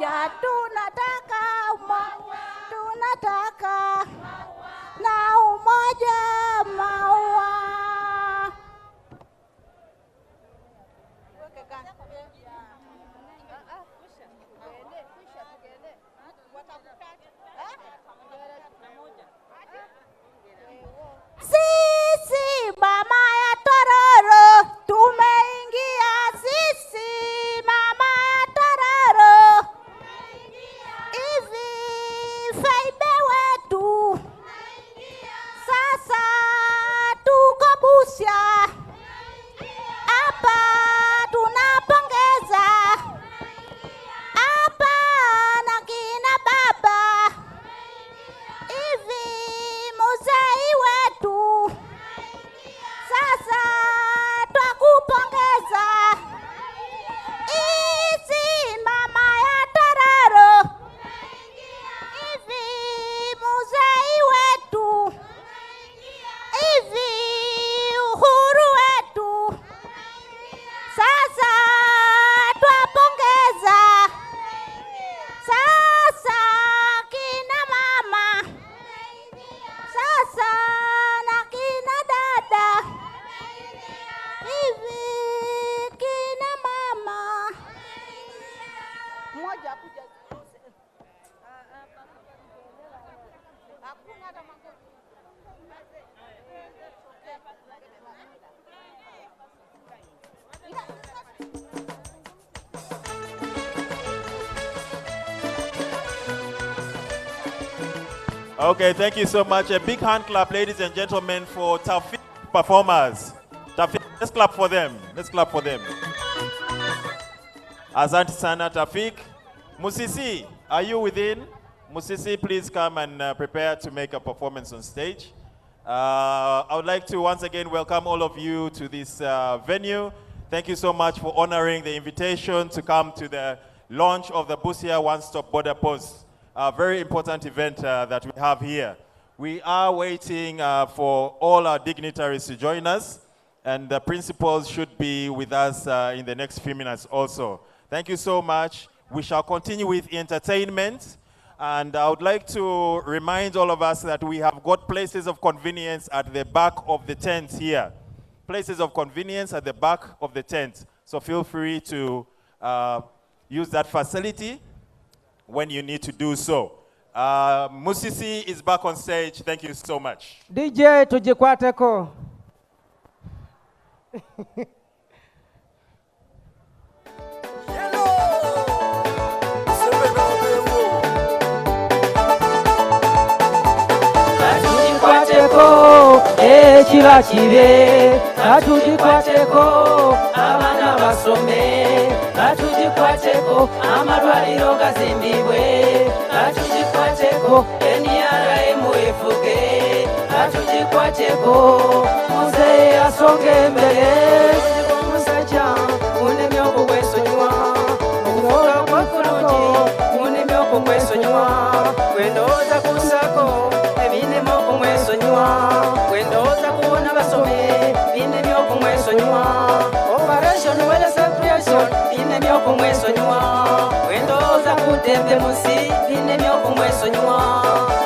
umoja, tunataka umoja, tunataka na umoja maua. Sisi mama ya Tororo tumeingia, sisi mama ya Tororo hivi Faibe wetu sasa tuko Busia hapa tunapongeza hapa na kina baba hivi Museveni wetu sasa twakupongeza hizi mama ya Tororo hivi Museveni wetu hivi Uhuru wetu sasa twapongeza sasa kina mama sasa na kina dada hivi kina mama mmoja kuja hakuna hata Okay, thank you so much. A big hand clap, ladies and gentlemen, for Tafik performers. Tafik, let's clap for them. Let's clap for them. Asante sana, Tafik. Musisi, are you within? Musisi, please come and prepare to make a performance on stage. I would like to once again welcome all of you to this venue. Thank you so much for honoring the invitation to come to the launch of the Busia One-Stop Border Post. A very important event that we have here. We are waiting for all our dignitaries to join us, and the principals should be with us in the next few minutes also. Thank you so much. We shall continue with entertainment, and I would like to remind all of us that we have got places of convenience at the back of the tent here. Places of convenience at the back of the tent. So feel free to use that facility when you need to do so. Musisi is back on stage. Thank you so much. DJ tujikwateko. Chiba chibe, atujikwateko, abana basome, atujikwateko, amalwaliro gazimbibwe, atujikwateko, NRM efuge, atujikwateko, Museveni asonge mbele, musajja, unemyoko gwesonyiwa, okuvuga kwa kulungi, unemyoko gwesonyiwa, wendoza kusako, ebinemoko mwesonyiwa. Operation wele separation ine myoko mwesonyiwa wendoza kutembe musi ine myoko mwesonyiwa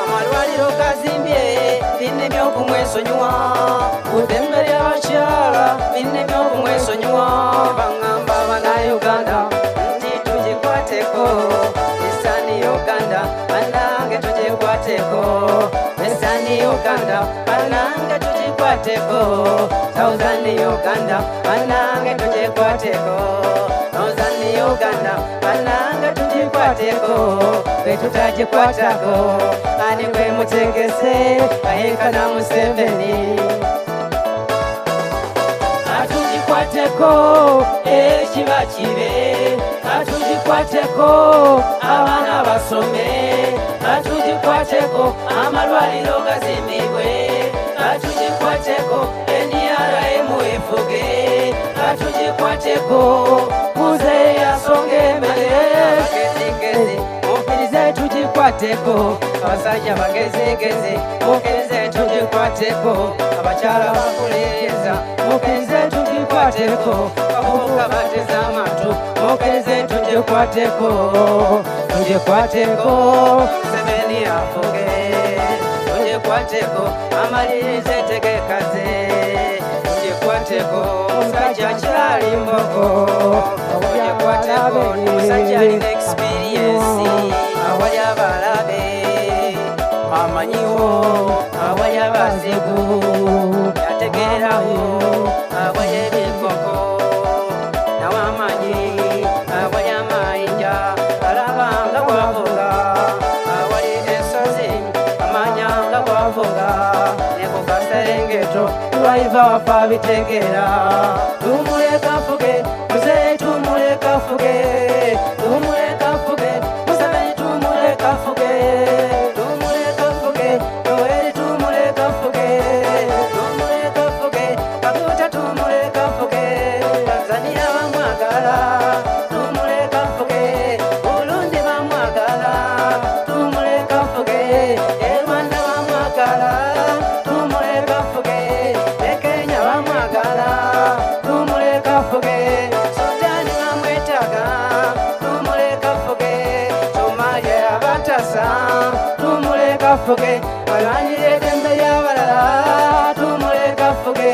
amalwaliro gazimbye ine myoko mwesonyiwa kutembe ly'abakyala ine myoko mwesonyiwa bangamba bana Uganda nti tujikwateko esani Uganda banange tujikwateko esani Uganda banange tujikwateko Southern Uganda, banange tujikwateko. Northern Uganda, banange tujikwateko. Betutajikwatako, ani kwe mutegese, aheka na Museveni. Atujikwateko, chiba chibe. Atujikwateko, abana basome. Atujikwateko, amalwaliro gazimbibwe. Atujikwateko, NRM efuge. Atujikwateko, Museveni asonge mbele. Bagezigezi, mukirize tujikwateko. Abasajja bagezigezi, mukirize tujikwateko. Abakyala bakuliriza, mukirize tujikwateko. Abavubuka bateze amatu, mukirize tujikwateko. tujikwateko Museveni afuge tujikwateko amalirize tegekaze tujikwateko musajja kyali mboko tujikwateko musajja alina experience awali abalabe amanyiwo awali abazigu yategeerawo awali ebikoko nawamanyi awali amayinja alabanga bwavuga awali ensozi amanyanga bwavuga nekukaserengeto lwaiva wafa bitegeera tumuleka fuge muzeyi tumuleka fuge tumuleka fuge Museveni tumuleka fuge tumuleka fuge Yoweri tumuleka fuge tumuleka fuge Kaguta tumuleka fuge Tanzania bamwagala tumuleka fuge Burundi bamwagala tumuleka fuge Rwanda bamwagala tumuleka fuge Kenya bamwagala tumuleka fuge Sudani bamwetaga tumuleka fuge Somalia abatasa tumuleka fuge balwanyire eddembe ly'abalala tumuleka fuge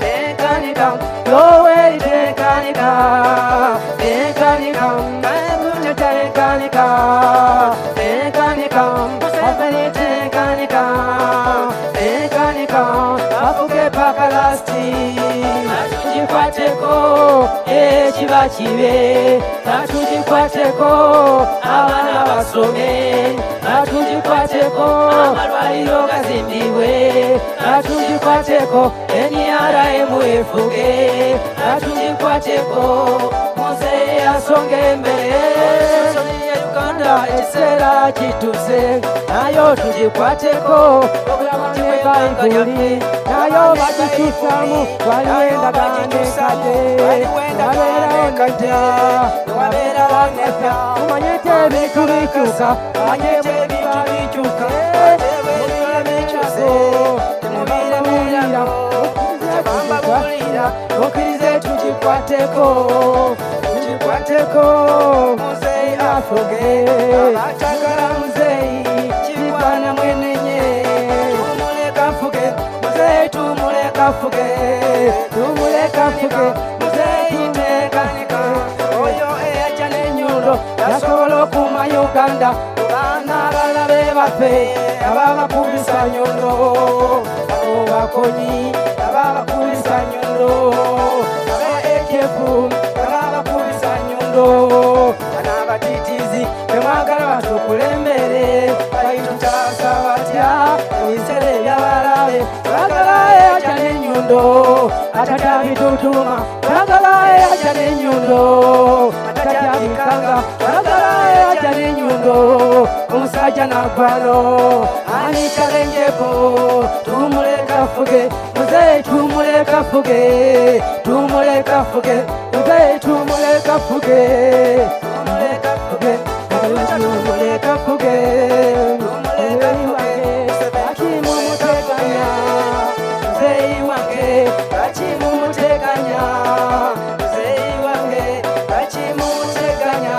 tekanika Yoweri tekanika tekanika Kaguta tekanika tekanika Museveni tekanika tekanika bafuge paka lasti tujikwateko ekiba kibe tujikwateko abaana basome tujikwateko amalwaliro gazimbibwe tujikwateko NRM efuge tujikwateko muzeyi asonge mbere Uganda ekiseera kituse nayo tujikwateko Bayibuli nayo bagitusamu waliwo endagaano enkadde wabeerawo najja wabeerawo nepya umanyete ebintu bikyuka umanyete ebintu bikyuka mukkirize tugikwateko muzeyi afuge abatagala muzeyi kibikwana mwenenye tumuleka fuge muzeyi tekanika oyo eyajja n'ennyundo yasobola okuuma Uganda baana abalabe baffe ababakubisa nyundo abo bakonyi ababakubisa nyundo aba AKF ababakubisa nyundo bana abatitiizi temwagala batukulembere bayitutaasa batya ebiseera ebyabalabe twagala eyajja n'ennyundo atatabitutuma twagala eyajja n'ennyundo atatabikanga twagala eyajja n'ennyundo omusajja naggwano ani kalenjeko tumuleka fuge muzeyi tumuleka fuge muzeyi tumuleka fuge muzeyi wange bakimumuteganya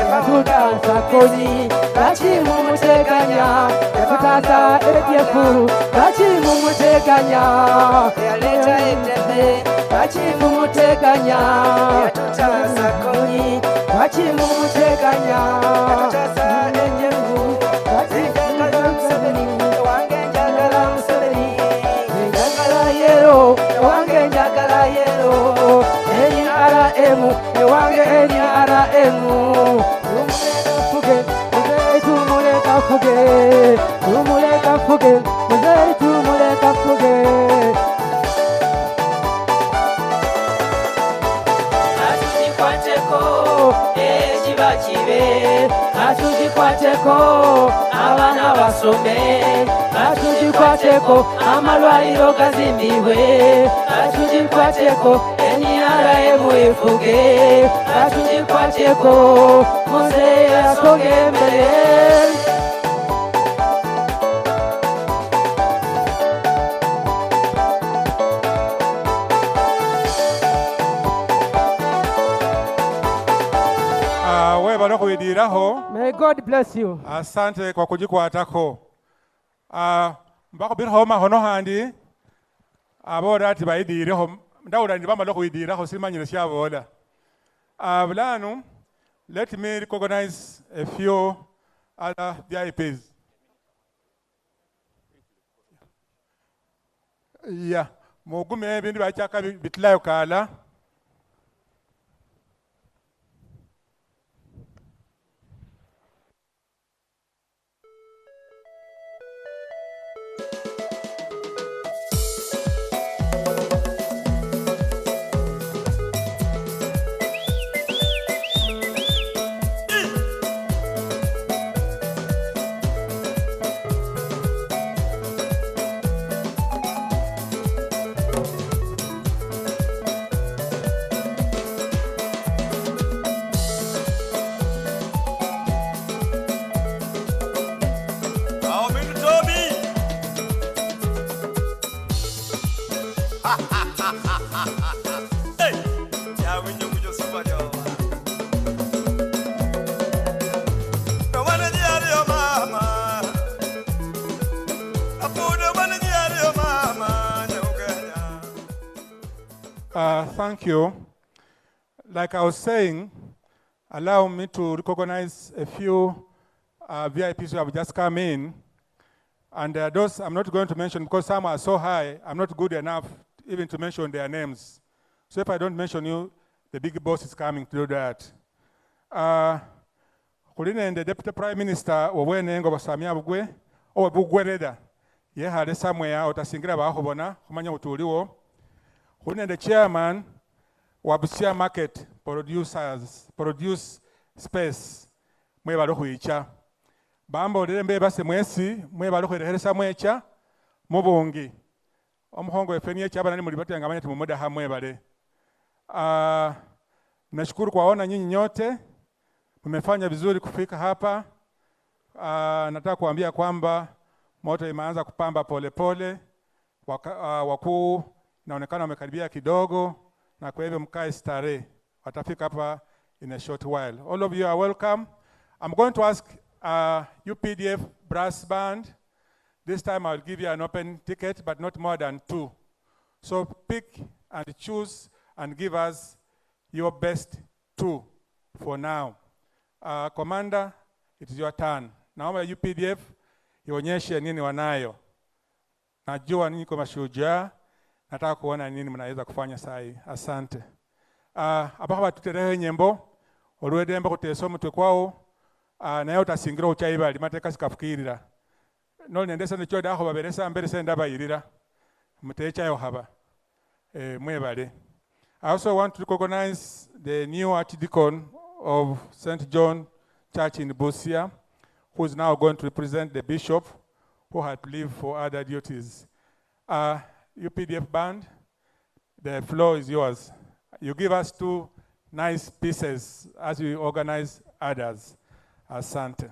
efatudansa kozi bakimumuteganya efutasa ebyefu bakimumuteganya eyaleeta eddembe bakimumuteganya yatutasa kozi bakimumuteganya yatutasa enjevu njagala Museveni ewange njagala Museveni njagala yero ewange njagala yero NRM ewange NRM tumuleka fuge muzeyi tumuleka fuge tujikwateko ekiba kibe tujikwateko abaana basome tujikwateko amalwaliro gazimbibwe tujikwateko NRM efuge tujikwateko muzeyi asonge mbere webale okubidiraho Uhuru. May God bless you. Asante kwa kujikwatako. Mbako birhoma hono handi. Abora ati bayidireho ndawula ndi bamala kuyidiraho simanyire syabola. Bulanu, let me recognize a few other VIPs. Yeah, mugume bindu bachaka bitlayo kala. Thank you. Like I was saying, allow me to recognize a few VIPs who have just come in. And those I'm not going to mention because some are so high, I'm not good enough even to mention their names. So if I don't mention you, the big boss is coming to do that. Kuline the Deputy Prime Minister, Owenengo Basamia Bugwe, or Bugwereda, Yehade somewhere, or Tasingra Bahobona, Humanya Utuliwo. Kuline the Chairman, Busia Market produce space, Mwebalo Huicha. Bambo dembe base mwesi mwebalo kwereheresa mwecha mubungi omuhongo efenie chaba nani mulibati yangamanya tumumoda hamwe bale. Nashukuru kwaona nyinyi nyote mmefanya vizuri kufika hapa. Nataka kuambia kwamba moto imeanza kupamba pole pole. Wakuu inaonekana wamekaribia kidogo na kwa hivyo mkae starehe. Watafika hapa in a short while. All of you are welcome. I'm going to ask UPDF brass band. This time I'll give you an open ticket, but not more than 2. So pick and choose and give us your best 2 for now. Commander, it is your turn. Naomba UPDF ionyeshe nini wanayo. Najua ninyi kwa mashujaa, nataka kuona nini mnaweza kufanya sahi. Asante. Abakaba tuterehe nyembo, olwedemba kuteso mutwe kwao. Nayo tasingira uchaibali mateka sikafukirira noli nendesa nicho daho baberesa mbere senda bayirira mutecha yo haba mwebale. I also want to recognize the new archdeacon of St. John Church in Busia, who is now going to represent the bishop who had to leave for other duties. UPDF band, the floor is yours. You give us 2 nice pieces as we organize others. Asante.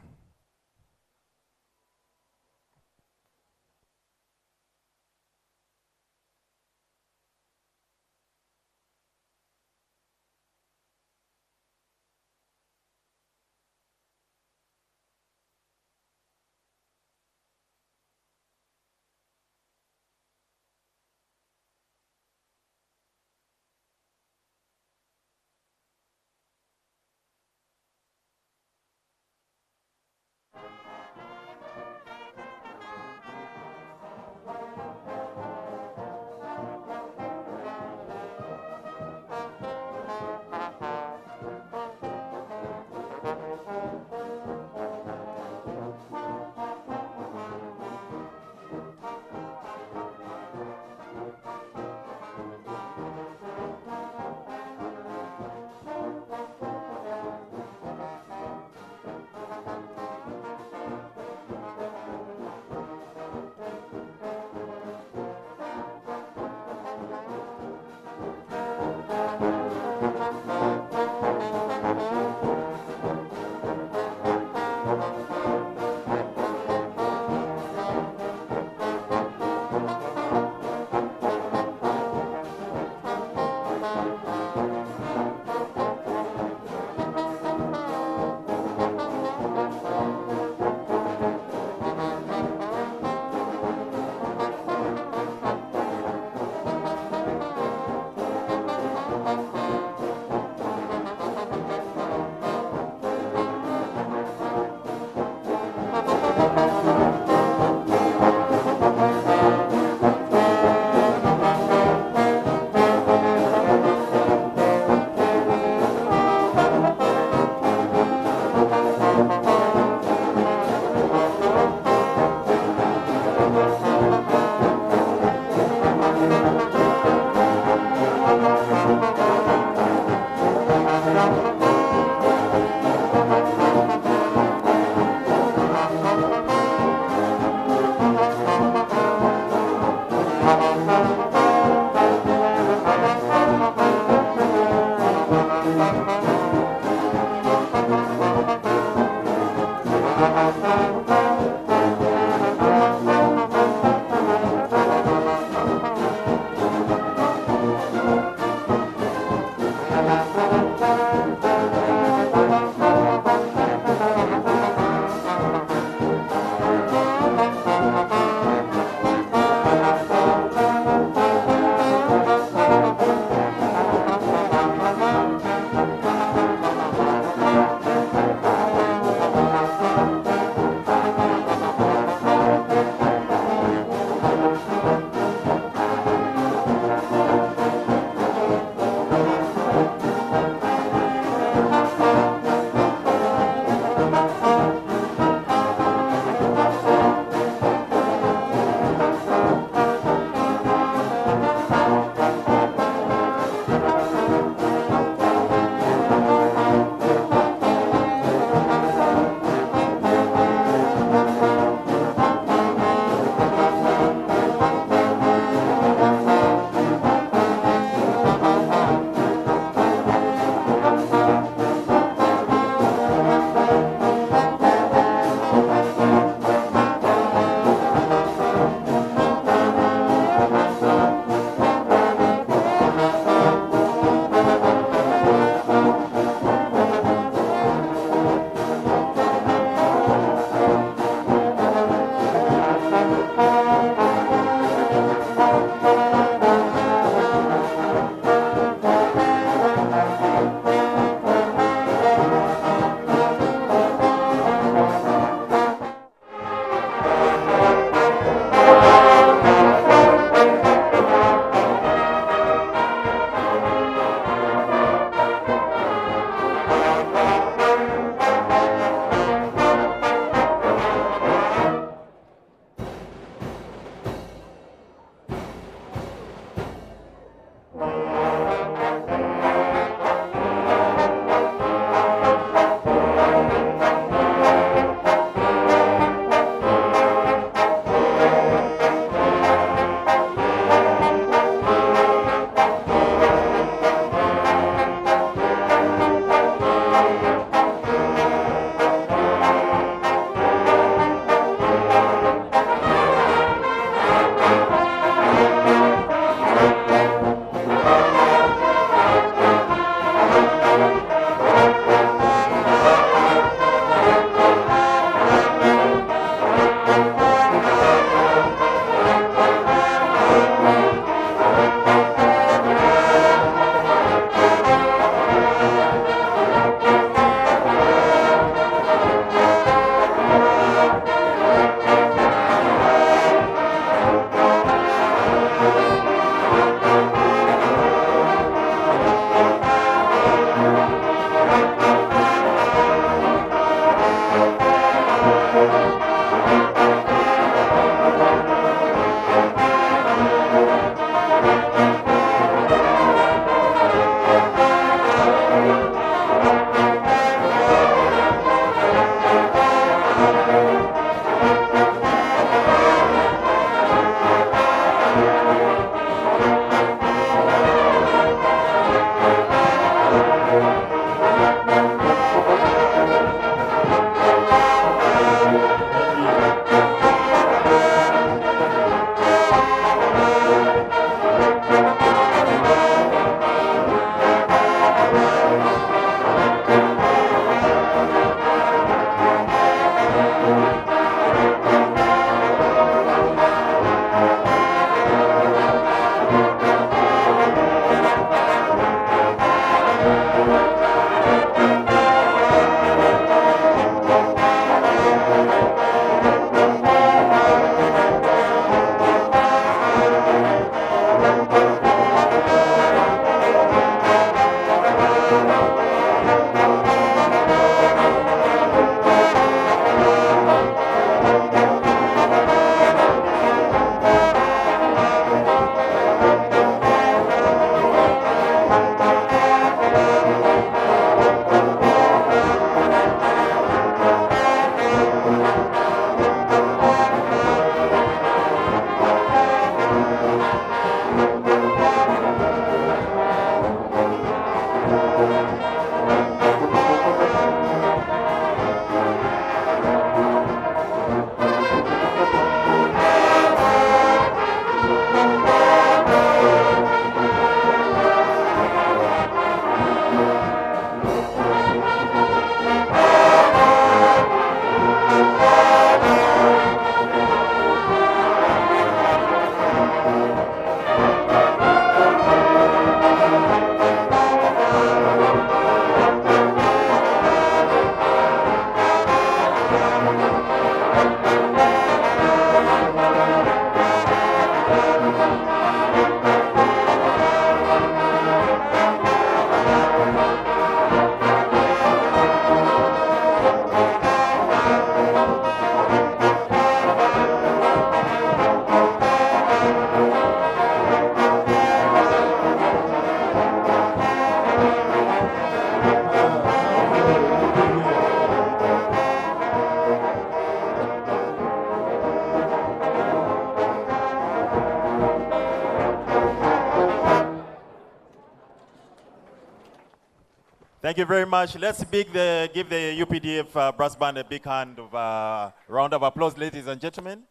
Thank you very much. Let's give the UPDF brass band a big round of applause, ladies and gentlemen.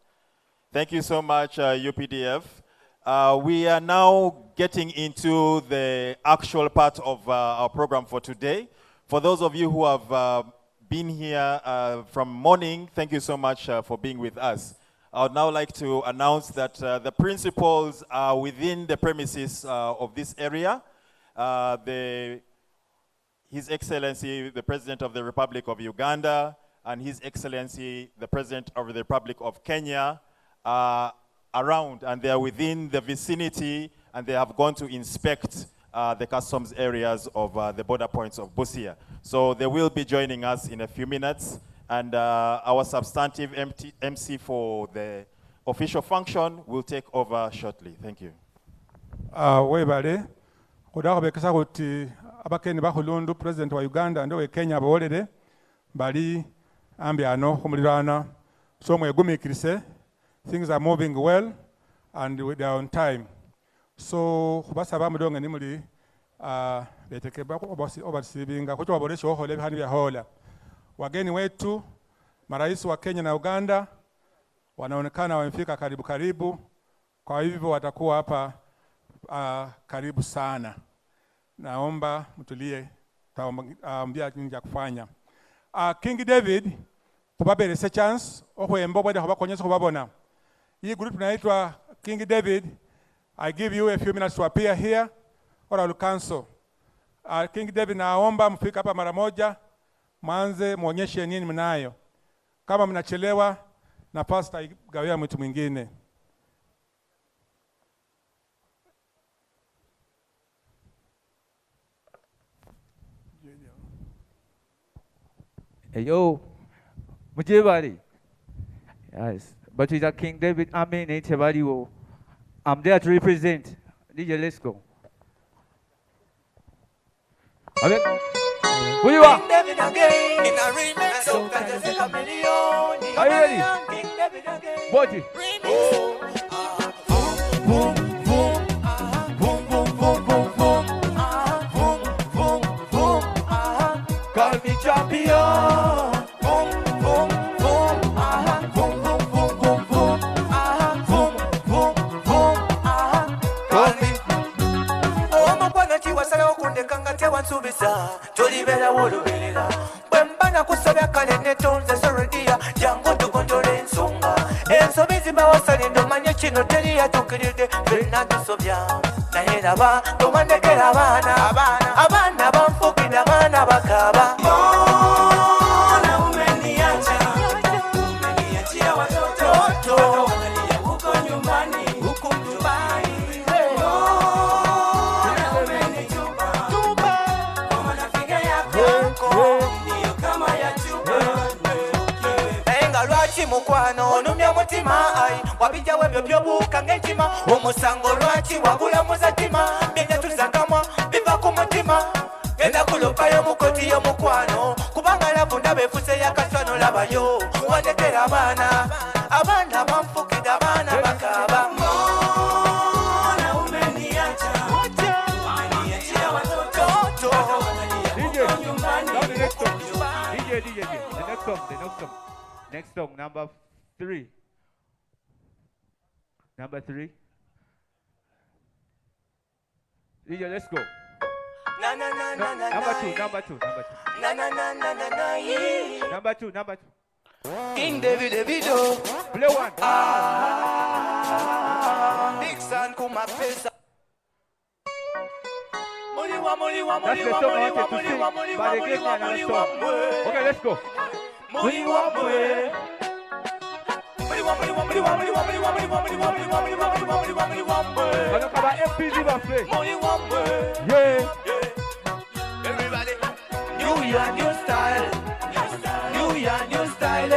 Thank you so much, UPDF. We are now getting into the actual part of our program for today. For those of you who have been here from morning, thank you so much for being with us. I would now like to announce that the principals are within the premises of this area. His Excellency, the President of the Republic of Uganda, and His Excellency, the President of the Republic of Kenya, are around, and they are within the vicinity, and they have gone to inspect the customs areas of the border points of Busia. So they will be joining us in a few minutes, and our substantive MC for the official function will take over shortly. Thank you. Webale, kudakobekesa kuti abakeni bahulundu President wa Uganda ndo we Kenya abolere bali ambiano kumulirana so mwegumikirise. Things are moving well and they are on time. So kubasaba mudonge nimuli betekeba obasibinga kucho waboresha ohole bihani bya hola. Wageni wetu marais wa Kenya na Uganda wanaonekana wamefika karibu, kwa hivyo watakuwa hapa karibu sana. Naomba mtulie, taambia nini ya kufanya. King David kubaberese chance ohwembo bwede kubakonyesa kubabona. Hii group inaitwa King David. I give you a few minutes to appear here or I will cancel. King David, naomba mfika hapa mara moja, mwanze muonyeshe nini mnayo. Kama mnachelewa nafasi taigawia mtu mwingine. Hey yo, Museveni. Yes, but he's a King David. I mean, I'm there to represent. DJ, let's go. Okay. Who you are? Are you ready? Body. Call me champion. Boom, boom, boom. Boom, boom, boom, boom, boom. Boom, boom, boom. Call me. Oh, mapana chiwasala okundekanga tewansubisa. Tolibera woluberera. Bwembana kusobya kale netonze sorodia. Jango tukondole ensonga. Ensobi zibawasale ndomanye kino teri yatukiride. Fena tusobya. Naye laba tomandekera abaana banfukira abaana bakaba. Mbona umeniacha watoto wanalia huko nyumbani huko Dubai. Mbona umenitupa kwa manafiga yako ndiyo kama ya chupa. Enga lwachi mukwano numya mutima ai wabija webyo byobuka ng'entima omusango lwachi wagula muzatima byenya tulizakamwa biva ku mutima genda kulopayo mukoti yo mukwano kubanga lavu ndabefuse yakaswano labayo wandekera abaana banfukira abaana bakaba. Mbona umeniacha watoto wanalia huko nyumbani. DJ, next song, number 3. Number 3. DJ, let's go. Number two. Number 2. King David, Play one. Big Son kuma pesa. That's the song I wanted to sing, but they gave me another song. Okay, let's go. MPZ va play. Yeah. Everybody, new year, new style. New year, new style.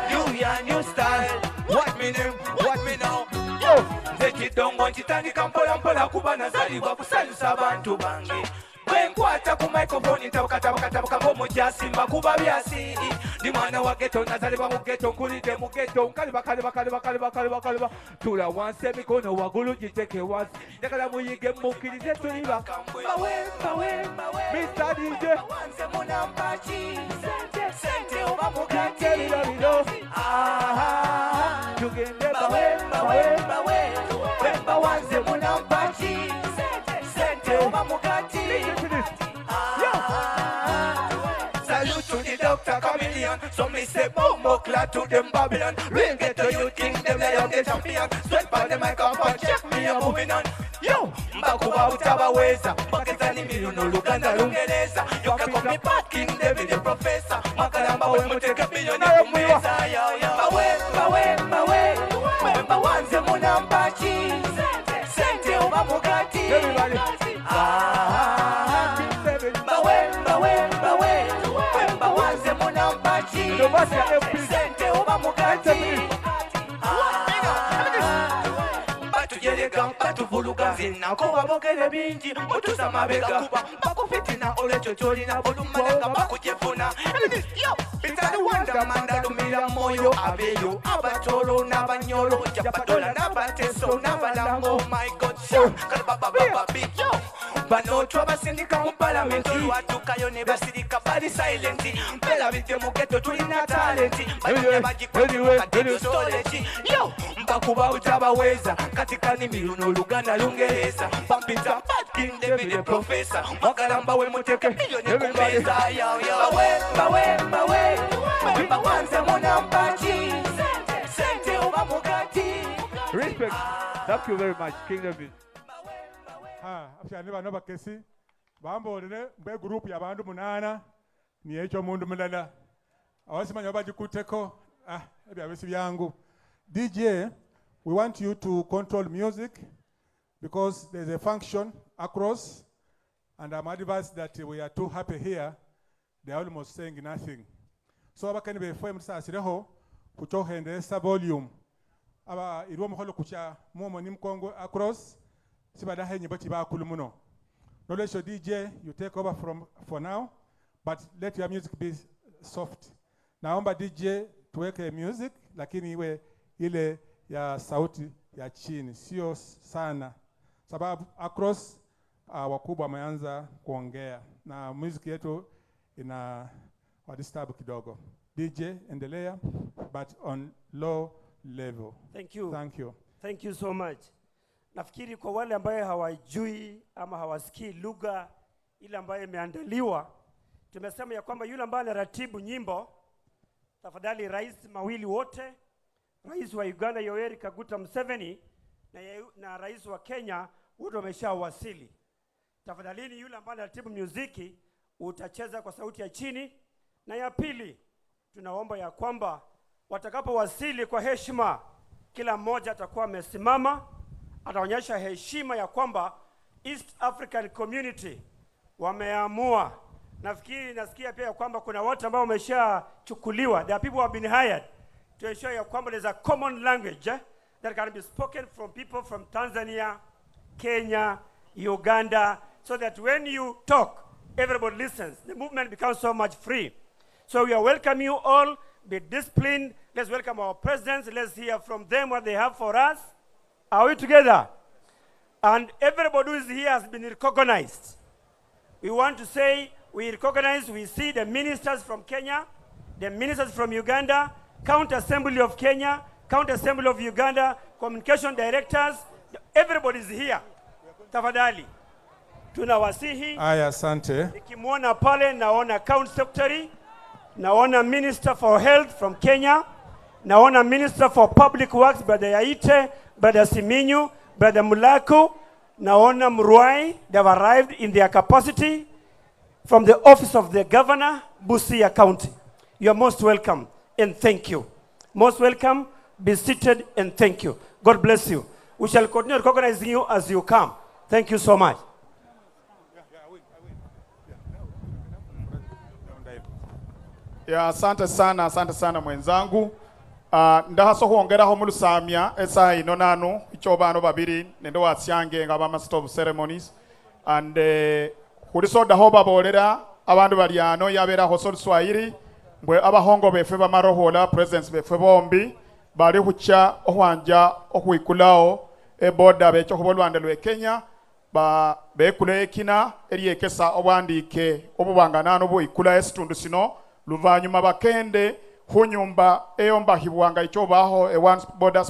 New year, new style. What me name? What me now? Yo, take it down, want it and the mpola kuba nazaliwa kusalusa abantu bange. Bwenkwata ku microphone ntabukata nabo mujasimba kuba byasi ndi mwana wa ghetto nazalibwa mu ghetto nkulide mu ghetto nkaliba tula wansi emikono waggulu giteke wansi njagala muyige mukkirize tuliba bawe Mr. DJ wanze munampachi sente oba mugate birabiro tugende bawe wanze munampachi sente oba mugate. Salute to the doctor chameleon. So me say bombo clad to them Babylon. Real get to you king them lay of the champion. Sweat by the microphone check me a moving on. Yo, mbakuba utabaweza Pakistani milioni Luganda Lungereza. You can call me Pat King David the professor. Makalamba we muteke bilioni kumeza. Bawe wanze munampachi sente oba mugati. Bawe wanze munampachi sente oba mugati. Batujereka batuvuluga zinako babogere bingi mutusa mabega kuba bakufitina olecho cholina bulumaleka bakujefuna bitali wanga manda lumira moyo abeyo abatolo n'abanyolo japatola n'abateso n'abalango. My God kalababa big yo bano twabasindika mu parliament watukayo ne basirika bali silent mpela bite mu ghetto tulina talent bajikwe storage yo mbakuba utabaweza katika ni milioni Luganda Lungereza pampita Pat King David the professor makalamba we muteke milioni kumeza. Bawe wanze munampachi sente oba mugati. Respect. Thank you very much, King David. Afyani bano bakesi bambolere mbe group y'abantu 8 ni echo mundu mulala awasimanya bagikuteko ebyabesi byangu. DJ, we want you to control music because there's a function across and I'm advised that we are too happy here. They are almost saying nothing. So abakani befwe msasireho kuchohendesa volume aba irwo muholo kucha momo ni mkongo across sibada henye bati ba kulumuno. Knowledge DJ, you take over for now, but let your music be soft. Naomba DJ tuweke music lakini iwe ile ya sauti ya chini sio sana sababu across wakubwa wameanza kuongea na music yetu ina disturb kidogo. DJ endelea but on low level. Thank you. Thank you so much. Nafikiri kwa wale ambaye hawajui ama hawasikii lugha ile ambayo imeandaliwa, tumesema ya kwamba yule ambaye anaratibu nyimbo, tafadhali rais mawili wote, rais wa Uganda Yoweri Kaguta Museveni na rais wa Kenya wote wameshawasili. Tafadhali yule ambaye anaratibu muziki utacheza kwa sauti ya chini, na ya pili tunaomba ya kwamba watakapowasili kwa heshima kila mmoja atakuwa amesimama, ataonyesha heshima ya kwamba East African Community wameamua. Nafikiri nasikia pia ya kwamba kuna watu ambao wameshachukuliwa. There are people who have been hired to ensure ya kwamba there's a common language that can be spoken from people from Tanzania, Kenya, Uganda, so that when you talk, everybody listens. The movement becomes so much free. So we are welcoming you all. Be disciplined. Let's welcome our presidents. Let's hear from them what they have for us. Are we together? And everybody who is here has been recognized. We want to say we recognize, we see the ministers from Kenya, the ministers from Uganda, County Assembly of Kenya, County Assembly of Uganda, communication directors, everybody is here. Tafadhali. Tunawasihi. Aya, asante. Nikimwona pale naona County Secretary, naona Minister for Health from Kenya, naona Minister for Public Works, Brother Yaite, Brother Siminyu, Brother Mulaku, naona Mruai. They have arrived in their capacity from the office of the Governor, Busia County. You are most welcome and thank you. Most welcome, be seated and thank you. God bless you. We shall continue recognizing you as you come. Thank you so much. Asante sana mwenzangu. Ndahaso kuongeraho mu Lusamya esa ino nanu icho bano babiri nendo wasyange ngaba master of ceremonies and kuriso daho babolera abandu bali ano yaberaho Swahili mbwe abahongo befe bamarohola presence befe bombi bali hucha ohwanja ohwikulao eboda becho kubolwande lwe Kenya ba bekule ekina eriekesa obwandike obubanganano bwikula esitundu sino luvanyuma bakende hunyumba eyomba hibwanga ichobaho one border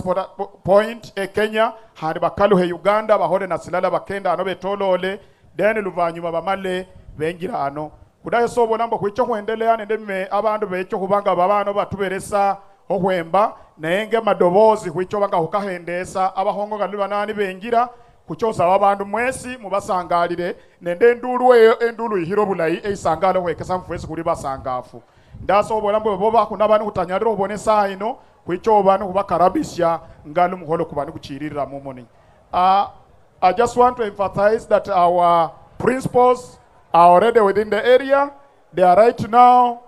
point Kenya handi bakaluhe Uganda bahore na silala bakenda ano betolole then luvanyuma bamale bengira ano kudaye sobona mbo kwicho kuendelea nende abandu becho kubanga babano batuberesa ohwemba nenge madobozi kwicho banga hukahendesa abahongo galuba nani bengira kuchosa wabandu mwesi mubasangalire nende endulu eyo endulu ihiro bulayi eisangalo wekesa mfwesi kuri basangafu ndaso obona mbo boba kunabani kutanyarira obonesa ino kwicho obana kubakarabisha ngalu muholo kubani kuchirira mumoni. I just want to emphasize that our principals are already within the area. They are right now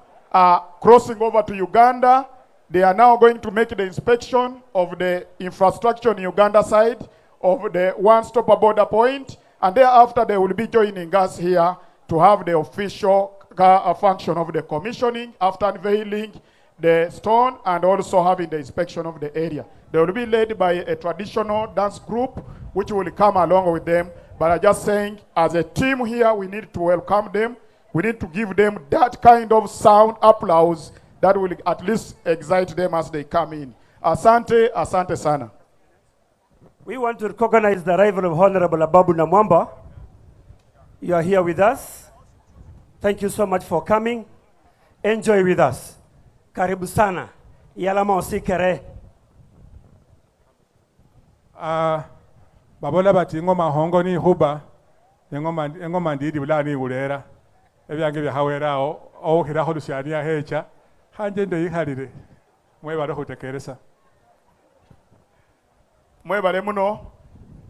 crossing over to Uganda. They are now going to make the inspection of the infrastructure on Uganda side of the one-stop border point, and thereafter they will be joining us here to have the official function of the commissioning after unveiling the stone and also having the inspection of the area. They will be led by a traditional dance group which will come along with them, but I'm just saying as a team here we need to welcome them. We need to give them that kind of sound applause that will at least excite them as they come in. Asante, asante sana. We want to recognize the arrival of Honorable Ababu Namwamba. You are here with us. Thank you so much for coming. Enjoy with us. Karibu sana. Yalama osikere. Babola bati ngoma hongo ni huba ngoma ndidi bulani ulera ebyange byahawerawo ohira holushani ya hecha hanje ndo yihalire mwebale hutekeresa mwebale muno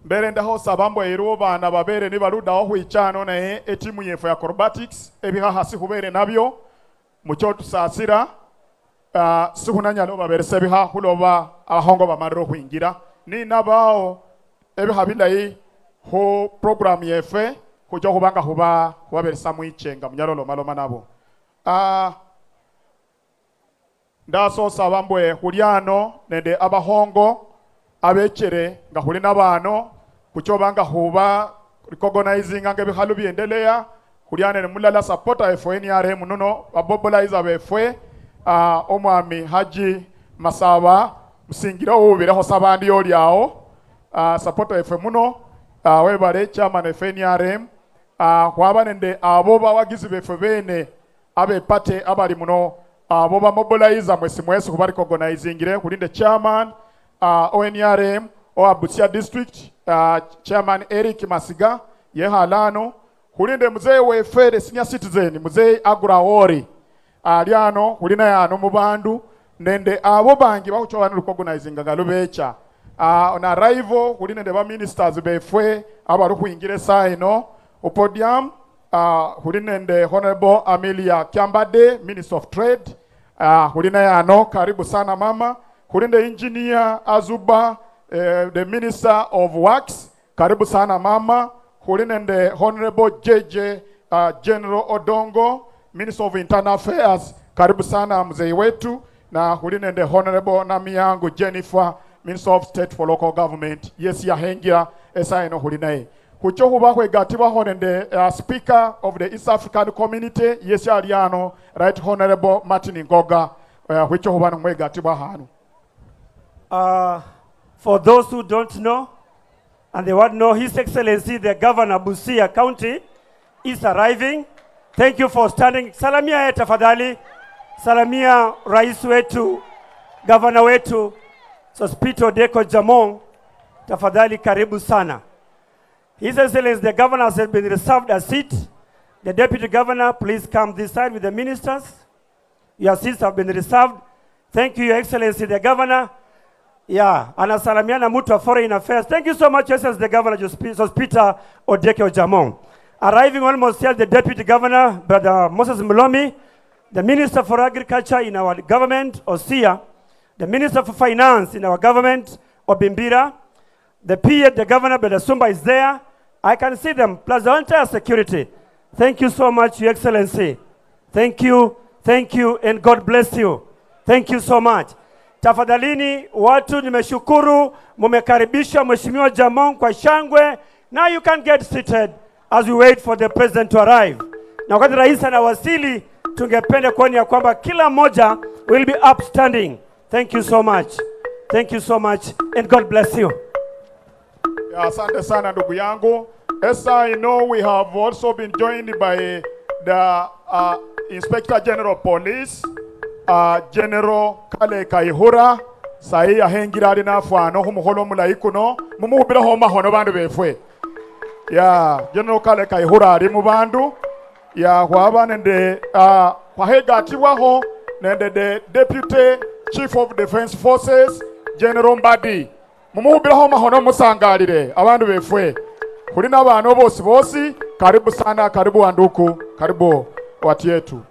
mbere ndaho sabambo ero bana babere ni baluda aho hwichano na etimu yefu ya acrobatics ebiha hasi hubere nabyo mucho tusasira sihunanyalo babere sebiha huloba ahongo bamarro hwingira ni nabao ebiha bilayi ho program yefe kujo hubanga huba babere samwichenga munyalolo maloma nabo ndaso sabambwe huliano nende abahongo abechere nga huli nabano kuchobanga huba recognizing ange bihalu biendelea huliane mulala supporter efweni yare munono abobolize befwe omwami Haji Masaba musingira ubire ho sabandi yoliao supporter efwe muno webale chairman efweni yare kwaba nende aboba wagizi befwe bene abepate abali muno aboba mobilize mwesi kubari recognizingire kulinde chairman ONRM o Busia district chairman Eric Masiga yehalano kulinde mzee wefere senior citizen mzee Aguraori aliano kulina yano mubandu nende abo bangi bakuchobana recognizing ngalobecha on arrival kulinde ba ministers befwe abari kuingire saino opodium kulinde honorable Amelia Kiambade minister of trade kulina yano karibu sana mama kulinde engineer Azuba the minister of works karibu sana mama kulinde honorable JJ General Odongo minister of internal affairs karibu sana mzee wetu na kulinde honorable Namiyangu Jennifer minister of state for local government yes ya hengia esaino kulinae kucho huba kwe gatiba honende speaker of the East African community yes ya aliano right honorable Martin Ngoga kucho huba mwe gatiba hanu. For those who don't know, and they want to know, His Excellency, the Governor Busia County, is arriving. Thank you for standing. Salamia tafadhali. Salamia Rais wetu, Governor wetu, Sospito Deko Jamong, tafadhali karibu sana. His Excellency, the Governor has been reserved a seat. The Deputy Governor, please come this side with the ministers. Your seats have been reserved. Thank you, Your Excellency, the Governor. Yeah, anasalamiana mutu wa foreign affairs. Thank you so much, Your Excellency, the Governor, Sospita Odeke Ojamong. Arriving almost here, the Deputy Governor, Brother Moses Mulomi, the Minister for Agriculture in our government, Osia, the Minister for Finance in our government, Obimbira, the PA, the Governor, Brother Sumba is there. I can see them, plus the entire security. Thank you so much, Your Excellency. Thank you, and God bless you. Thank you so much. Tafadhalini watu, nimeshukuru mumekaribisha Mheshimiwa Jamong kwa shangwe. Now you can get seated as we wait for the president to arrive. Na wakati rais anawasili, tungependa kuona ya kwamba kila mmoja will be upstanding. Thank you so much. Thank you so much, and God bless you. Asante sana ndugu yangu. As I know, we have also been joined by the Inspector General of Police, General Kale Kaihura. Sai ahengira ari nafano humuholo mulaikuno mumuhubira ho mahono bandu befwe. Ya General Kale Kaihura ari mu bandu ya hwaba nende hwahegatiwaho nende the Deputy Chief of Defense Forces General Mbadi. Mumuhubira ho mahono musangalire abandu befwe. Kuri n'abantu bose karibu sana, karibu wanduku, karibu watu yetu.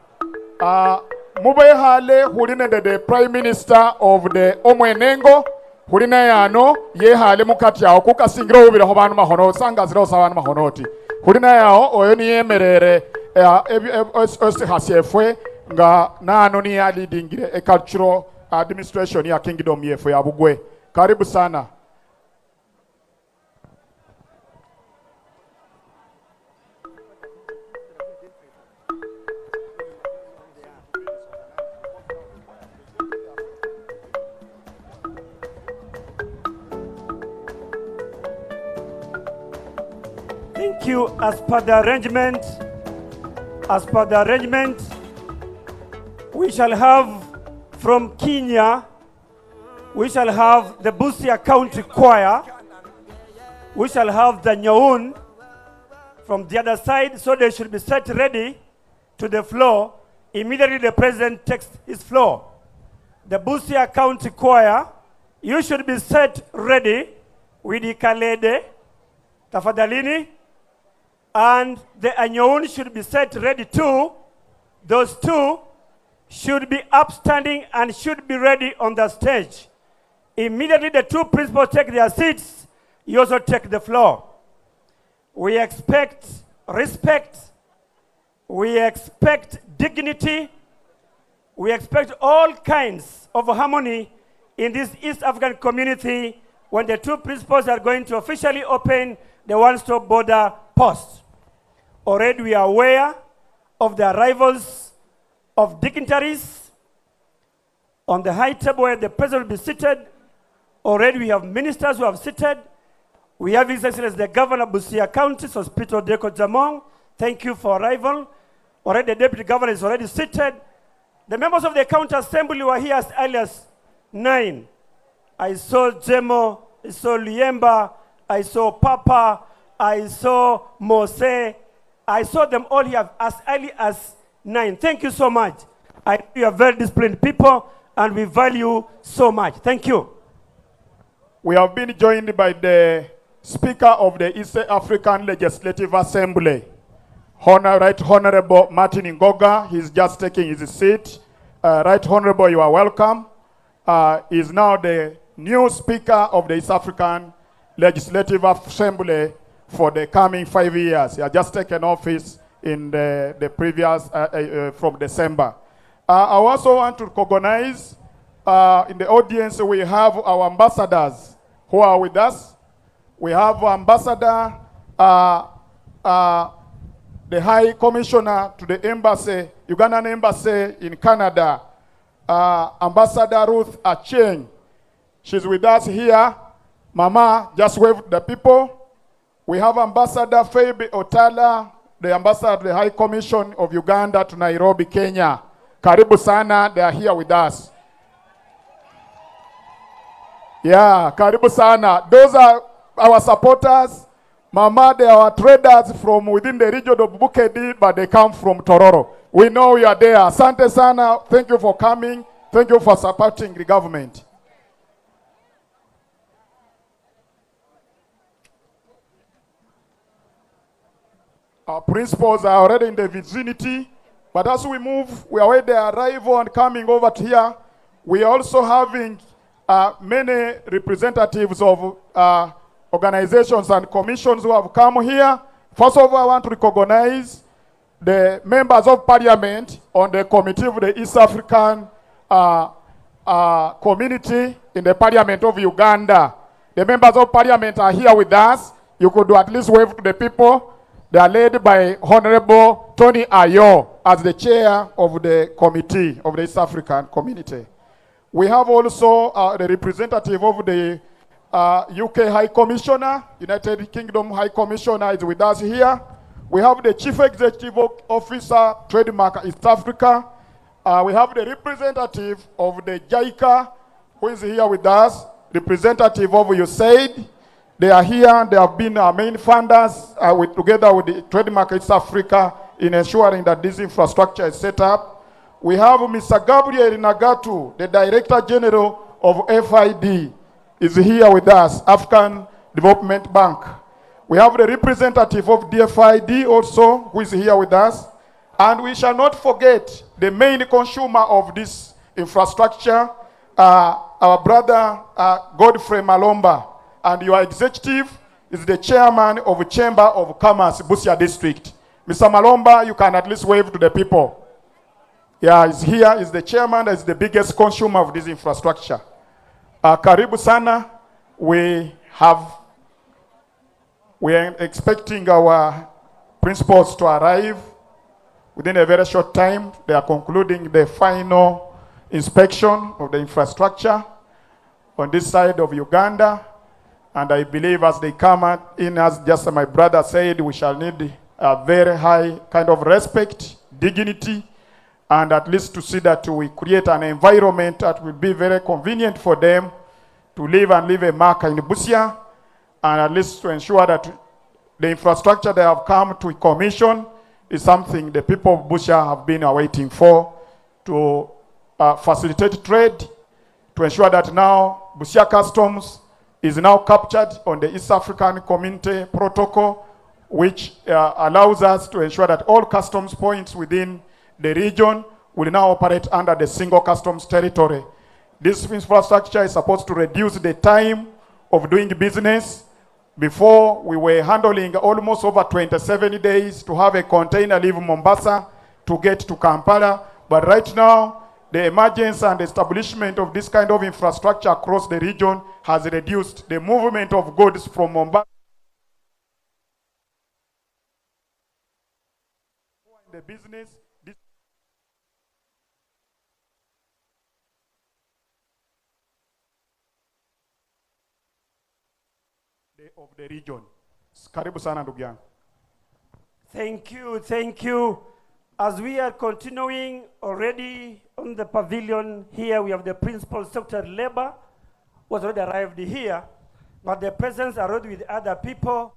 Mube hale huri nende the Prime Minister of the Omwenengo huri na yano ye hale mukati yao kukasingira ubira ho bantu mahono sangazira osabana mahonoti huri na yao oyo ni yemerere hasefwe nga nano ni ya leading a cultural administration ya kingdom yefwe ya Bugwe. Karibu sana. Thank you. As per the arrangement, we shall have from Kenya, we shall have the Busia County Choir, we shall have the Nyaun from the other side, so they should be set ready to the floor. Immediately the president takes his floor. The Busia County Choir, you should be set ready with the Kalede, tafadhalini, and the Anyoun should be set ready too. Those two should be upstanding and should be ready on the stage. Immediately the two principals take their seats, you also take the floor. We expect respect, we expect dignity, we expect all kinds of harmony in this East African community when the two principals are going to officially open the one-stop border post. Already we are aware of the arrivals of dignitaries on the high table where the president will be seated. Already we have ministers who have seated. We have His Excellency the Governor of Busia County, Hospital Deko Jamong. Thank you for arrival. Already the Deputy Governor is already seated. The members of the County Assembly were here as early as 9. I saw Jemo, I saw Liemba, I saw Papa, I saw Mose. I saw them all here as early as 9. Thank you so much. You are very disciplined people, and we value so much. Thank you. We have been joined by the Speaker of the East African Legislative Assembly, Right Honorable Martin Ngoga. He's just taking his seat. Right Honorable, you are welcome. He is now the new Speaker of the East African Legislative Assembly for the coming 5 years. He has just taken office in the previous, from December. I also want to recognize in the audience we have our ambassadors who are with us. We have Ambassador, the High Commissioner to the Embassy, Ugandan Embassy in Canada, Ambassador Ruth Acheng. She's with us here. Mama, just wave the people. We have Ambassador Phoebe Otala, the Ambassador of the High Commission of Uganda to Nairobi, Kenya. Karibu sana, they are here with us. Yeah, karibu sana. Those are our supporters. Mama, they are traders from within the region of Bukedi, but they come from Tororo. We know you are there. Asante sana. Thank you for coming. Thank you for supporting the government. Our principals are already in the vicinity, but as we move, we await their arrival and coming over to here. We are also having many representatives of organizations and commissions who have come here. First of all, I want to recognize the members of parliament on the committee of the East African community in the parliament of Uganda. The members of parliament are here with us. You could do at least wave to the people. They are led by Honorable Tony Ayo as the chair of the committee of the East African community. We have also the representative of the UK High Commissioner, United Kingdom High Commissioner is with us here. We have the Chief Executive Officer, Trademark East Africa. We have the representative of the JICA, who is here with us, representative of USAID. They are here. They have been our main funders together with the Trademark East Africa in ensuring that this infrastructure is set up. We have Mr. Gabriel Nagatu, the Director General of FID, is here with us, African Development Bank. We have the representative of DFID also, who is here with us. And we shall not forget the main consumer of this infrastructure, our brother Godfrey Malomba. And your executive is the chairman of Chamber of Commerce, Busia District. Mr. Malomba, you can at least wave to the people. Yeah, he's here, he's the chairman, is the biggest consumer of this infrastructure. Karibu sana, we are expecting our principals to arrive within a very short time. They are concluding the final inspection of the infrastructure on this side of Uganda. And I believe as they come in, as just my brother said, we shall need a very high kind of respect, dignity, and at least to see that we create an environment that will be very convenient for them to live and leave a mark in Busia, and at least to ensure that the infrastructure they have come to commission is something the people of Busia have been waiting for, to facilitate trade, to ensure that now Busia Customs is now captured on the East African Community Protocol, which allows us to ensure that all customs points within the region will now operate under the single customs territory. This infrastructure is supposed to reduce the time of doing business. Before, we were handling almost over 27 days to have a container leave Mombasa to get to Kampala. But right now, the emergence and establishment of this kind of infrastructure across the region has reduced the movement of goods from Mombasa. The business of the region. Karibu sana ndugu yangu. Thank you. As we are continuing already on the pavilion here, we have the Principal Secretary Labor was already arrived here, but the presence already with other people.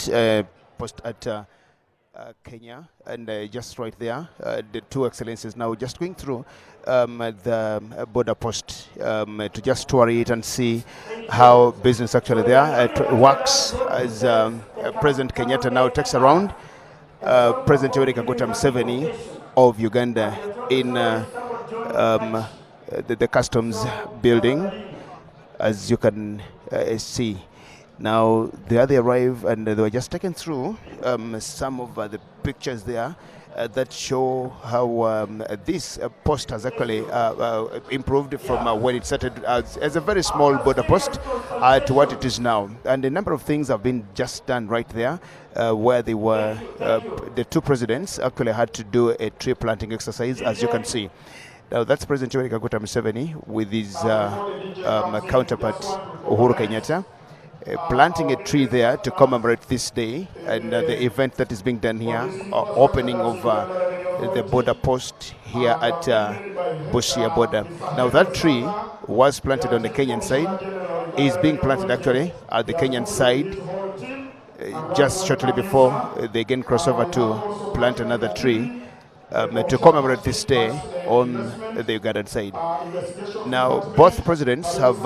government post at Kenya, and just right there, the two excellencies now just going through the border post to just tour it and see how business actually there works as President Kenyatta now takes around President Museveni of Uganda in the customs building, as you can see. Now, there they arrive and they were just taken through some of the pictures there that show how this post has actually improved from when it started as a very small border post to what it is now. And a number of things have been just done right there where they were, the two presidents actually had to do a tree planting exercise, as you can see. Now, that's President Museveni with his counterpart Uhuru Kenyatta. Planting a tree there to commemorate this day and the event that is being done here, opening of the border post here at Busia border. Now that tree was planted on the Kenyan side, is being planted actually at the Kenyan side just shortly before they again cross over to plant another tree to commemorate this day on the Ugandan side. Now both presidents have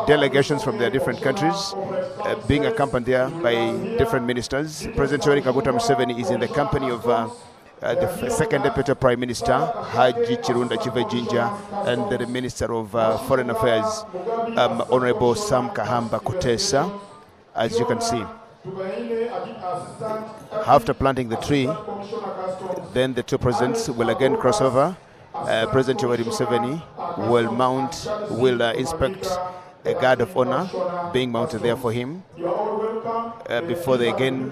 delegations from their different countries being accompanied there by different ministers. President Museveni is in the company of the second deputy prime minister, Haji Chirunda Chivejinja, and the minister of foreign affairs, Honorable Sam Kahamba Kutesa, as you can see. After planting the tree, then the two presidents will again cross over. President Museveni will inspect a guard of honor being mounted there for him before they again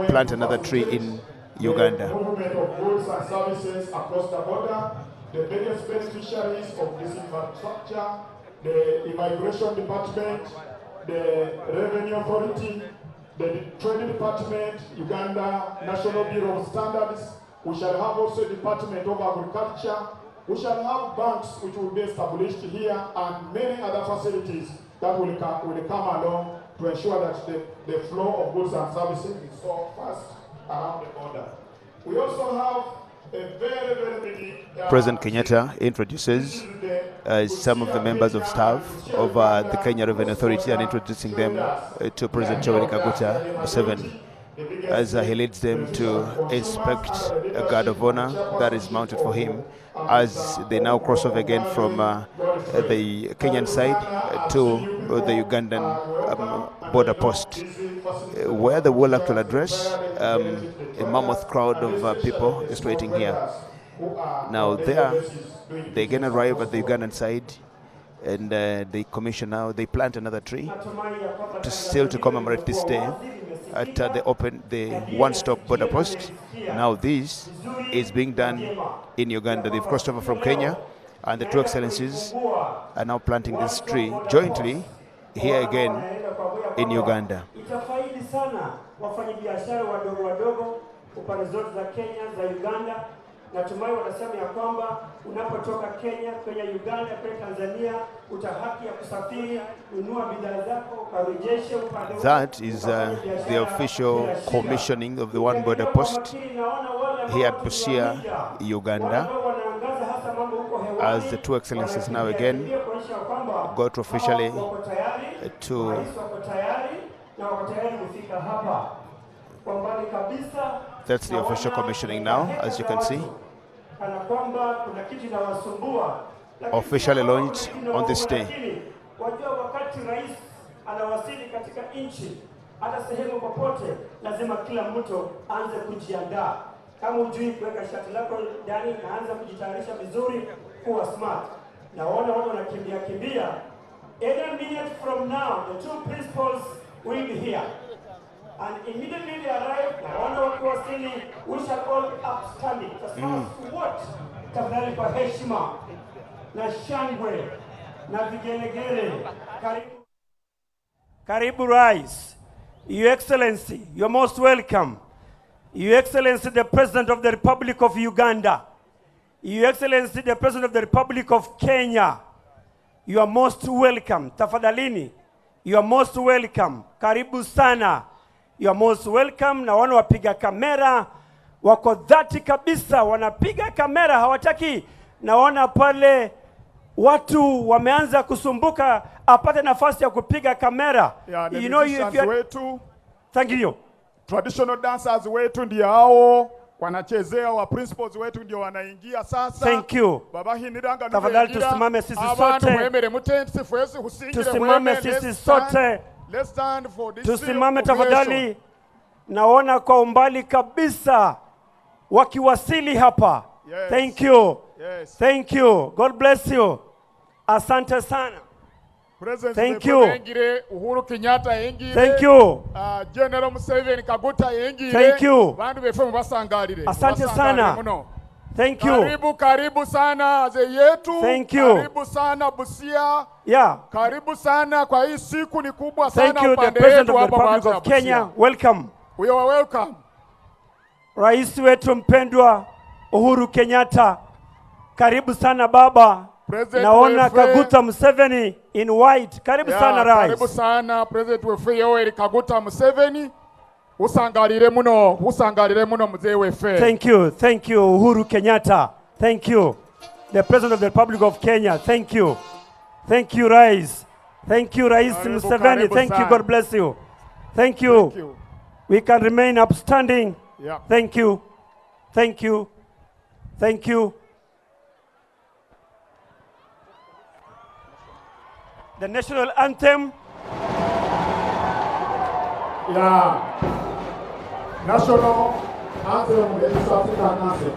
plant another tree in Uganda. Movement of goods and services across the border, the biggest beneficiaries of this infrastructure, the Immigration Department, the Revenue Authority, the Trade Department, Uganda National Bureau of Standards. We shall have also a Department of Agriculture. We shall have banks which will be established here and many other facilities that will come along to ensure that the flow of goods and services is so fast around the border. We also have a very, very big... President Kenyatta introduces some of the members of staff of the Kenya Revenue Authority and introducing them to President Museveni as he leads them to inspect a guard of honor that is mounted for him as they now cross over again from the Kenyan side to the Ugandan border post, where the will actually address a mammoth crowd of people just waiting here. Now they again arrive at the Ugandan side and they commission now, they plant another tree to commemorate this day at the one-stop border post. Now this is being done in Uganda. They've crossed over from Kenya and the two excellencies are now planting this tree jointly here again in Uganda. Itafaidi sana wafanyabiashara wadogo wadogo upande zote za Kenya, za Uganda. Natumai wanasema ya kwamba unapotoka Kenya, kwenye Uganda, kwenye Tanzania, uta haki ya kusafiri, ununua bidhaa zako, ukarejeshe upande. That is the official commissioning of the one border post here at Busia, Uganda, as the two excellencies now again go to officially to that's the official commissioning now, as you can see. Officially launched on this day. Kama hujui kuweka shati lako ndani, naanza kujitayarisha vizuri, kuwa smart. Naona watu wanakimbia. Any minute from now, the two principals will be here. And immediately they arrive, naona watu wasili, we shall all be upstanding. What? Tafadhali kwa heshima, na shangwe, na vigelegele. Karibu Rais. Your Excellency, you're most welcome. Your Excellency, the President of the Republic of Uganda. Your Excellency, the President of the Republic of Kenya. You are most welcome. Tafadhalini, you are most welcome. Karibu sana. You are most welcome. Na wana wapiga kamera wako dhati kabisa, wanapiga kamera hawataki. Naona pale watu wameanza kusumbuka apate nafasi ya kupiga kamera. Yeah, you know, if you wetu, thank you. Traditional dancers wetu ndio hao wanachezea, wa principals wetu ndio wanaingia sasa. Thank you. Baba hiniranga tafadhali tusimame sisi sote. Tusimame sisi sote. Let's stand for this. Tusimame tafadhali. Naona kwa umbali kabisa wakiwasili hapa. Yes. Thank you. Yes. Thank you. God bless you. Asante sana. Thank you. Uhuru Kenyatta engire. Thank you. General Museveni Kaguta engire. Thank you. Bandu befe mubasangalire. Asante sana. Thank you. Karibu sana aze yetu. Thank you. Karibu sana Busia. Yeah. Karibu sana kwa hii siku ni kubwa sana. Thank you, the President of the Republic of Kenya. Welcome. We are welcome. Rais wetu mpendwa Uhuru Kenyatta. Karibu sana baba. President naona Kaguta Museveni in white. Karibu sana rais. Karibu sana President wefe Yoweri Kaguta Museveni. Usangalire muno mzee wefe. Thank you Uhuru Kenyatta. Thank you. The President of the Republic of Kenya. Thank you rais. Thank you Rais Museveni. Thank you, God bless you. Thank you. We can remain upstanding. Yeah. Thank you. The national anthem. Yeah. National anthem, the East African anthem.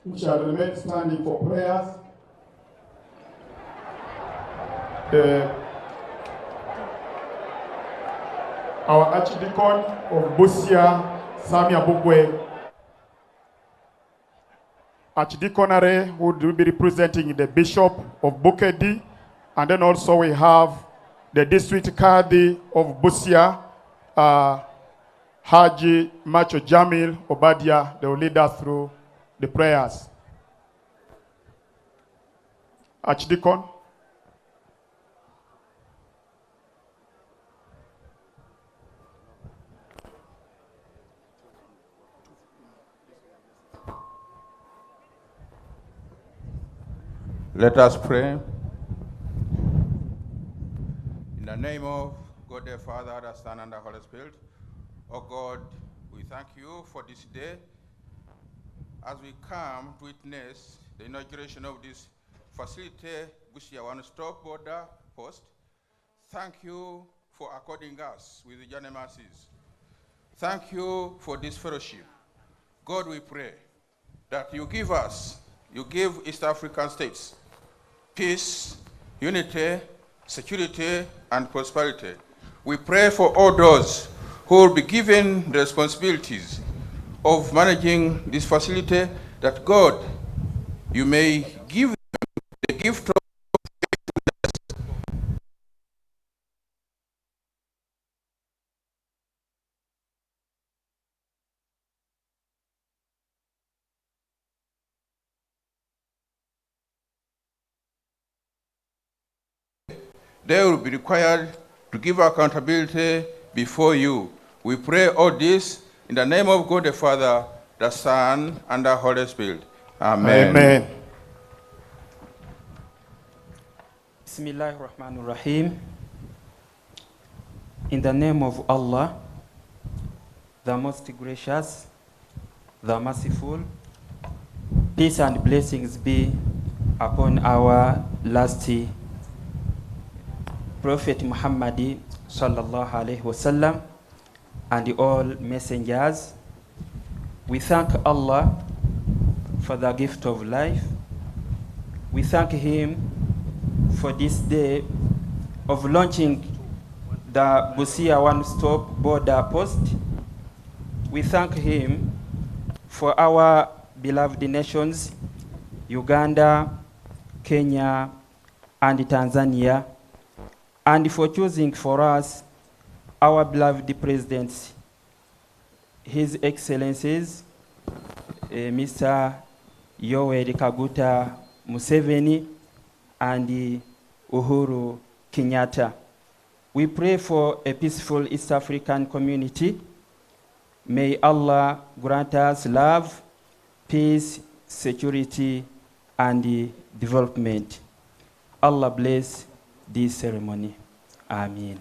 We shall remain standing for prayers. Our Archdeacon of Busia, Sami Abugwe, Archdeaconry would be representing the Bishop of Bukedi, and then also we have the District Kadi of Busia, Haji Macho Jamil Obadia. They will lead us through the prayers. Archdeacon. Let us pray. In the name of God the Father, the Son, and the Holy Spirit. Oh God, we thank you for this day as we come to witness the inauguration of this facility, Busia one-stop border post. Thank you for according us with the journey mercies. Thank you for this fellowship. God, we pray that you give East African states peace, unity, security, and prosperity. We pray for all those who will be given the responsibilities of managing this facility, that God, you may give them the gift of they will be required to give accountability before you. We pray all this in the name of God the Father, the Son, and the Holy Spirit. Amen. Amen. Bismillahirrahmanirrahim. In the name of Allah, the most gracious, the merciful, peace and blessings be upon our last Prophet Muhammad sallallahu alaihi wasallam and all messengers. We thank Allah for the gift of life. We thank him for this day of launching the Busia one-stop border post. We thank him for our beloved nations, Uganda, Kenya, and Tanzania, and for choosing for us our beloved presidents, His Excellencies, Mr. Yoweri Kaguta Museveni and Uhuru Kenyatta. We pray for a peaceful East African community. May Allah grant us love, peace, security, and development. Allah bless this ceremony. Amen.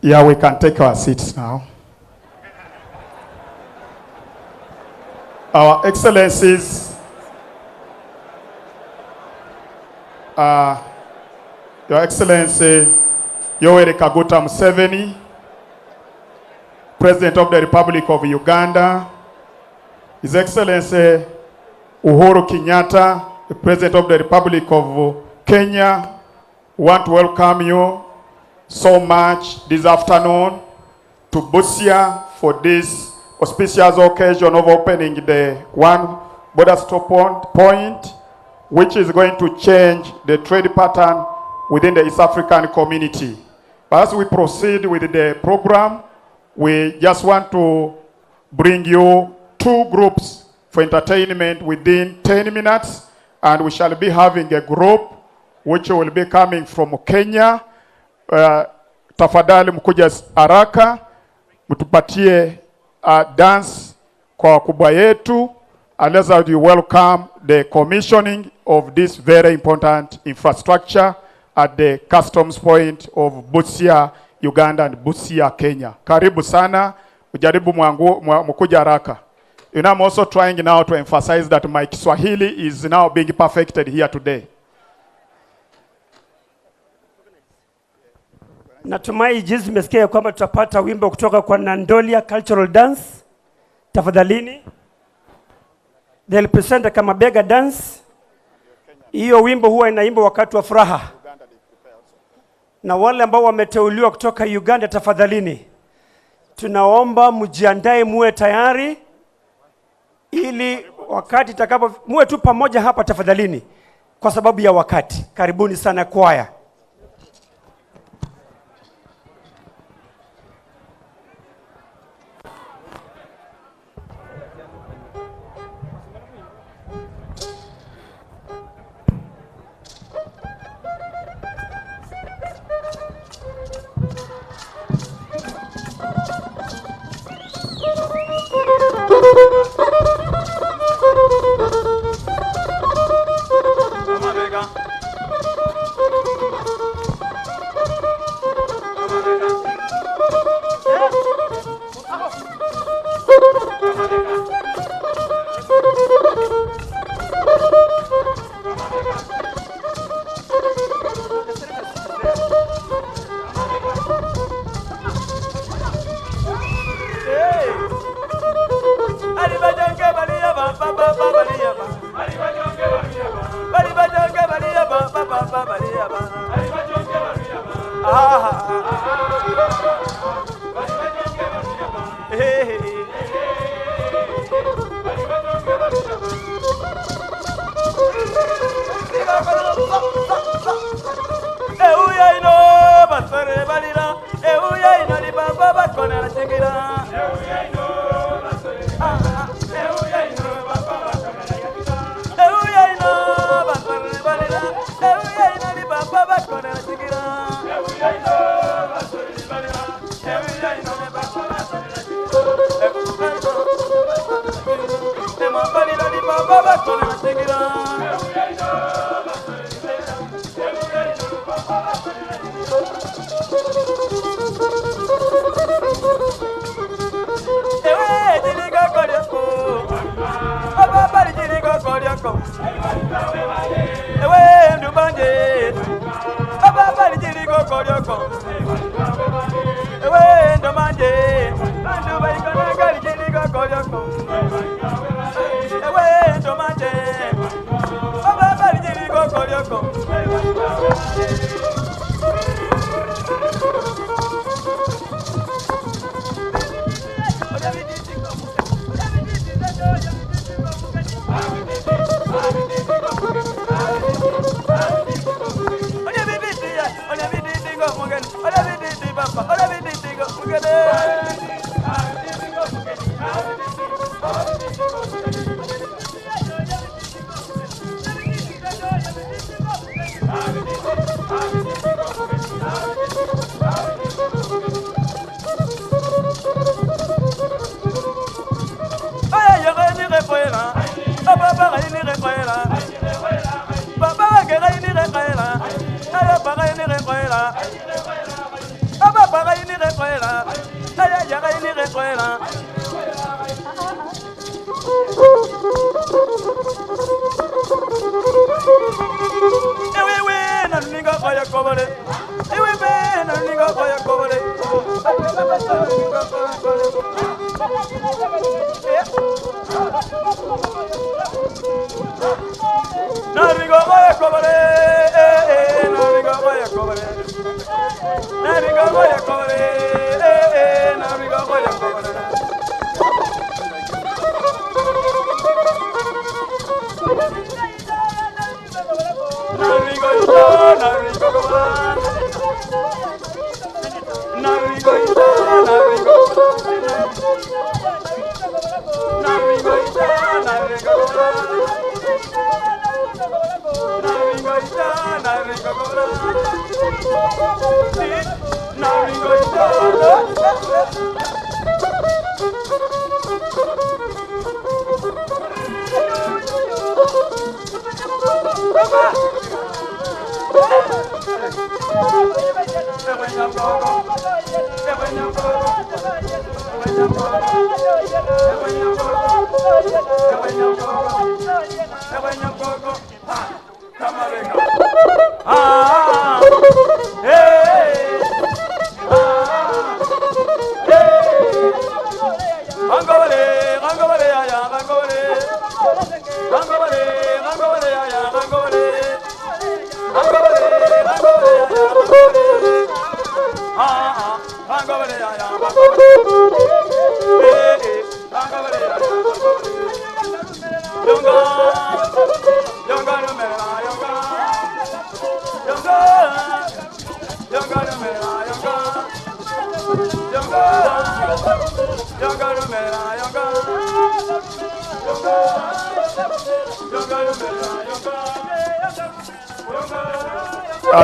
Yeah, we can take our seats now. Our Excellencies, Your Excellency Yoweri Kaguta Museveni, President of the Republic of Uganda, His Excellency Uhuru Kenyatta, the President of the Republic of Kenya, want to welcome you so much this afternoon to Busia for this auspicious occasion of opening the one border stop point, which is going to change the trade pattern within the East African community. But as we proceed with the program, we just want to bring you two groups for entertainment within 10 minutes, and we shall be having a group which will be coming from Kenya. Tafadhali mkuja haraka, mtupatie dance kwa wakubwa yetu, and as we welcome the commissioning of this very important infrastructure at the customs point of Busia, Uganda, and Busia, Kenya. Karibu sana, ujaribu mkuja haraka. You know, I'm also trying now to emphasize that my Kiswahili is now being perfected here today. Natumai jinsi mmesikia kwamba tutapata wimbo kutoka kwa Nandolia Cultural Dance. Tafadhalini. they'll present a Kamabega dance. Hiyo wimbo huwa inaimba wakati wa furaha. Na wale ambao wameteuliwa kutoka Uganda, tafadhalini, tunaomba mjiandae, muwe tayari ili wakati takapo, muwe tu pamoja hapa tafadhalini kwa sababu ya wakati. Karibuni sana kwaya.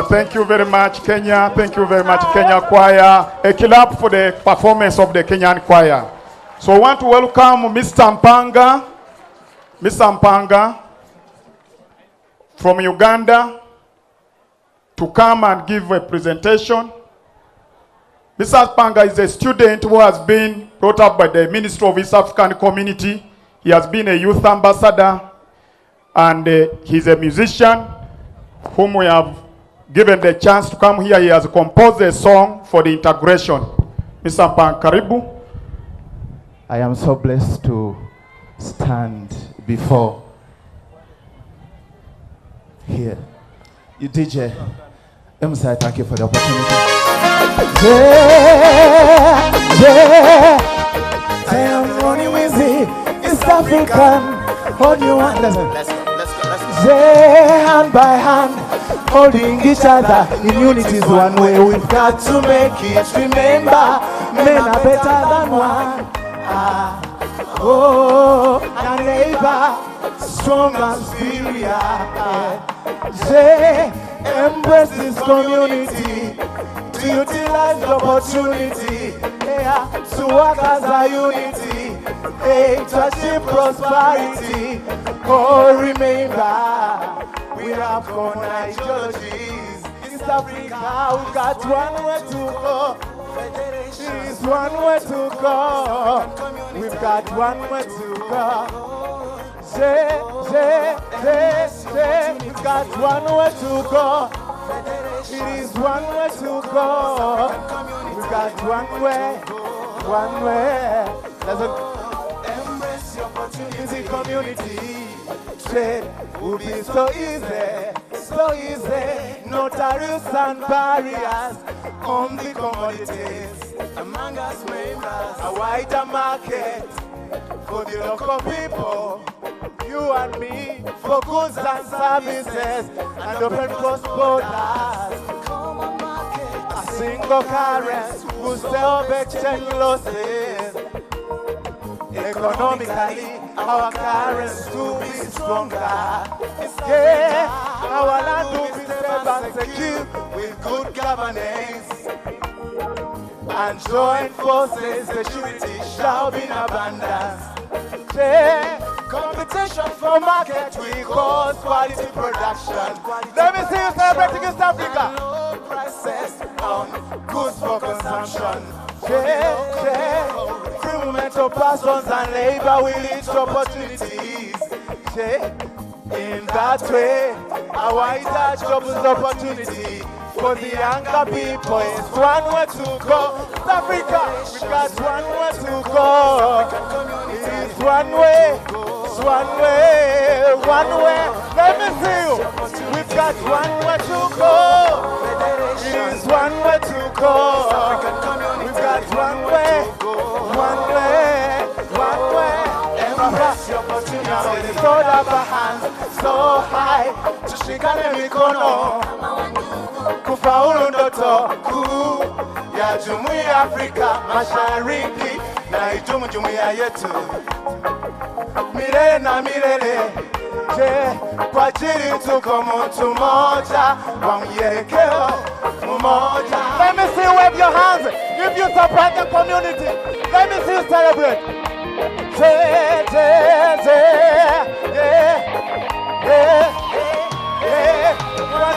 Thank you very much, Kenya. Thank you very much, Kenya Choir. A clap for the performance of the Kenyan Choir. So I want to welcome Mr. Mpanga from Uganda to come and give a presentation. Mr. Mpanga is a student who has been brought up by the Ministry of East African Community. He has been a youth ambassador, and he's a musician whom we have given the chance to come here. He has composed a song for the integration. Mr. Mpanga, karibu. I am so blessed to stand before here. You DJ, let me say thank you for the opportunity. I am running with the East African. Hold you hand, let's go. Hand by hand, holding each other in unity is one way. We've got to make it. Remember, men are better than one. Your neighbor, strong and superior. Embrace this community to utilize the opportunity to work as a unity, to achieve prosperity. Remember, we have common ideologies. East Africa, we've got one way to go. It is one way to go. We've got one way to go. We've got one way to go. It is one way to go. We've got one way. Embrace the opportunity, community. Trade will be so easy. No tariffs and barriers on the commodities. Among us members, a wider market for the local people. You and me, for goods and services, and open cross borders. A single currency will stop exchange losses. Economically, our currency will be stronger. Our land will be safe and secure with good governance. And joint forces, security shall be in abundance. Competition for market will cause quality production. Let me see you celebrating East Africa. Low prices on goods for consumption. Free movement of persons and labor will lead to opportunities. In that way, a wider jobs opportunity for the younger people. It's one way to go. East Africa, we got one way to go. It is one way. One way. Let me see you. We've got one way to go. It is one way to go. We've got one way. Embrace the opportunity. Hold up our hands so high. Tushikane mikono. Kufaulu ndoto kuu ya Jumuiya ya Afrika Mashariki na idumu jumuiya yetu. Milele na milele, kwa ajili tuko mtu mmoja, wa mwelekeo mmoja. Let me see you wave your hands if you support the community. Let me see you celebrate.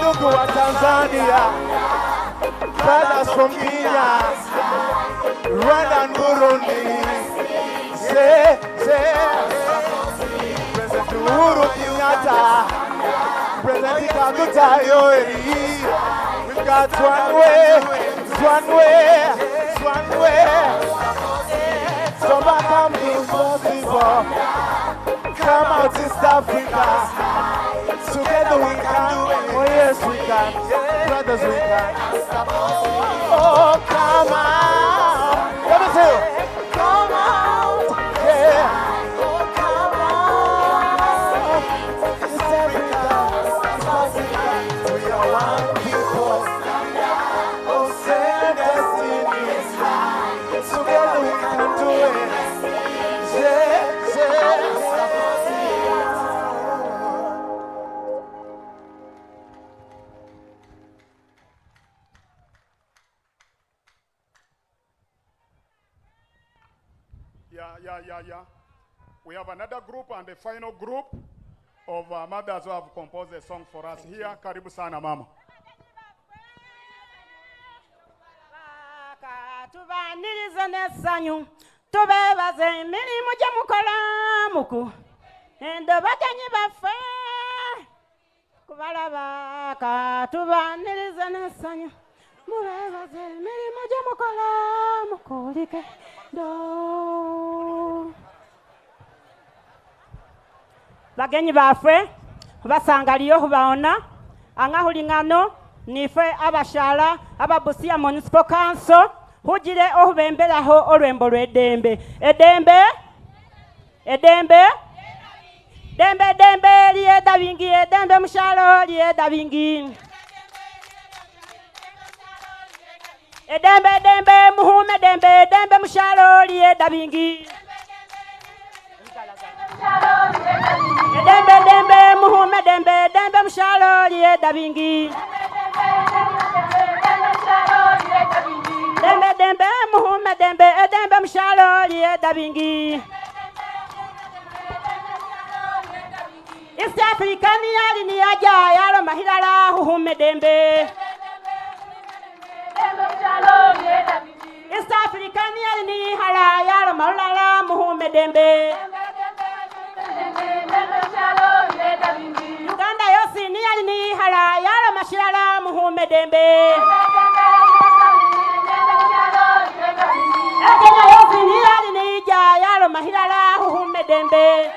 Ndugu wa Tanzania, brothers from Kenya, Rwanda and Burundi. President Uhuru Kenyatta, President Dignitary. We've got one way. So back and people, come out East Africa. Together we can. Oh yes we can. Brothers we can. Oh come on. Let me see you. Come on. Yeah. Oh come on. East Africa. We are one people. Oh same destiny. Together we can do it. Yeah. Yeah. We have another group and the final group of mothers who have composed a song for us here. Karibu sana mama. Tubanirize n'essanyu tubeebaze emirimu gye mukola muku endo bagenyi baffe kubalaba ka tubanirize n'essanyu mubeebaze emirimu gye mukola mukulike do bagenyi baffe basangaliyo hubaona angahulingano nife abashala aba Busia Municipal Council hujire ohubemberaho olwembo lw'eddembe eddembe dembe lyeda bingi eddembe mushalo lyeda bingi eddembe muhume dembe mushalo lyeda bingi eddembe muhume dembe mushalo lyeda bingi dembe muhume dembe mushalo lyeda bingi East African yali ni aja yalo mahilala huhume dembe East African yali ni hala yalo mahilala muhume dembe Uganda yosi ni yali ni hala yalo mashilala muhume dembe Kenya yosi ni yali ni ja yalo mahilala huhume dembe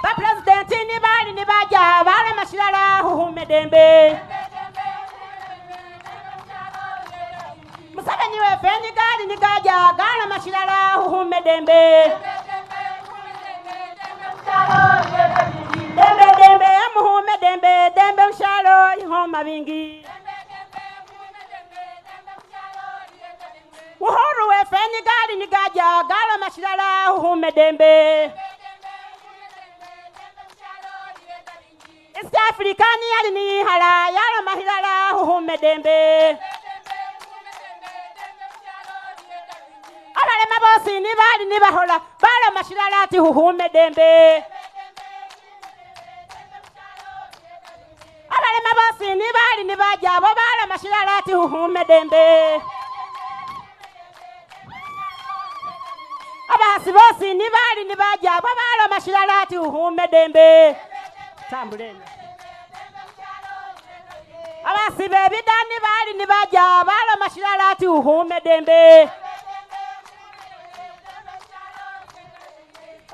Ba president ni bali ni baja bala mashilala huhume dembe Museveni wefe ni gali ni gaja gala mashilala huhume dembe dembe muhume dembe mshalo ihoma bingi Uhuru wefe ni gali ni gaja gala mashilala huhume dembe East African yali ni hala yala mahilala huhume dembe Abale mabosi ni bali ni bahola bala mashilala ati huhume dembe Abale mabosi ni bali ni baja bala mashilala ati huhume dembe Abasi bosi ni bali ni baja bala mashilala ati huhume dembe Tambuleni Abasi bebi dani bali ni baja bala mashilala ati huhume dembe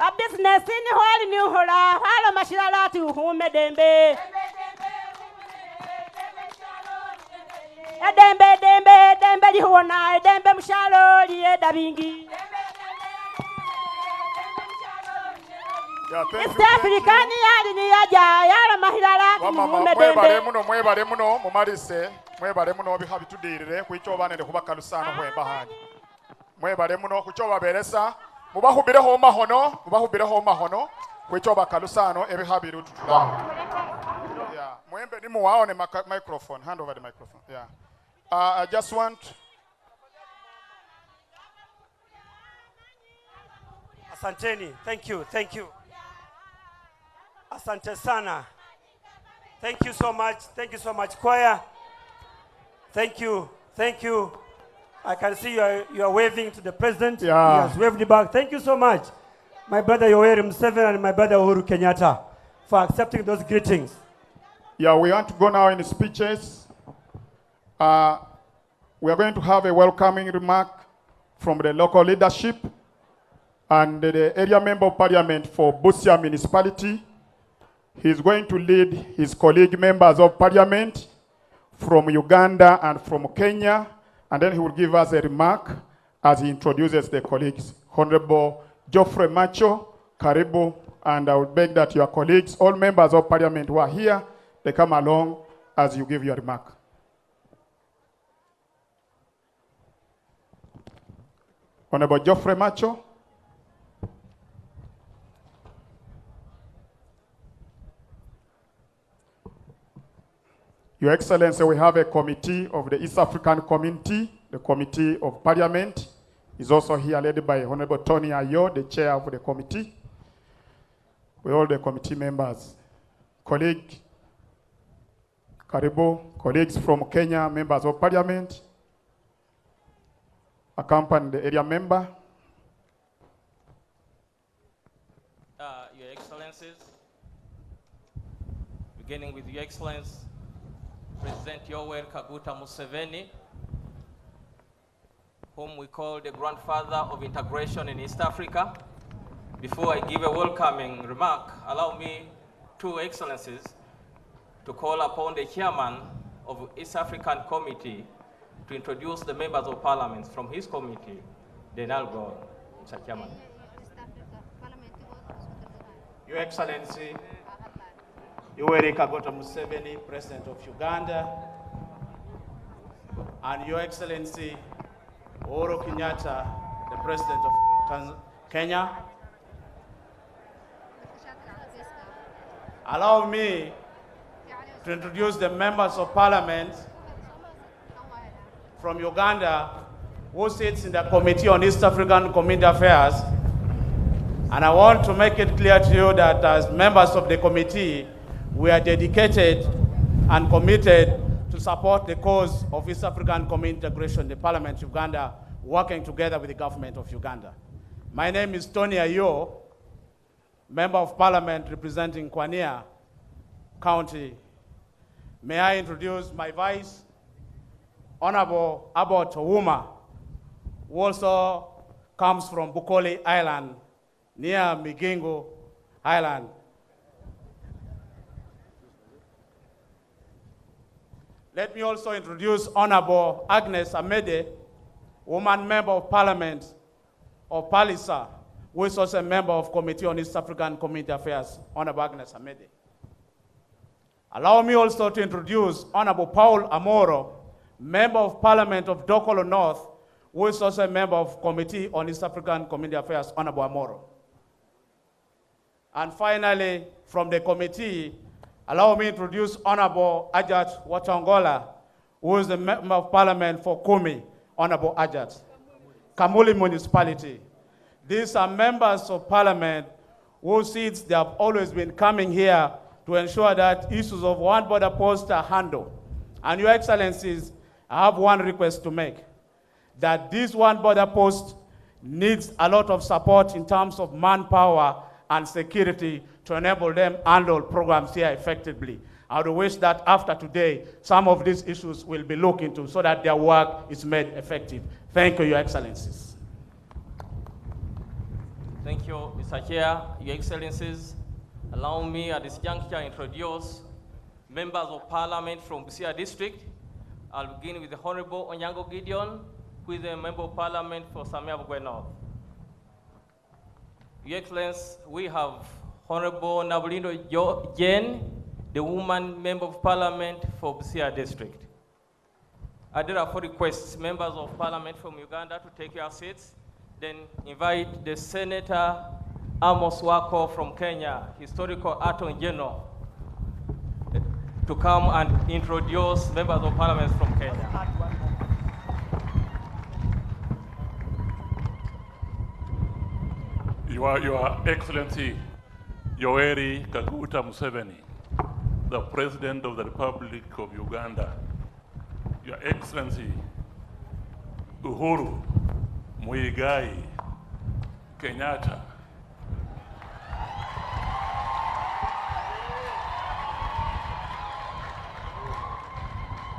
A business ni holi ni uhola bala mashilala ati huhume dembe Dembe lihuona dembe mshalo lyeda bingi East African yali ni aja yala mahilala muhume dembe mwebale muno mumalise mwebale muno bihabitudirire kwicho banene kubakalusano hwemba hani mwebale muno kucho baberesa mubahubireho mahono kwicho bakalusano ebihabiru tutula yeah mwembe ni muwaone microphone hand over the microphone yeah I just want Asanteni, thank you. Asante sana. Thank you so much, choir. Thank you. I can see you are waving to the president. Yeah. He has waved back. Thank you so much, my brother Yoweri Museveni and my brother Uhuru Kenyatta, for accepting those greetings. Yeah, we want to go now in speeches. We are going to have a welcoming remark from the local leadership and the area member of parliament for Busia municipality. He's going to lead his colleague members of parliament from Uganda and from Kenya, and then he will give us a remark as he introduces the colleagues. Honorable Geoffrey Macho, Karibu, and I would beg that your colleagues, all members of parliament who are here, they come along as you give your remark. Honorable Geoffrey Macho. Your Excellency, we have a committee of the East African Community The Committee of Parliament is also here, led by Honorable Tony Ayo, the chair of the committee. With all the committee members, colleagues from Kenya, members of Parliament, accompanying the area member. Your Excellencies, beginning with Your Excellency, President Yoweri Kaguta Museveni, whom we call the grandfather of integration in East Africa. Before I give a welcoming remark, allow me, Two Excellencies, to call upon the chairman of East African Committee to introduce the members of parliament from his committee, the Nalgo, Mr. Chairman. Your Excellency, Yoweri Kaguta Museveni, President of Uganda, and Your Excellency, Uhuru Kenyatta, the President of Kenya. Allow me to introduce the members of parliament from Uganda who sits in the Committee on East African Community Affairs. And I want to make it clear to you that as members of the committee, we are dedicated and committed to support the cause of East African community integration, the Parliament of Uganda, working together with the government of Uganda. My name is Tony Ayo, Member of Parliament representing Kwania County. May I introduce my Vice, Honorable Abbott Ouma, who also comes from Bukoli Island, near Migingo Island. Let me also introduce Honorable Agnes Amede, woman member of Parliament of Palisa, who is also a member of Committee on East African Community Affairs, Honorable Agnes Amede. Allow me also to introduce Honorable Paul Amoro, member of Parliament of Dokolo North, who is also a member of Committee on East African Community Affairs, Honorable Amoro. And finally, from the committee, allow me to introduce Honorable Ajat Watangola, who is the member of Parliament for Kumi, Honorable Ajat, Kamuli Municipality. These are members of Parliament whose seats they have always been coming here to ensure that issues of one border post are handled. And Your Excellencies, I have one request to make, that this one border post needs a lot of support in terms of manpower and security to enable them handle programs here effectively. I would wish that after today, some of these issues will be looked into so that their work is made effective. Thank you, Your Excellencies. Thank you, Mr. Chair, Your Excellencies. Allow me at this juncture to introduce members of Parliament from Busia District. I'll begin with the Honorable Onyango Gideon, who is a member of Parliament for Samia Bugwe North. Your Excellency, we have Honorable Nabulindo Jane, the woman member of Parliament for Busia District. I therefore request members of Parliament from Uganda to take your seats, then invite the Senator Amos Wako from Kenya, Historical Attorney General, to come and introduce members of Parliament from Kenya. Your Excellency Yoweri Kaguta Museveni, the President of the Republic of Uganda, Your Excellency Uhuru Muigai Kenyatta,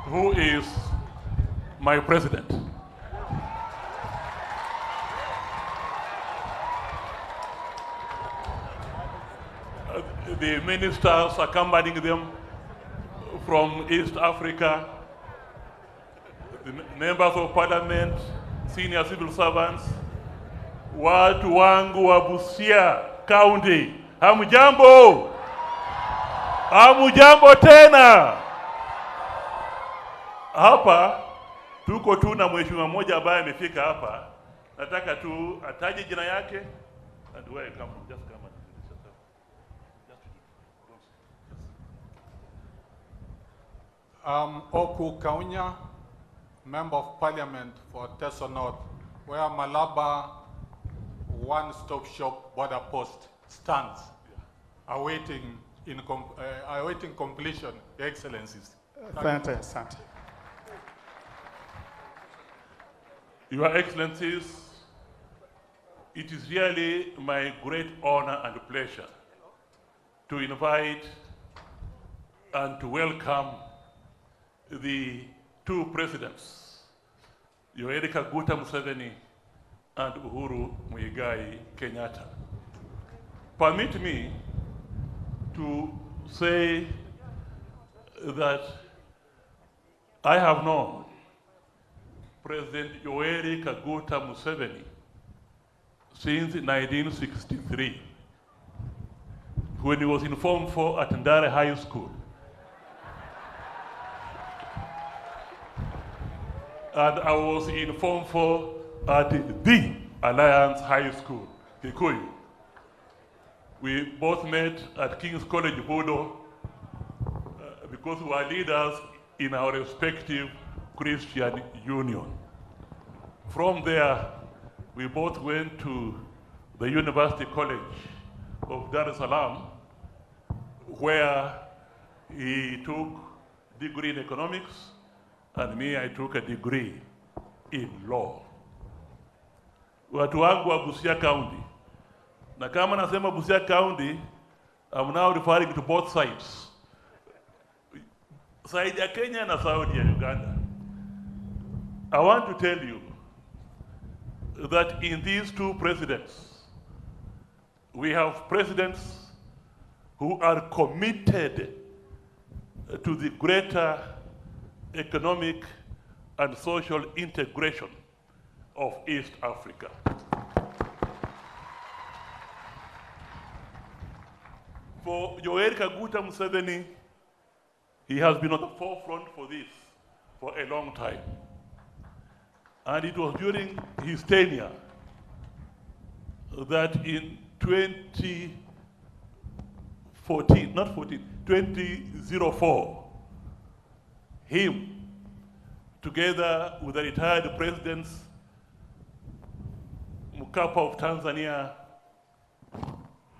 who is my president. The ministers accompanying them from East Africa, the members of parliament, senior civil servants, watu wangu wa Busia County, hamujambo? Hamujambo tena? Hapa tuko tu na mheshimiwa mmoja ambaye amefika hapa. Nataka tu ataje jina yake and where you come from. Just come and Oku Kaunya, Member of Parliament for Teso North, where Malaba one-stop shop border post stands, awaiting completion, Your Excellencies. Fantastic. Your Excellencies, it is really my great honor and pleasure to invite and to welcome the two presidents, Yoweri Kaguta Museveni and Uhuru Muigai Kenyatta. Permit me to say that I have known President Yoweri Kaguta Museveni since 1963, when he was in Form 4 at Ndare High School. And I was in Form 4 at the Alliance High School, Kikuyu. We both met at King's College, Bodo, because we were leaders in our respective Christian union. From there, we both went to the University College of Dar es Salaam, where he took degree in economics, and me, I took a degree in law. Watu wangu wa Busia County. Na kama nasema Busia County, I'm now referring to both sides. Side ya Kenya na Saudi ya Uganda. I want to tell you that in these two presidents, we have presidents who are committed to the greater economic and social integration of East Africa. For Yoweri Kaguta Museveni, he has been on the forefront for this for a long time. And it was during his tenure that in 2004, him, together with the retired presidents, Mkapa of Tanzania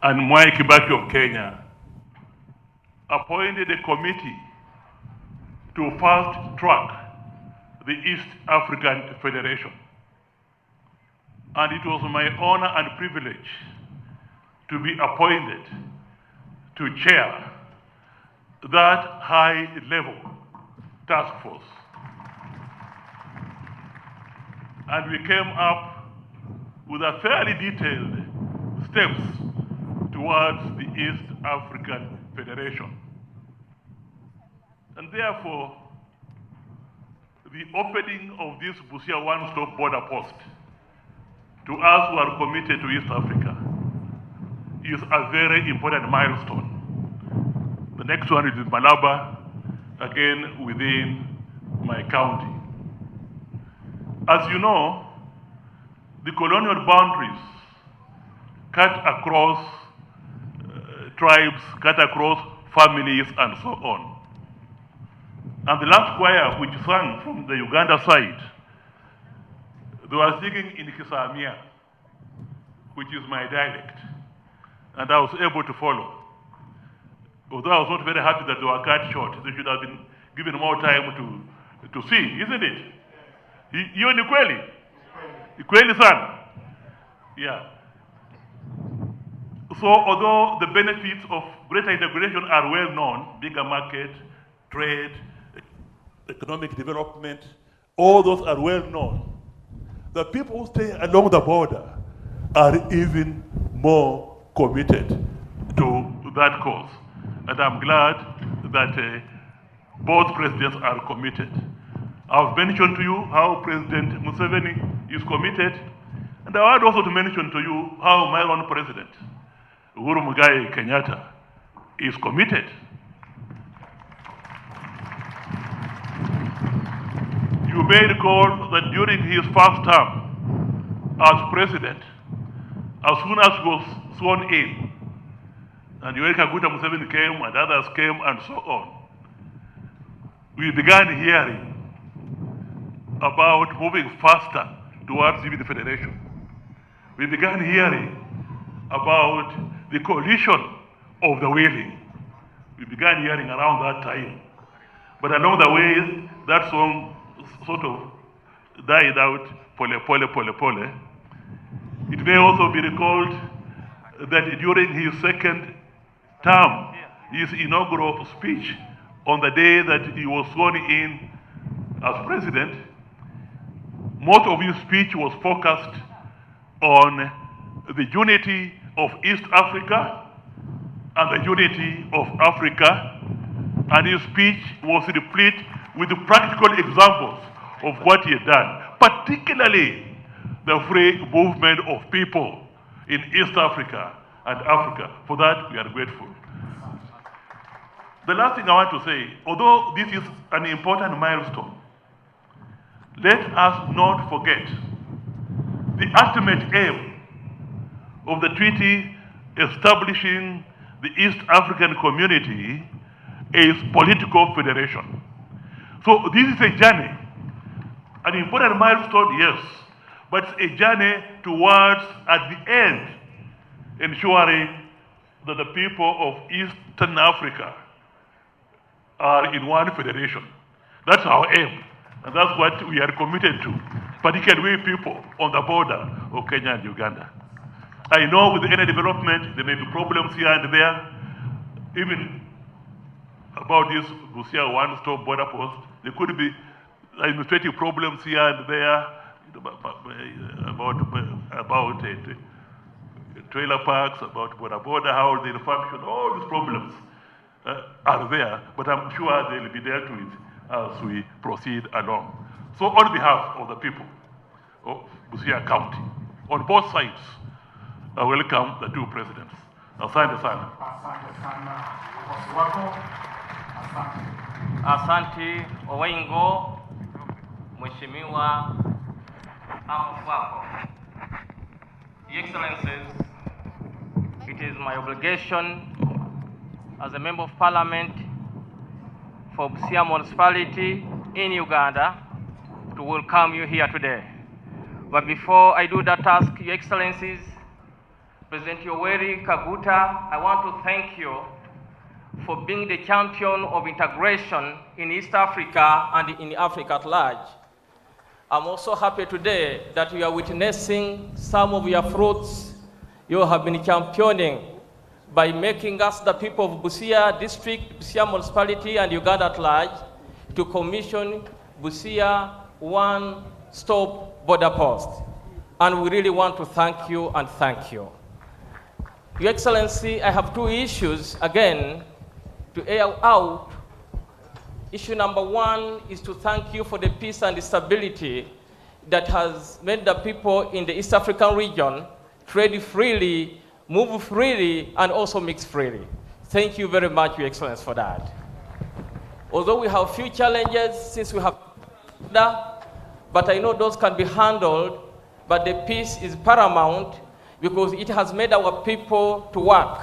and Mwai Kibaki of Kenya, appointed a committee to fast-track the East African Federation. And it was my honor and privilege to be appointed to chair that high-level task force. And we came up with a fairly detailed steps towards the East African Federation. And therefore, the opening of this Busia one-stop border post to us who are committed to East Africa is a very important milestone. The next one is in Malaba, again within my county. As you know, the colonial boundaries cut across tribes, cut across families, and so on. And the last choir which sang from the Uganda side, they were singing in Kisamia, which is my dialect, and I was able to follow. Although I was not very happy that they were cut short, they should have been given more time to sing, isn't it? You ni kweli? Ni kweli sana? Yeah. So although the benefits of greater integration are well known, bigger market, trade, economic development, all those are well known. The people who stay along the border are even more committed to that cause. And I'm glad that both presidents are committed. I've mentioned to you how President Museveni is committed, and I want also to mention to you how my own president, Uhuru Muigai Kenyatta, is committed. You may recall that during his first term as president, as soon as he was sworn in, and Yoweri Kaguta Museveni came and others came and so on, we began hearing about moving faster towards the federation. We began hearing about the coalition of the willing. We began hearing around that time. But along the way, that song sort of died out, pole, pole, pole, pole. It may also be recalled that during his second term, his inaugural speech, on the day that he was sworn in as president, most of his speech was focused on the unity of East Africa and the unity of Africa, and his speech was replete with the practical examples of what he had done, particularly the free movement of people in East Africa and Africa. For that, we are grateful. The last thing I want to say, although this is an important milestone, let us not forget the ultimate aim of the treaty establishing the East African community is political federation. So this is a journey, an important milestone, yes, but it's a journey towards, at the end, ensuring that the people of Eastern Africa are in one federation. That's our aim, and that's what we are committed to, particularly we people on the border of Kenya and Uganda. I know with any development, there may be problems here and there, even about this Busia one-stop border post. There could be administrative problems here and there about trailer parks, about border, how they function, all these problems are there, but I'm sure they will be dealt with as we proceed along. So on behalf of the people of Busia County, on both sides, I welcome the two presidents. Asante sana. Asante Owengo, Mheshimiwa Amfuako. Your Excellencies, it is my obligation as a Member of Parliament for Busia Municipality in Uganda to welcome you here today. But before I do that task, Your Excellencies, President Yoweri Kaguta, I want to thank you for being the champion of integration in East Africa and in Africa at large. I'm also happy today that we are witnessing some of your fruits you have been championing by making us, the people of Busia District, Busia Municipality, and Uganda at large, to commission Busia one-stop border post. And we really want to thank you and thank you. Your Excellency, I have two issues, again, to air out. Issue number one is to thank you for the peace and the stability that has made the people in the East African region trade freely, move freely, and also mix freely. Thank you very much, Your Excellency, for that. Although we have few challenges since we have that, but I know those can be handled, but the peace is paramount because it has made our people to work.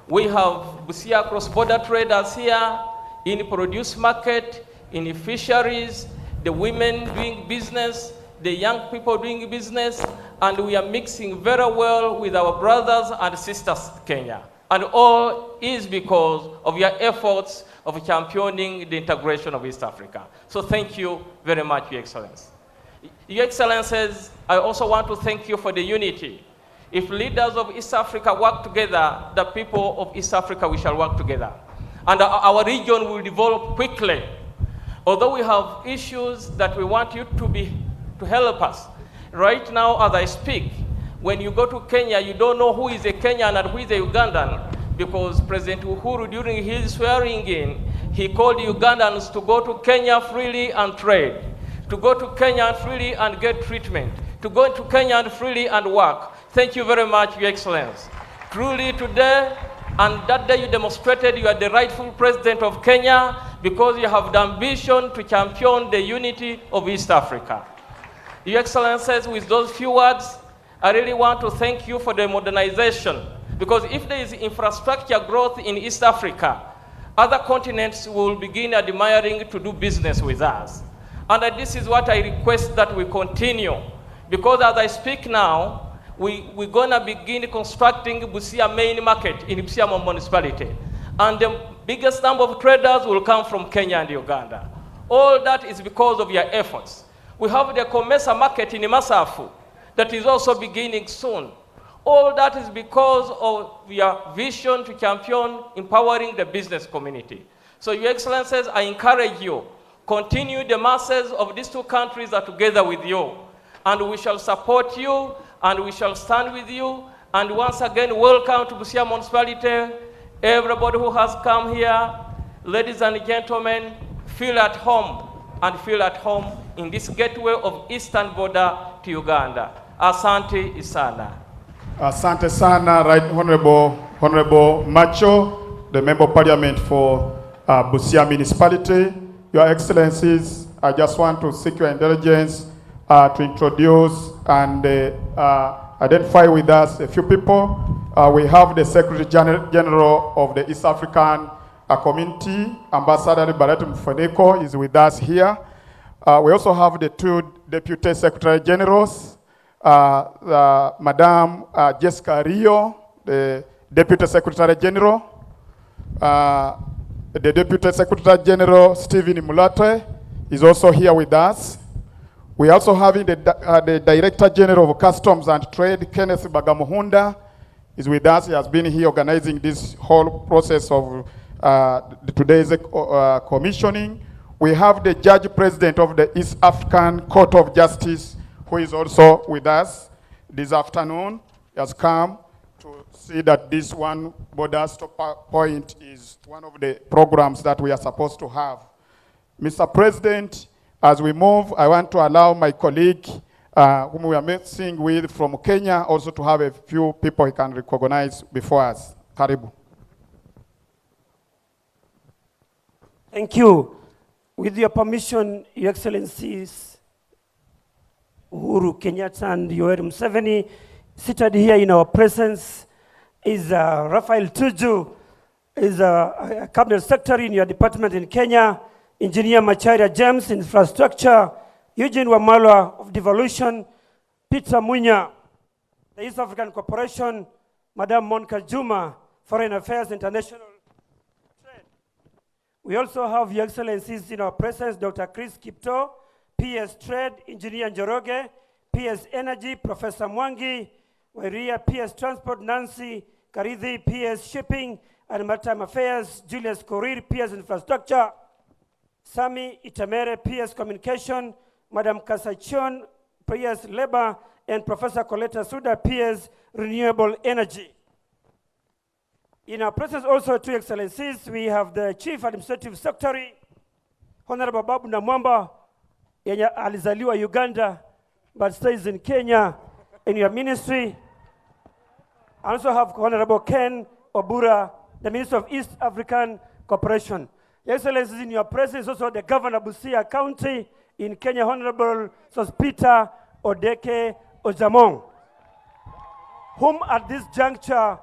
We have Busia cross-border traders here in produce market, in fisheries, the women doing business, the young people doing business, and we are mixing very well with our brothers and sisters in Kenya. And all is because of your efforts of championing the integration of East Africa. So thank you very much, Your Excellency. Your Excellencies, I also want to thank you for the unity. If leaders of East Africa work together, the people of East Africa, we shall work together. And our region will develop quickly. Although we have issues that we want you to help us. Right now, as I speak, when you go to Kenya, you don't know who is a Kenyan and who is a Ugandan, because President Uhuru, during his swearing in, he called Ugandans to go to Kenya freely and trade, to go to Kenya freely and get treatment, to go to Kenya freely and work. Thank you very much, Your Excellency. Truly today, and that day you demonstrated you are the rightful president of Kenya because you have the ambition to champion the unity of East Africa. Your Excellencies, with those few words, I really want to thank you for the modernization, because if there is infrastructure growth in East Africa, other continents will begin admiring to do business with us. And this is what I request that we continue. Because as I speak now, we're going to begin constructing Busia main market in Busia municipality. And the biggest number of traders will come from Kenya and Uganda. All that is because of your efforts. We have the Comesa market in Masafu that is also beginning soon. All that is because of your vision to champion empowering the business community. So, Your Excellencies, I encourage you, continue. The masses of these two countries are together with you. And we shall support you, and we shall stand with you. And once again, welcome to Busia municipality. Everybody who has come here, ladies and gentlemen, feel at home, and feel at home in this gateway of eastern border to Uganda. Asante Isana. Asante sana, Right Honorable Macho, the Member of Parliament for Busia Municipality. Your Excellencies, I just want to seek your indulgence to introduce and identify with us a few people. We have the Secretary General of the East African Community, Ambassador Barret Mufeneko, is with us here. We also have the two Deputy Secretary Generals, Madame Jessica Rio, the Deputy Secretary General, the Deputy Secretary General Stephen Mulate is also here with us. We are also having the Director General of Customs and Trade, Kenneth Bagamuhunda, is with us. He has been here organizing this whole process of today's commissioning. We have the Judge President of the East African Court of Justice, who is also with us this afternoon. He has come to see that this one border stop point is one of the programs that we are supposed to have. Mr. President, as we move, I want to allow my colleague, whom we are meeting with from Kenya, also to have a few people he can recognize before us. Karibu. Thank you. With your permission, Your Excellencies, Uhuru, Kenyatta, and Yoweri Museveni, seated here in our presence is Raphael Tuju, is a Cabinet Secretary in your department in Kenya, Engineer Macharia James, Infrastructure, Eugene Wamalwa of Devolution, Peter Munya, the East African Corporation, Madam Monica Juma, Foreign Affairs, International Trade. We also have Your Excellencies in our presence, Dr. Chris Kipto, PS Trade, Engineer Njoroge, PS Energy, Professor Mwangi, Wairia, PS Transport, Nancy Karidhi, PS Shipping and Maritime Affairs, Julius Korir, PS Infrastructure, Sami Itamere, PS Communication, Madam Kasachon, PS Labor, and Professor Coletta Suda, PS Renewable Energy. In our presence also, two Excellencies, we have the Chief Administrative Secretary, Honorable Babu Namwamba, alizaliwa Uganda, but stays in Kenya in your ministry. I also have Honorable Ken Obura, the Minister of East African Cooperation. Your Excellencies, in your presence also the Governor of Busia County in Kenya, Honorable Sospita Odeke Ojamong, whom at this juncture,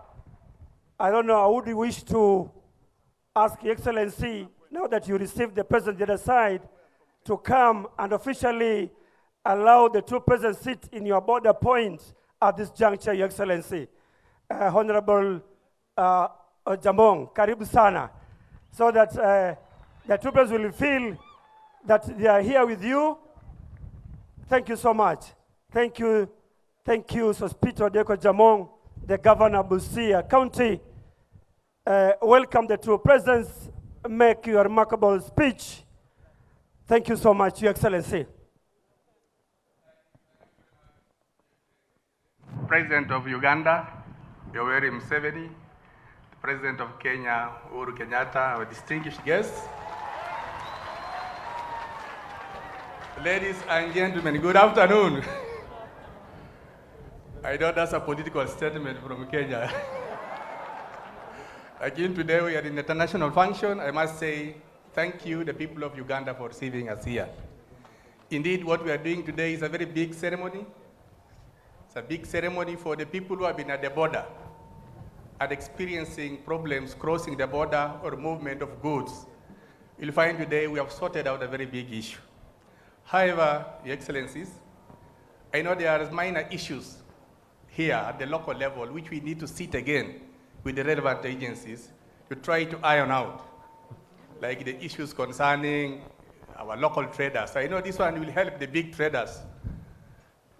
I don't know, I would wish to ask Your Excellency, now that you received the President the other side, to come and officially allow the two presidents sit in your border point at this juncture, Your Excellency. Honorable Ojamong, karibu sana, so that the two presidents will feel that they are here with you. Thank you so much. Thank you, Sospito Deko Jamong, the Governor of Busia County. Welcome the two presidents. Make your remarkable speech. Thank you so much, Your Excellency. President of Uganda, Yoweri Museveni, President of Kenya, Uhuru Kenyatta, our distinguished guests. Ladies and gentlemen, good afternoon. I know that's a political statement from Kenya. Again, today we are in an international function. I must say thank you, the people of Uganda, for receiving us here. Indeed, what we are doing today is a very big ceremony. It's a big ceremony for the people who have been at the border and experiencing problems crossing the border or movement of goods. You'll find today we have sorted out a very big issue. However, Your Excellencies, I know there are minor issues here at the local level which we need to sit again with the relevant agencies to try to iron out, like the issues concerning our local traders. I know this one will help the big traders,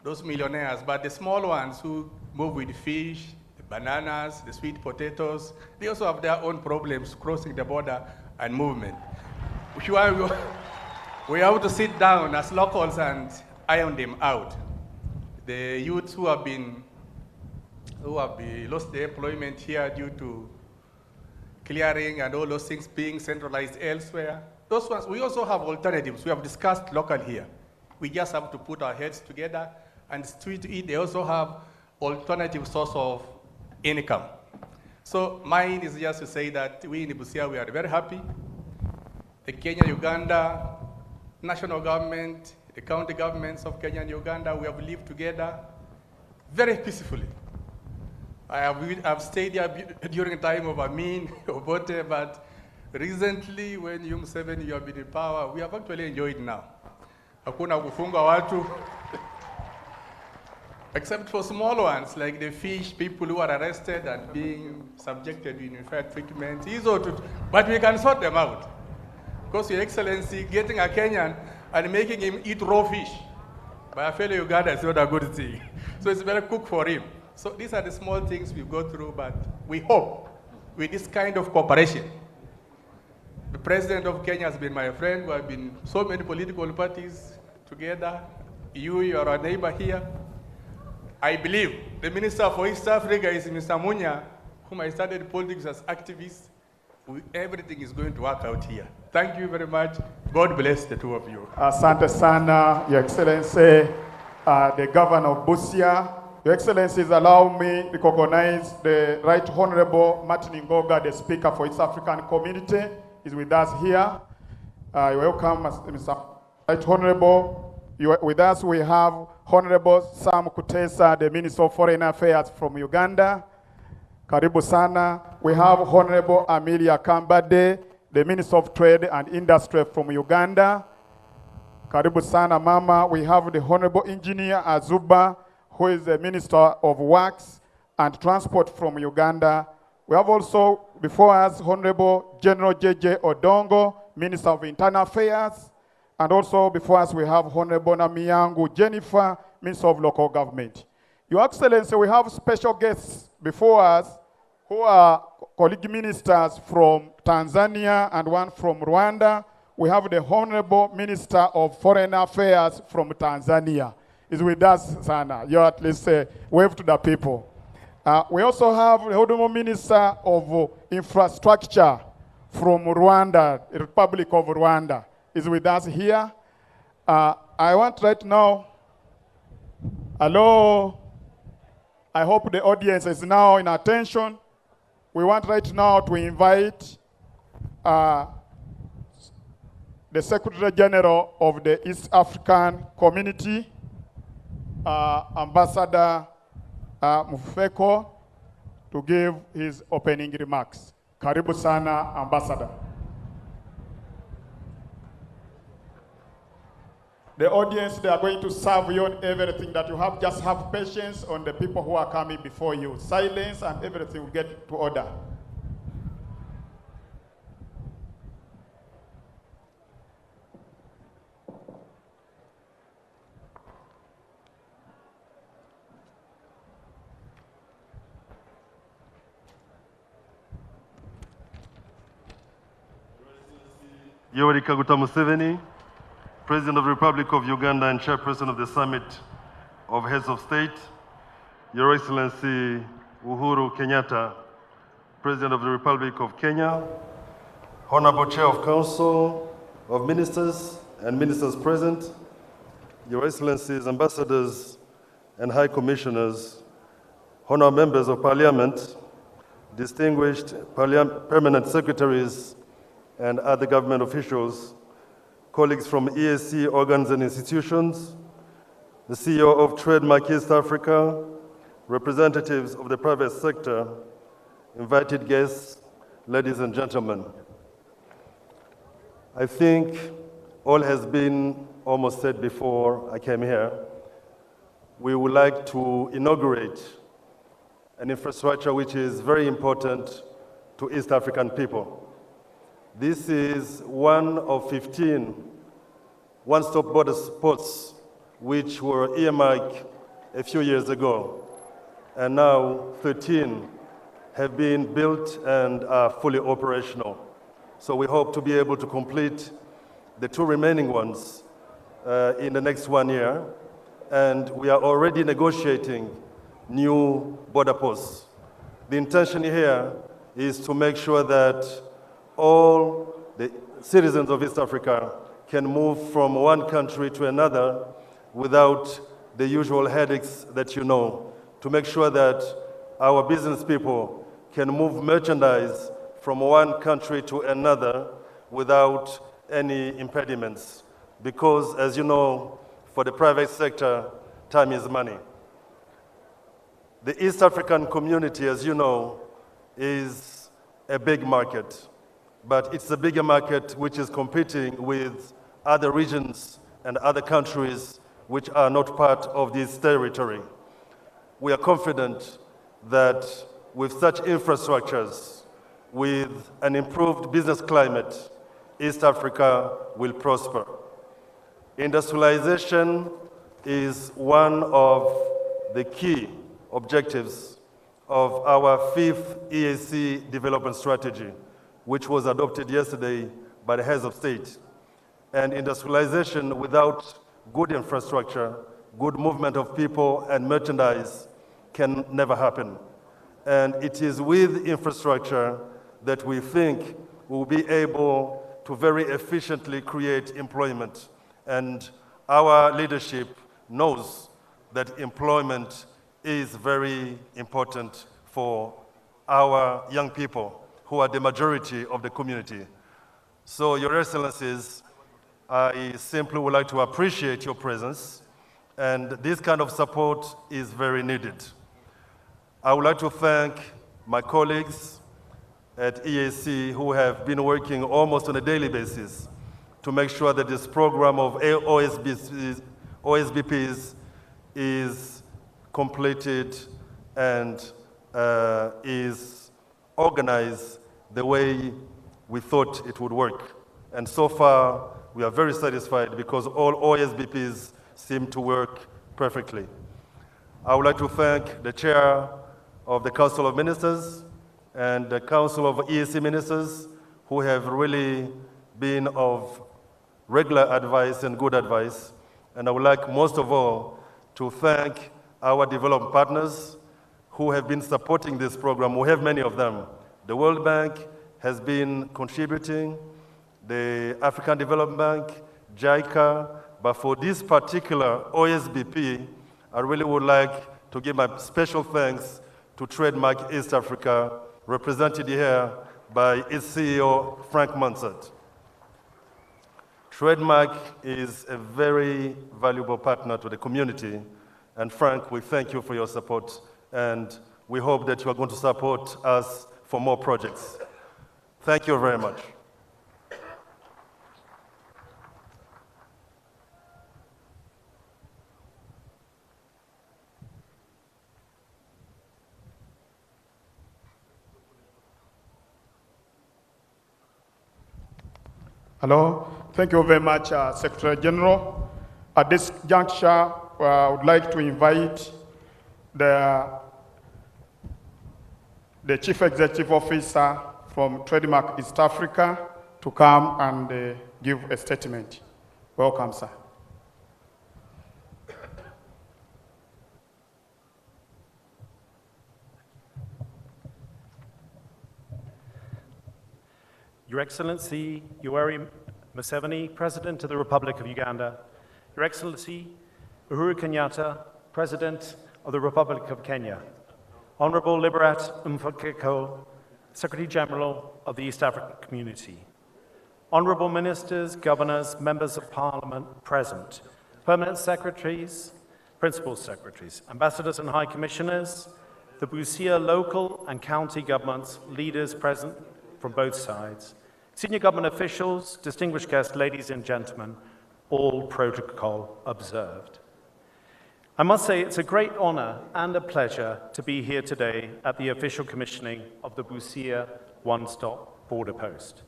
those millionaires, but the small ones who move with fish, the bananas, the sweet potatoes, they also have their own problems crossing the border and movement. We have to sit down as locals and iron them out. The youths who have lost their employment here due to clearing and all those things being centralized elsewhere, those ones, we also have alternatives. We have discussed local here. We just have to put our heads together and street it. They also have alternative source of income. So mine is just to say that we in Busia, we are very happy. The Kenya, Uganda, national government, the county governments of Kenya and Uganda, we have lived together very peacefully. I've stayed here during the time of Amin, Obote, but recently when Museveni, you have been in power, we have actually enjoyed now. Hakuna kufunga watu, except for small ones, like the fish, people who are arrested and being subjected to unfair treatment. But we can sort them out. Because Your Excellency, getting a Kenyan and making him eat raw fish by a fellow Uganda is not a good thing. So it's better cook for him. So these are the small things we go through, but we hope with this kind of cooperation. The President of Kenya has been my friend. We have been so many political parties together. You are our neighbor here. I believe the Minister for East Africa is Mr. Munya, whom I started politics as activist. Everything is going to work out here. Thank you very much. God bless the two of you. Asante sana, Your Excellency, the Governor of Busia. Your Excellencies, allow me to recognize the Right Honorable Martin Ngoga, the Speaker for East African Community, is with us here. You're welcome, Mr. Right Honorable. With us we have Honorable Sam Kutesa, the Minister of Foreign Affairs from Uganda. Karibu sana. We have Honorable Amelia Kambade, the Minister of Trade and Industry from Uganda. Karibu sana, Mama. We have the Honorable Engineer Azuba, who is the Minister of Works and Transport from Uganda. We have also before us Honorable General J.J. Odongo, Minister of Internal Affairs. And also before us we have Honorable Namiyangu Jennifer, Minister of Local Government. Your Excellency, we have special guests before us who are colleague ministers from Tanzania and one from Rwanda. We have the Honorable Minister of Foreign Affairs from Tanzania. Is with us, Sana. You at least wave to the people. We also have the Honorable Minister of Infrastructure from Rwanda, the Republic of Rwanda, is with us here. I want right now, hello, I hope the audience is now in attention. We want right now to invite the Secretary General of the East African Community, Ambassador Mufeko, to give his opening remarks. Karibu sana, Ambassador. The audience, they are going to serve you on everything that you have. Just have patience on the people who are coming before you. Silence and everything will get to order. Yoweri Kaguta Museveni, President of the Republic of Uganda and Chairperson of the Summit of Heads of State, Your Excellency Uhuru Kenyatta, President of the Republic of Kenya, Honorable Chair of Council of Ministers and Ministers present, Your Excellencies, Ambassadors and High Commissioners, Honorable Members of Parliament, distinguished Permanent Secretaries and other government officials, colleagues from EAC organs and institutions, the CEO of Trademark East Africa, representatives of the private sector, invited guests, ladies and gentlemen. I think all has been almost said before I came here, we would like to inaugurate an infrastructure which is very important to East African people. This is one of 15 one-stop border posts which were earmarked a few years ago, and now 13 have been built and are fully operational. So we hope to be able to complete the 2 remaining ones in the next 1 year, and we are already negotiating new border posts. The intention here is to make sure that all the citizens of East Africa can move from one country to another without the usual headaches that you know, to make sure that our business people can move merchandise from one country to another without any impediments. Because, as you know, for the private sector, time is money. The East African community, as you know, is a big market, but it's a bigger market which is competing with other regions and other countries which are not part of this territory. We are confident that with such infrastructures, with an improved business climate, East Africa will prosper. Industrialization is one of the key objectives of our 5th EAC development strategy, which was adopted yesterday by the heads of state. And industrialization without good infrastructure, good movement of people and merchandise can never happen. And it is with infrastructure that we think we'll be able to very efficiently create employment. And our leadership knows that employment is very important for our young people who are the majority of the community. So, Your Excellencies, I simply would like to appreciate your presence, and this kind of support is very needed. I would like to thank my colleagues at EAC who have been working almost on a daily basis to make sure that this program of OSBPs is completed and is organized the way we thought it would work. And so far, we are very satisfied because all OSBPs seem to work perfectly. I would like to thank the chair of the Council of Ministers and the Council of EAC Ministers who have really been of regular advice and good advice. And I would like most of all to thank our development partners who have been supporting this program. We have many of them. The World Bank has been contributing, the African Development Bank, JICA, but for this particular OSBP, I really would like to give my special thanks to Trademark East Africa, represented here by its CEO, Frank Mansett. Trademark is a very valuable partner to the community, and Frank, we thank you for your support, and we hope that you are going to support us for more projects. Thank you very much. Hello, thank you very much, Secretary General. At this juncture, I would like to invite the Chief Executive Officer from Trademark East Africa to come and give a statement. Welcome, sir. Your Excellency Yoweri Museveni, President of the Republic of Uganda, Your Excellency Uhuru Kenyatta, President of the Republic of Kenya, Honorable Liberat Mfakeko, Secretary General of the East African Community, Honorable Ministers, Governors, Members of Parliament present, Permanent Secretaries, Principal Secretaries, Ambassadors and High Commissioners, the Busia local and county governments, leaders present from both sides, senior government officials, distinguished guests, ladies and gentlemen, all protocol observed. I must say it's a great honor and a pleasure to be here today at the official commissioning of the Busia one-stop border post.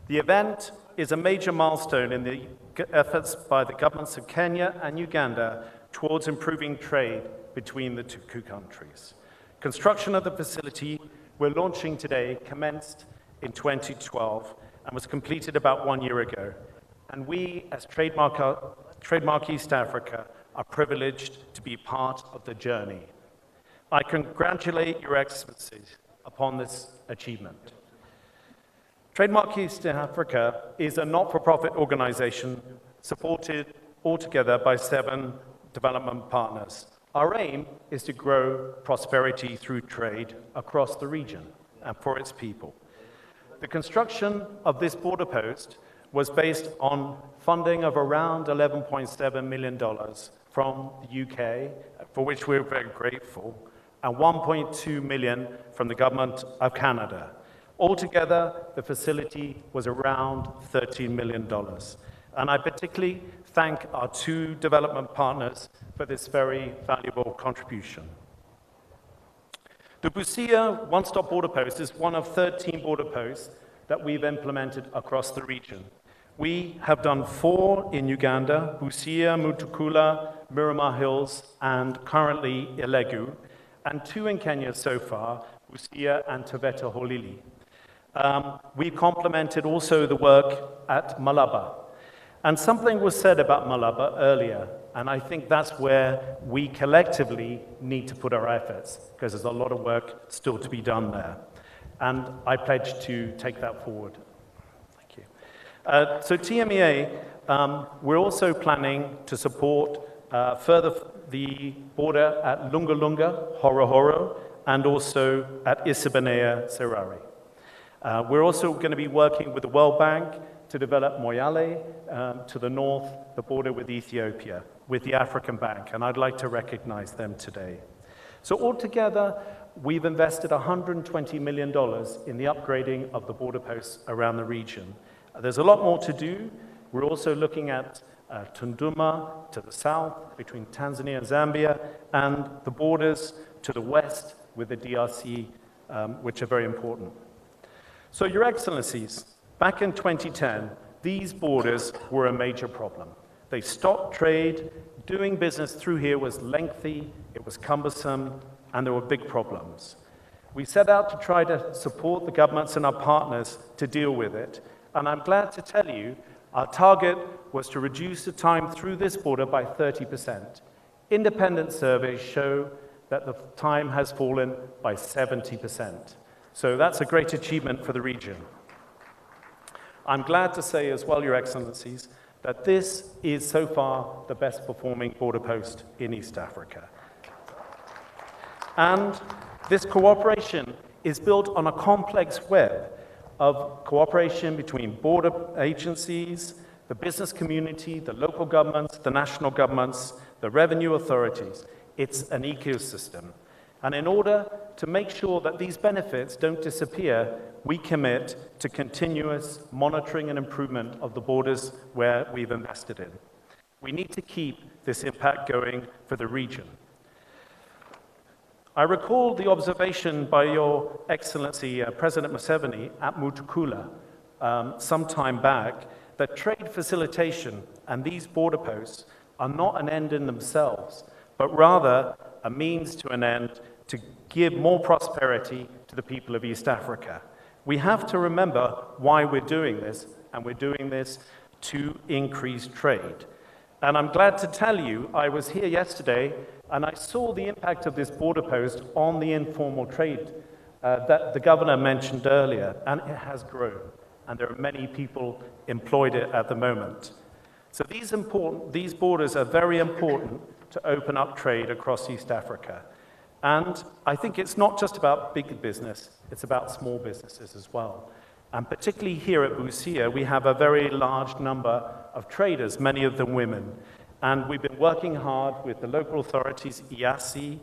The event is a major milestone in the efforts by the governments of Kenya and Uganda towards improving trade between the two countries. Construction of the facility we're launching today commenced in 2012 and was completed about 1 year ago. And we, as Trademark East Africa, are privileged to be part of the journey. I congratulate Your Excellency upon this achievement. Trademark East Africa is a not-for-profit organization supported altogether by 7 development partners. Our aim is to grow prosperity through trade across the region and for its people. The construction of this border post was based on funding of around $11.7 million from the UK, for which we're very grateful, and $1.2 million from the government of Canada. Altogether, the facility was around $13 million. And I particularly thank our 2 development partners for this very valuable contribution. The Busia one-stop border post is one of 13 border posts that we've implemented across the region. We have done 4 in Uganda, Busia, Mutukula, Miramar Hills, and currently Elegu, and 2 in Kenya so far, Busia and Taveta Holili. We complemented also the work at Malaba. And something was said about Malaba earlier, and I think that's where we collectively need to put our efforts, because there's a lot of work still to be done there. And I pledge to take that forward. Thank you. So TMEA, we're also planning to support further the border at Lunga Lunga, Horohoro, and also at Isibanea, Serari. We're also going to be working with the World Bank to develop Moyale to the north, the border with Ethiopia, with the African Bank, and I'd like to recognize them today. So altogether, we've invested $120 million in the upgrading of the border posts around the region. There's a lot more to do. We're also looking at Tunduma to the south, between Tanzania and Zambia, and the borders to the west with the DRC, which are very important. So, Your Excellencies, back in 2010, these borders were a major problem. They stopped trade. Doing business through here was lengthy, it was cumbersome, and there were big problems. We set out to try to support the governments and our partners to deal with it, and I'm glad to tell you our target was to reduce the time through this border by 30%. Independent surveys show that the time has fallen by 70%. So that's a great achievement for the region. I'm glad to say as well, Your Excellencies, that this is so far the best performing border post in East Africa. And this cooperation is built on a complex web of cooperation between border agencies, the business community, the local governments, the national governments, the revenue authorities. It's an ecosystem. And in order to make sure that these benefits don't disappear, we commit to continuous monitoring and improvement of the borders where we've invested in. We need to keep this impact going for the region. I recall the observation by Your Excellency President Museveni at Mutukula some time back that trade facilitation and these border posts are not an end in themselves, but rather a means to an end to give more prosperity to the people of East Africa. We have to remember why we're doing this, and we're doing this to increase trade. And I'm glad to tell you, I was here yesterday, and I saw the impact of this border post on the informal trade that the governor mentioned earlier, and it has grown, and there are many people employed at the moment. So these borders are very important to open up trade across East Africa. And I think it's not just about big business, it's about small businesses as well. And particularly here at Busia, we have a very large number of traders, many of them women. And we've been working hard with the local authorities, IASI,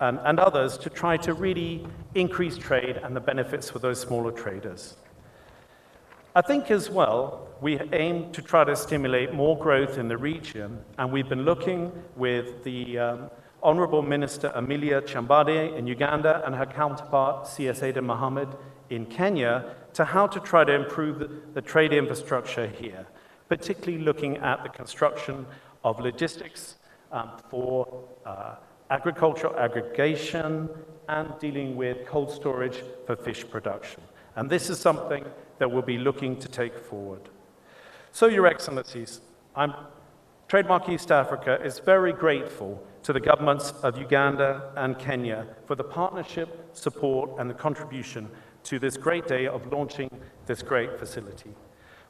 and others to try to really increase trade and the benefits for those smaller traders. I think as well, we aim to try to stimulate more growth in the region, and we've been looking with the Honourable Minister Amelia Chambade in Uganda and her counterpart Siaseda Mohammed in Kenya to how to try to improve the trade infrastructure here, particularly looking at the construction of logistics for agricultural aggregation and dealing with cold storage for fish production. And this is something that we'll be looking to take forward. So, Your Excellencies, Trademark East Africa is very grateful to the governments of Uganda and Kenya for the partnership, support, and the contribution to this great day of launching this great facility.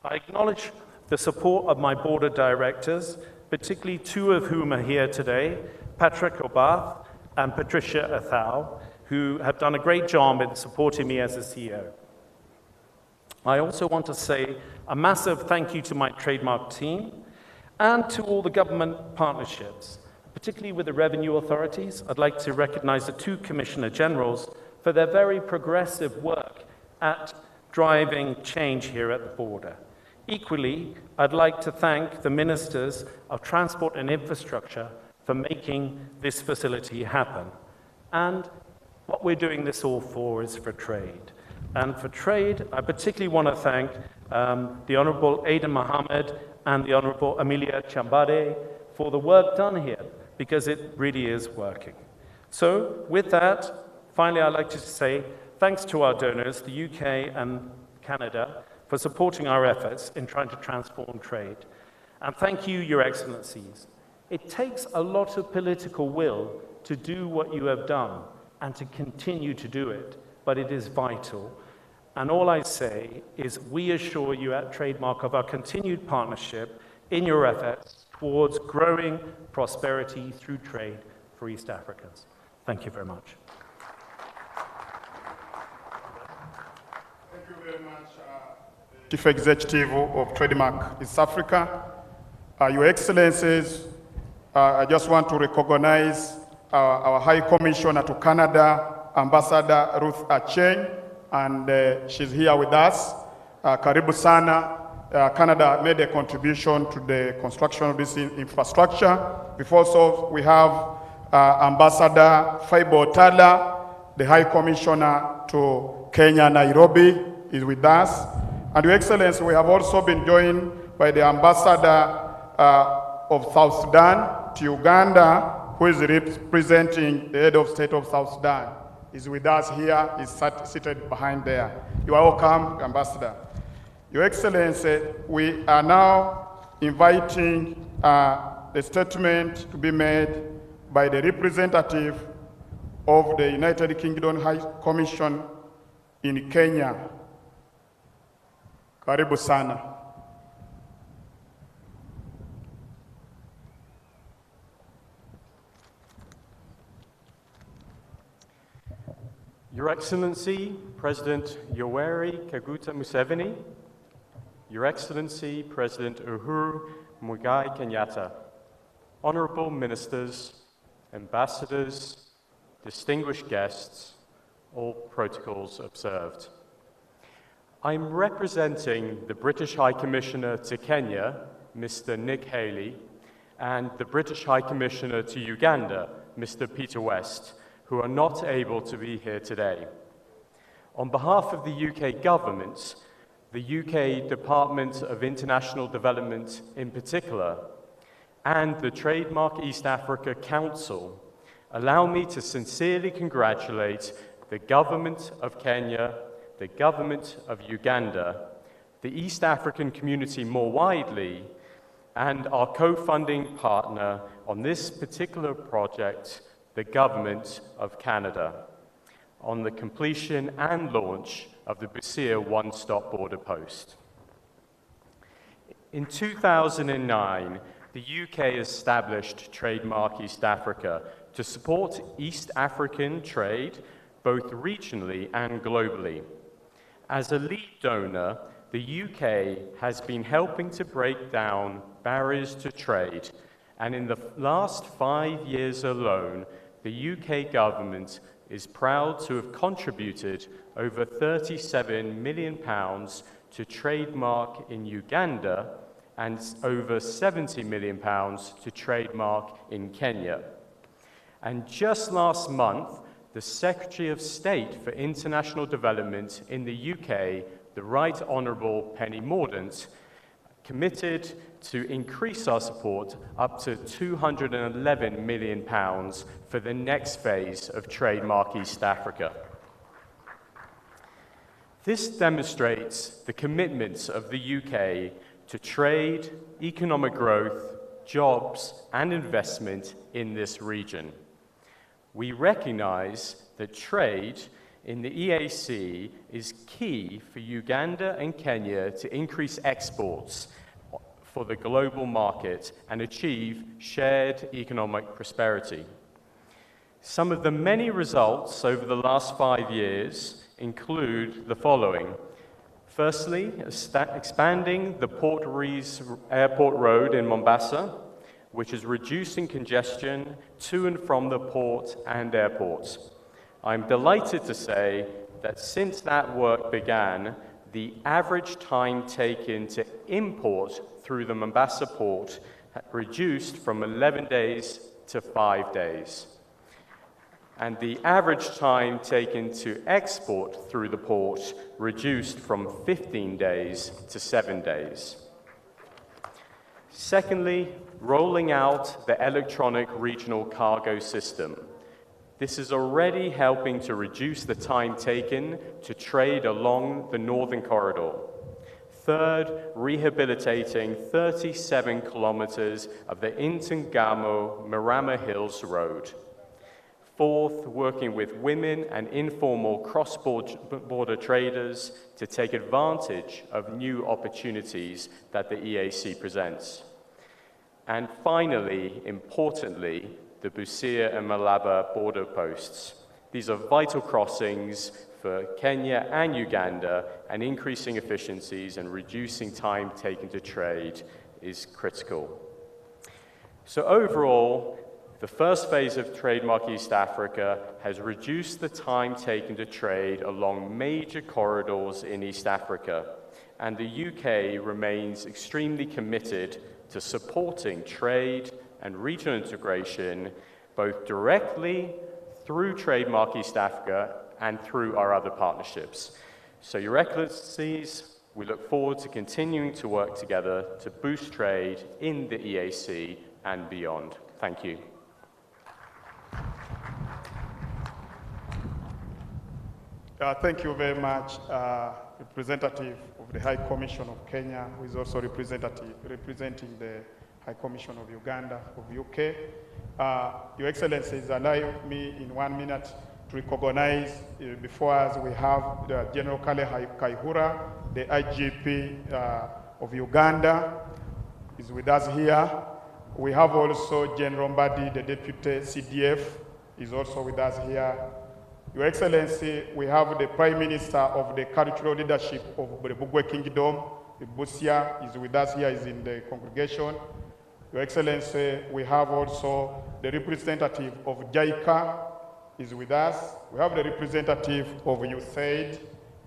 I acknowledge the support of my board of directors, particularly two of whom are here today, Patrick Obath and Patricia Athau, who have done a great job in supporting me as a CEO. I also want to say a massive thank you to my trademark team and to all the government partnerships, particularly with the revenue authorities. I'd like to recognize the two Commissioner Generals for their very progressive work at driving change here at the border. Equally, I'd like to thank the Ministers of Transport and Infrastructure for making this facility happen. And what we're doing this all for is for trade. And for trade, I particularly want to thank the Honourable Aden Mohammed and the Honourable Amelia Chambade for the work done here, because it really is working. So with that, finally, I'd like to say thanks to our donors, the UK and Canada, for supporting our efforts in trying to transform trade. And thank you, Your Excellencies. It takes a lot of political will to do what you have done and to continue to do it, but it is vital. And all I say is we assure you at Trademark of our continued partnership in your efforts towards growing prosperity through trade for East Africans. Thank you very much. Thank you very much, Chief Executive of Trademark East Africa. Your Excellencies, I just want to recognize our High Commissioner to Canada, Ambassador Ruth Acheng, and she's here with us. Karibu sana. Canada made a contribution to the construction of this infrastructure. Before so, we have Ambassador Faibo Tala, the High Commissioner to Kenya, Nairobi, is with us. And Your Excellency, we have also been joined by the Ambassador of South Sudan to Uganda, who is representing the head of state of South Sudan. Is with us here, is seated behind there. You are welcome, Ambassador. Your Excellency, we are now inviting the statement to be made by the representative of the United Kingdom High Commission in Kenya. Karibu sana. Your Excellency, President Yoweri Kaguta Museveni, Your Excellency, President Uhuru Muigai Kenyatta, Honourable Ministers, Ambassadors, distinguished guests, all protocols observed. I'm representing the British High Commissioner to Kenya, Mr. Nick Haley, and the British High Commissioner to Uganda, Mr. Peter West, who are not able to be here today. On behalf of the UK government, the UK Department of International Development in particular, and the Trademark East Africa Council, allow me to sincerely congratulate the government of Kenya, the government of Uganda, the East African community more widely, and our co-funding partner on this particular project, the Government of Canada, on the completion and launch of the Busia one-stop border post. In 2009, the UK established Trademark East Africa to support East African trade both regionally and globally. As a lead donor, the UK has been helping to break down barriers to trade, and in the last 5 years alone, the UK government is proud to have contributed over £37 million to trademark in Uganda and over £70 million to trademark in Kenya. And just last month, the Secretary of State for International Development in the UK, the Right Honourable Penny Mordaunt, committed to increase our support up to £211 million for the next phase of Trademark East Africa. This demonstrates the commitments of the UK to trade, economic growth, jobs, and investment in this region. We recognize that trade in the EAC is key for Uganda and Kenya to increase exports for the global market and achieve shared economic prosperity. Some of the many results over the last 5 years include the following. Firstly, expanding the Port Rees Airport Road in Mombasa, which is reducing congestion to and from the port and airports. I'm delighted to say that since that work began, the average time taken to import through the Mombasa port reduced from 11 days to 5 days. And the average time taken to export through the port reduced from 15 days to 7 days. Secondly, rolling out the electronic regional cargo system. This is already helping to reduce the time taken to trade along the Northern Corridor. Third, rehabilitating 37 kilometers of the Intangamo-Marama Hills Road. Fourth, working with women and informal cross-border traders to take advantage of new opportunities that the EAC presents. And finally, importantly, the Busia and Malaba border posts. These are vital crossings for Kenya and Uganda, and increasing efficiencies and reducing time taken to trade is critical. So overall, the first phase of Trademark East Africa has reduced the time taken to trade along major corridors in East Africa, and the UK remains extremely committed to supporting trade and regional integration, both directly through Trademark East Africa and through our other partnerships. So, Your Excellencies, we look forward to continuing to work together to boost trade in the EAC and beyond. Thank you. Thank you very much, representative of the High Commission of Kenya, who is also representing the High Commission of Uganda, of UK. Your Excellencies, allow me in 1 minute to recognize before us we have the General Kale Kaihura, the IGP of Uganda, is with us here. We have also General Mbadi, the Deputy CDF, is also with us here. Your Excellency, we have the Prime Minister of the Cultural Leadership of the Bugwe Kingdom, Busia, is with us here, is in the congregation. Your Excellency, we have also the representative of JICA, is with us. We have the representative of USAID,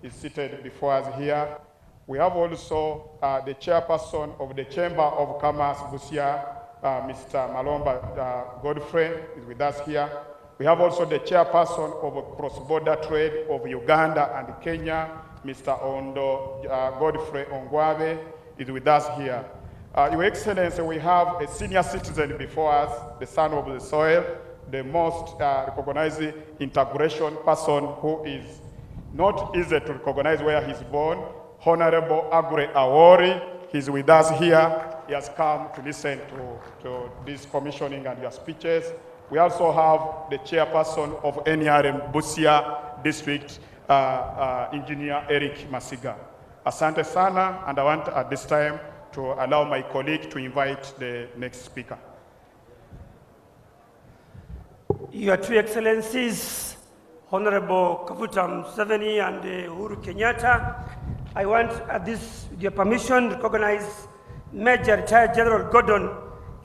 is seated before us here. We have also the chairperson of the Chamber of Commerce, Busia, Mr. Malomba Godfrey, is with us here. We have also the chairperson of cross-border trade of Uganda and Kenya, Mr. Ondo Godfrey Ongwabe, is with us here. Your Excellency, we have a senior citizen before us, the son of the soil, the most recognized integration person who is not easy to recognize where he's born, Honorable Agure Awori. He's with us here. He has come to listen to this commissioning and your speeches. We also have the chairperson of NRM Busia District, Engineer Eric Masiga. Asante sana, and I want at this time to allow my colleague to invite the next speaker. Your two Excellencies, Honorable Kaguta Museveni and Uhuru Kenyatta, I want, at this, with your permission, recognize Major Retired General Gordon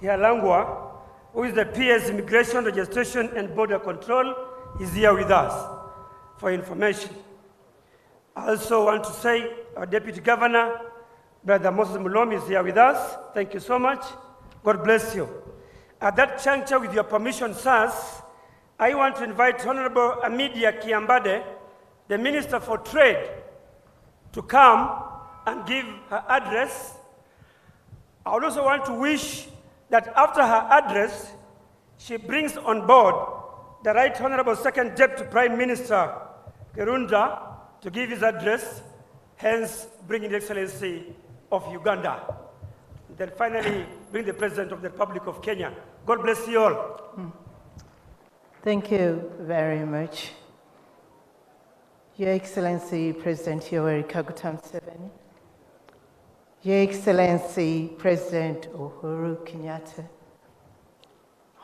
Kihalangwa, who is the PS Immigration, Registration and Border Control, is here with us for information. I also want to say our Deputy Governor, Brother Moses Mulomi, is here with us. Thank you so much. God bless you. At that juncture, with your permission, sirs, I want to invite Honorable Amidia Kiambade, the Minister for Trade, to come and give her address. I would also want to wish that after her address, she brings on board the Right Honorable Second Deputy Prime Minister, Gerunda, to give his address, hence bringing the Excellency of Uganda. Then finally, bring the President of the Republic of Kenya. God bless you all. Thank you very much. Your Excellency, President Yoweri Kaguta Museveni, Your Excellency, President Uhuru Kenyatta,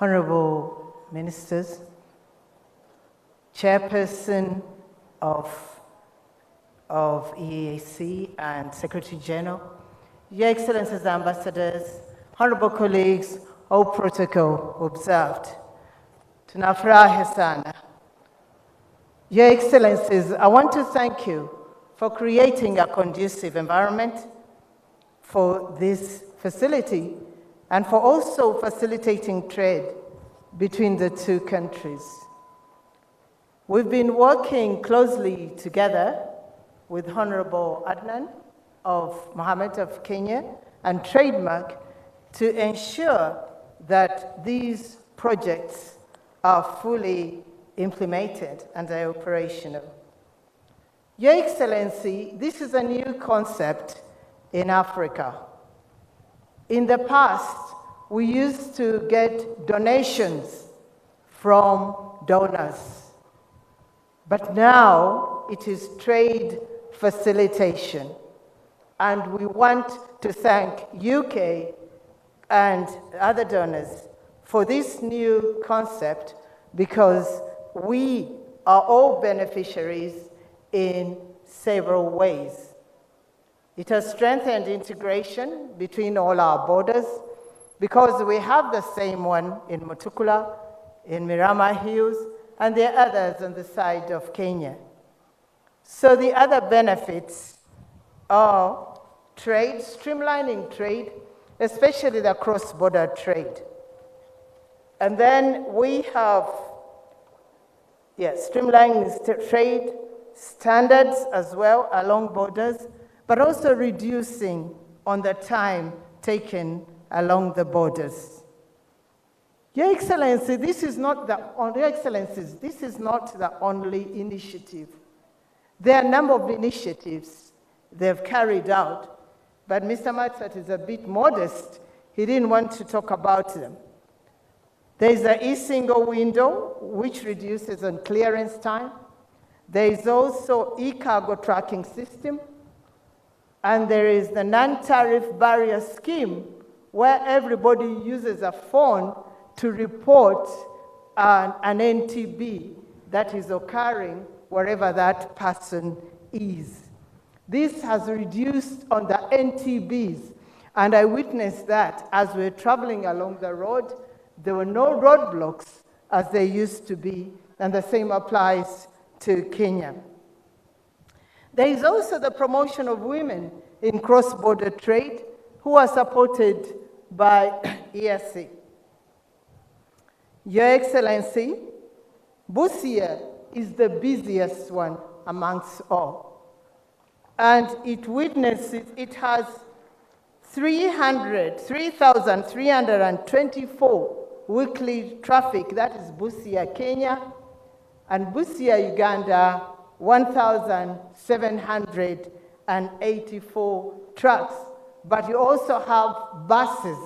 Honorable Ministers, Chairperson of EAC and Secretary General, Your Excellencies, Ambassadors, Honorable colleagues, all protocol observed. Tunafurahi sana. Your Excellencies, I want to thank you for creating a conducive environment for this facility and for also facilitating trade between the two countries. We've been working closely together with Honorable Adnan Mohammed of Kenya and Trademark to ensure that these projects are fully implemented and are operational. Your Excellency, this is a new concept in Africa. In the past, we used to get donations from donors, but now it is trade facilitation. And we want to thank UK and other donors for this new concept because we are all beneficiaries in several ways. It has strengthened integration between all our borders because we have the same one in Mutukula, in Mirama Hills, and there are others on the side of Kenya. So the other benefits are trade, streamlining trade, especially the cross-border trade. And then we have, streamlining trade standards as well along borders, but also reducing on the time taken along the borders. Your Excellency, this is not the only initiative. There are a number of initiatives they've carried out, but Mr. Matsat is a bit modest. He didn't want to talk about them. There is an e-single window, which reduces on clearance time. There is also e-cargo tracking system. And there is the non-tariff barrier scheme, where everybody uses a phone to report an NTB that is occurring wherever that person is. This has reduced on the NTBs, and I witnessed that as we're traveling along the road. There were no roadblocks as there used to be, and the same applies to Kenya. There is also the promotion of women in cross-border trade who are supported by EAC. Your Excellency, Busia is the busiest one amongst all. And it has 3,324 weekly traffic, that is Busia, Kenya, and Busia, Uganda, 1,784 trucks. But you also have buses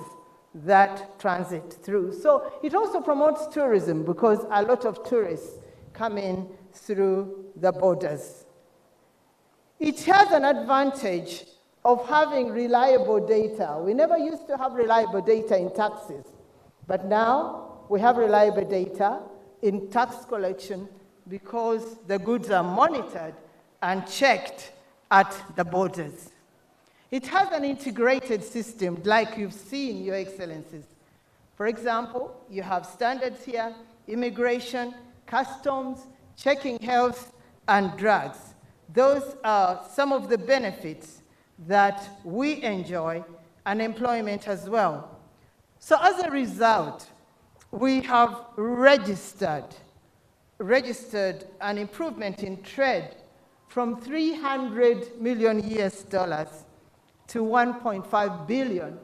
that transit through. So it also promotes tourism because a lot of tourists come in through the borders. It has an advantage of having reliable data. We never used to have reliable data in taxes, but now we have reliable data in tax collection because the goods are monitored and checked at the borders. It has an integrated system like you've seen, Your Excellencies. For example, you have standards here, immigration, customs, checking health, and drugs. Those are some of the benefits that we enjoy, and employment as well. So as a result, we have registered an improvement in trade from $300 million to $1.5 billion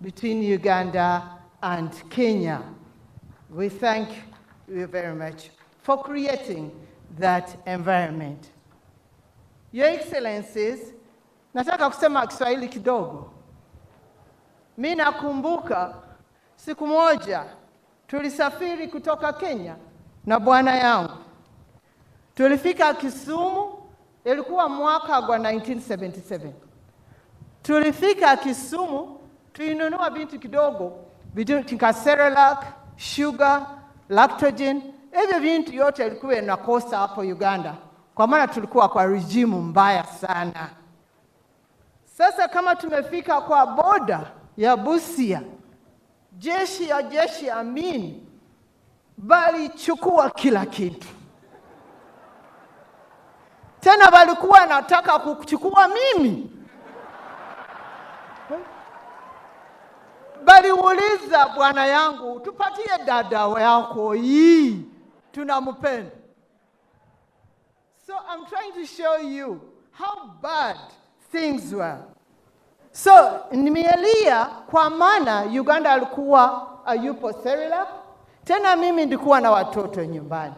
between Uganda and Kenya. We thank you very much for creating that environment. Your Excellencies, nataka kusema Kiswahili kidogo. Mimi nakumbuka siku moja tulisafiri kutoka Kenya na bwana yangu. Tulifika Kisumu, ilikuwa mwaka wa 1977. Tulifika Kisumu, tulinunua bintu kidogo, vitu kama Cerelac, sugar, lactogen. Hivyo vintu yote ilikuwa inakosa hapo Uganda, kwa maana tulikuwa kwa rejimu mbaya sana. Sasa kama tumefika kwa boda ya Busia, jeshi amini bali chukua kila kitu. Tena walikuwa nataka kuchukua mimi. Bali uliza bwana yangu, tupatie dada yako hii, tunampenda. So I'm trying to show you how bad things were. So nimelia kwa maana Uganda alikuwa yupo Cerelac, tena mimi ndikuwa na watoto nyumbani.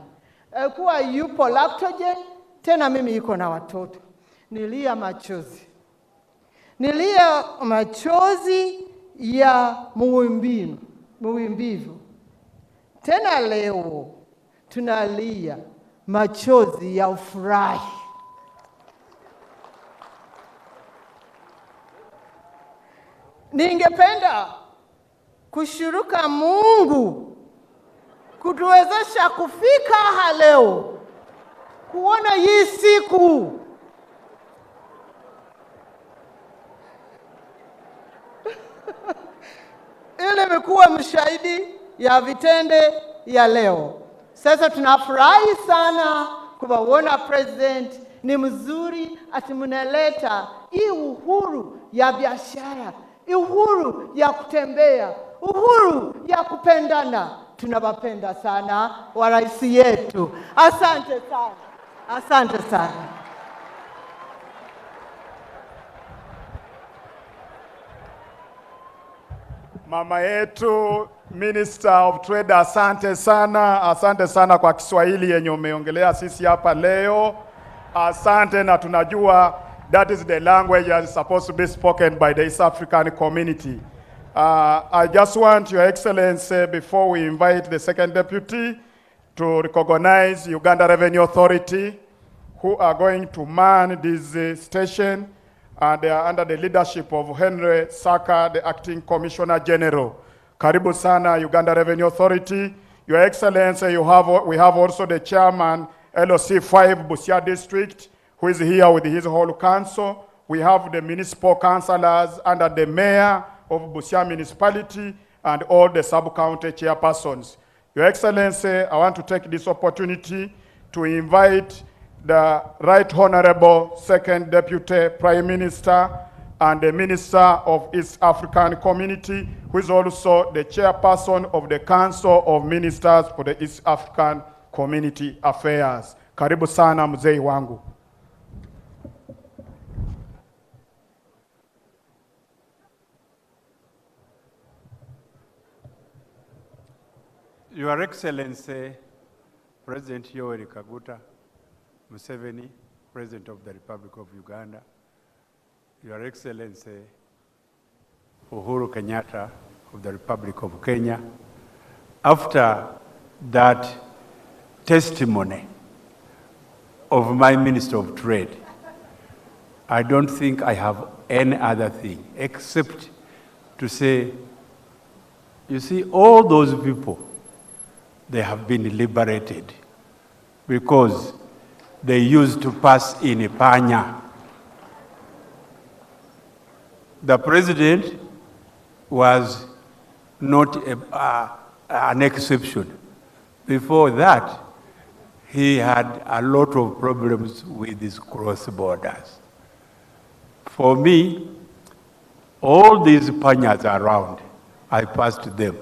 Alikuwa yupo lactogen, tena mimi yuko na watoto. Nilia machozi. Nilia machozi ya muimbivu. Tena leo tunalia machozi ya ufurahi. Ningependa kushuruka Mungu kutuwezesha kufika leo, kuona hii siku. Ile imekuwa mshahidi ya vitende ya leo. Sasa tunafurahi sana kuwaona president ni mzuri, atimunaleta hii uhuru ya biashara, uhuru ya kutembea, uhuru ya kupendana. Tunawapenda sana wa rais yetu. Asante sana. Asante sana. Mama yetu Minister of Trade, asante sana kwa Kiswahili yenye umeongelea sisi hapa leo. Asante, na tunajua that is the language that is supposed to be spoken by the East African community. I just want Your Excellency, before we invite the second deputy, to recognize Uganda Revenue Authority, who are going to man this station, and they are under the leadership of Henry Saka, the Acting Commissioner General. Karibu sana Uganda Revenue Authority. Your Excellency, we have also the chairman, LOC 5 Busia District, who is here with his whole council. We have the municipal councillors under the mayor of Busia municipality and all the sub-county chairpersons. Your Excellency, I want to take this opportunity to invite the Right Honorable Second Deputy Prime Minister and the Minister of East African Community, who is also the chairperson of the Council of Ministers for the East African Community Affairs. Karibu sana mzee wangu. Your Excellency, President Yoweri Museveni, President of the Republic of Uganda, Your Excellency Uhuru Kenyatta of the Republic of Kenya, after that testimony of my Minister of Trade, I don't think I have any other thing except to say, you see, all those people, they have been liberated because they used to pass in a panya. The president was not an exception. Before that, he had a lot of problems with his cross borders. For me, all these panyas around, I passed them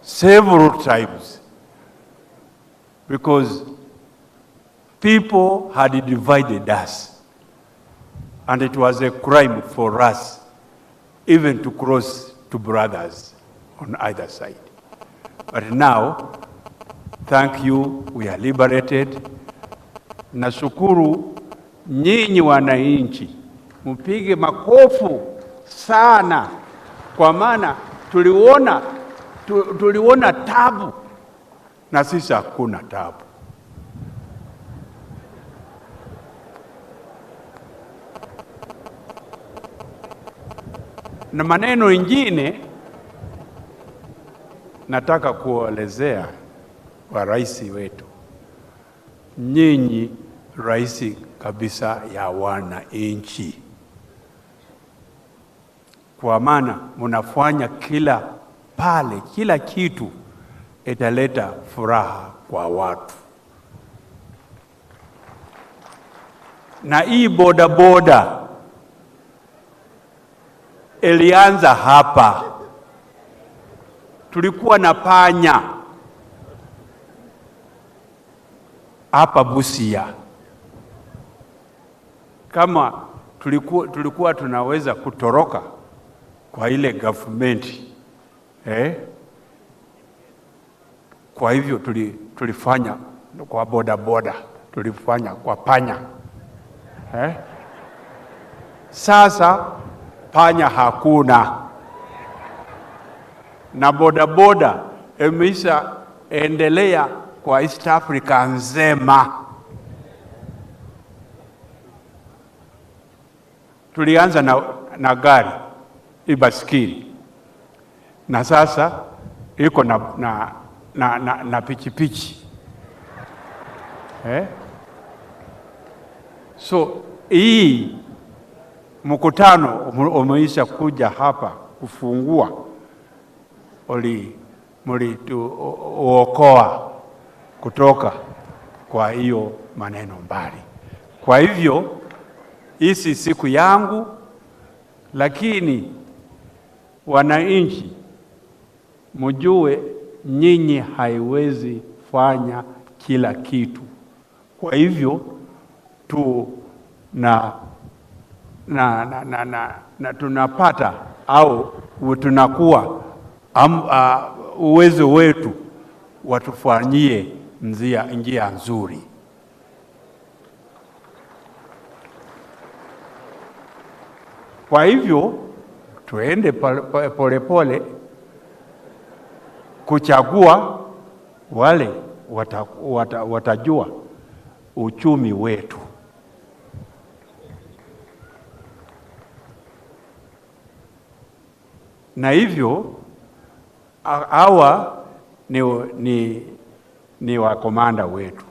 several times because people had divided us, and it was a crime for us even to cross to brothers on either side. But now, thank you, we are liberated. Nashukuru nyinyi wananchi, mpige makofu sana, kwa maana tuliona tabu na sisi hakuna tabu. Na maneno ingine nataka kuelezea wa rais wetu. Nyinyi rais kabisa ya wananchi, kwa maana mnafanya kila kitu italeta furaha kwa watu. Na hii bodaboda ilianza hapa. Tulikuwa na panya hapa Busia. Kama tulikuwa tunaweza kutoroka kwa ile government, kwa hivyo tulifanya kwa bodaboda, tulifanya kwa panya. Sasa panya hakuna, na bodaboda imeisha endelea kwa East Africa nzema. Tulianza na gari, ibaskili, na sasa iko na pichipichi. So hii mkutano umeisha kuja hapa kufungua, mulituokoa kutoka kwa hiyo maneno mbali. Kwa hivyo hisi siku yangu, lakini wananchi mjue nyinyi haiwezi fanya kila kitu. Kwa hivyo tunapata au tunakuwa uwezo wetu watufanyie njia nzuri. Kwa hivyo tuende polepole kuchagua wale watajua uchumi wetu. Na hivyo hawa ni wakomanda wetu.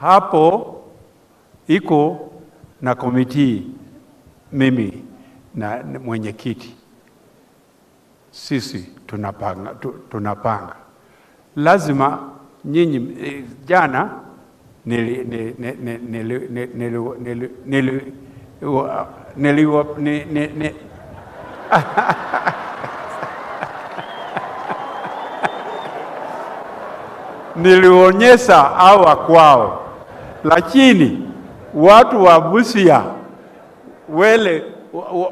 Hapo iko na komiti, mimi na mwenyekiti. Sisi tunapanga. Lazima nyinyi jana nilionyesha hawa kwao, lakini watu wa Busia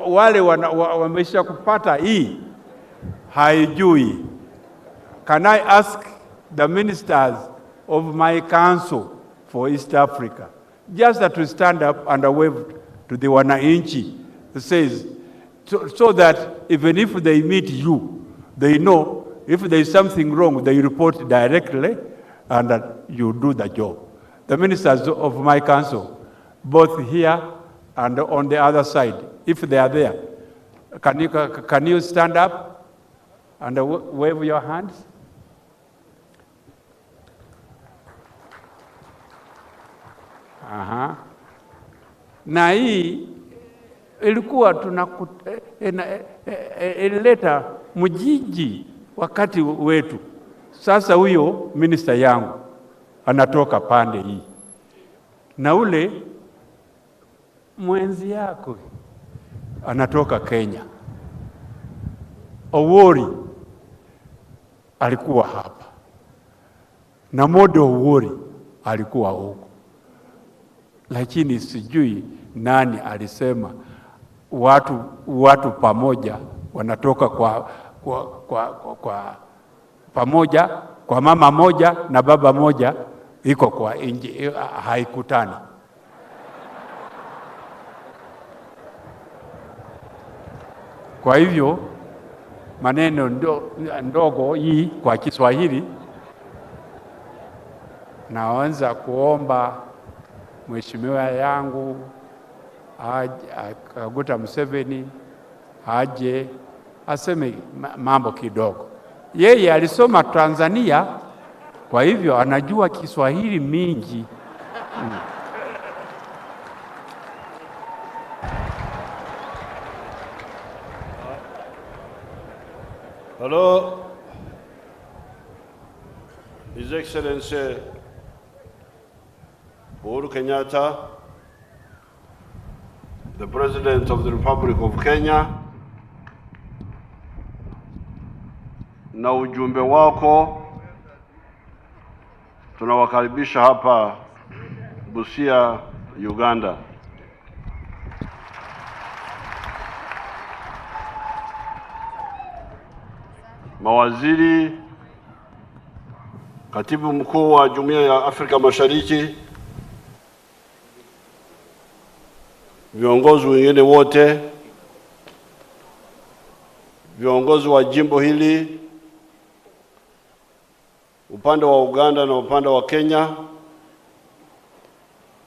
wale wamesha kupata hii haijui. Can I ask the ministers of my council for East Africa just to stand up and wave to the wananchi, says, so that even if they meet you, they know if there is something wrong, they report directly and that you do the job. The ministers of my council, both here and on the other side, if they are there, can you stand up and wave your hands? Na hii ilikuwa ilileta mjiji wakati wetu. Sasa huyo minister yangu anatoka pande hii, na ule mwenzi yako anatoka Kenya. Owori alikuwa hapa na Modo Owori alikuwa huko, lakini sijui nani alisema watu pamoja wanatoka kwa pamoja, kwa mama moja na baba moja, iko kwa inji, haikutani. Kwa hivyo maneno ndogo hii kwa Kiswahili, naanza kuomba mheshimiwa yangu Kaguta Museveni aje aseme mambo kidogo. Yeye alisoma Tanzania, kwa hivyo anajua Kiswahili mingi. Hello, His Excellency Uhuru Kenyatta, the President of the Republic of Kenya, na ujumbe wako, tunawakaribisha hapa Busia, Uganda. Mawaziri, Katibu Mkuu wa Jumuiya ya Afrika Mashariki, viongozi wengine wote, viongozi wa jimbo hili, upande wa Uganda na upande wa Kenya,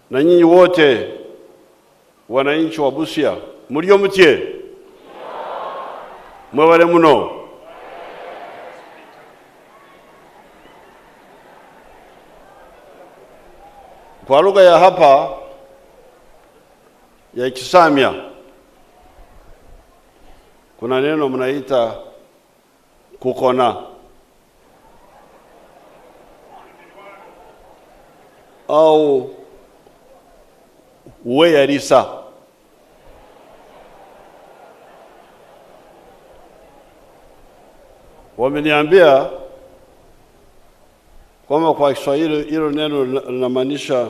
na nyinyi wote wananchi wa Busia, mulio mtie, mwewale muno. Kwa lugha ya hapa ya Kisamia kuna neno mnaita kukona au weyarisa. Wameniambia kwamba kwa Kiswahili hilo neno linamaanisha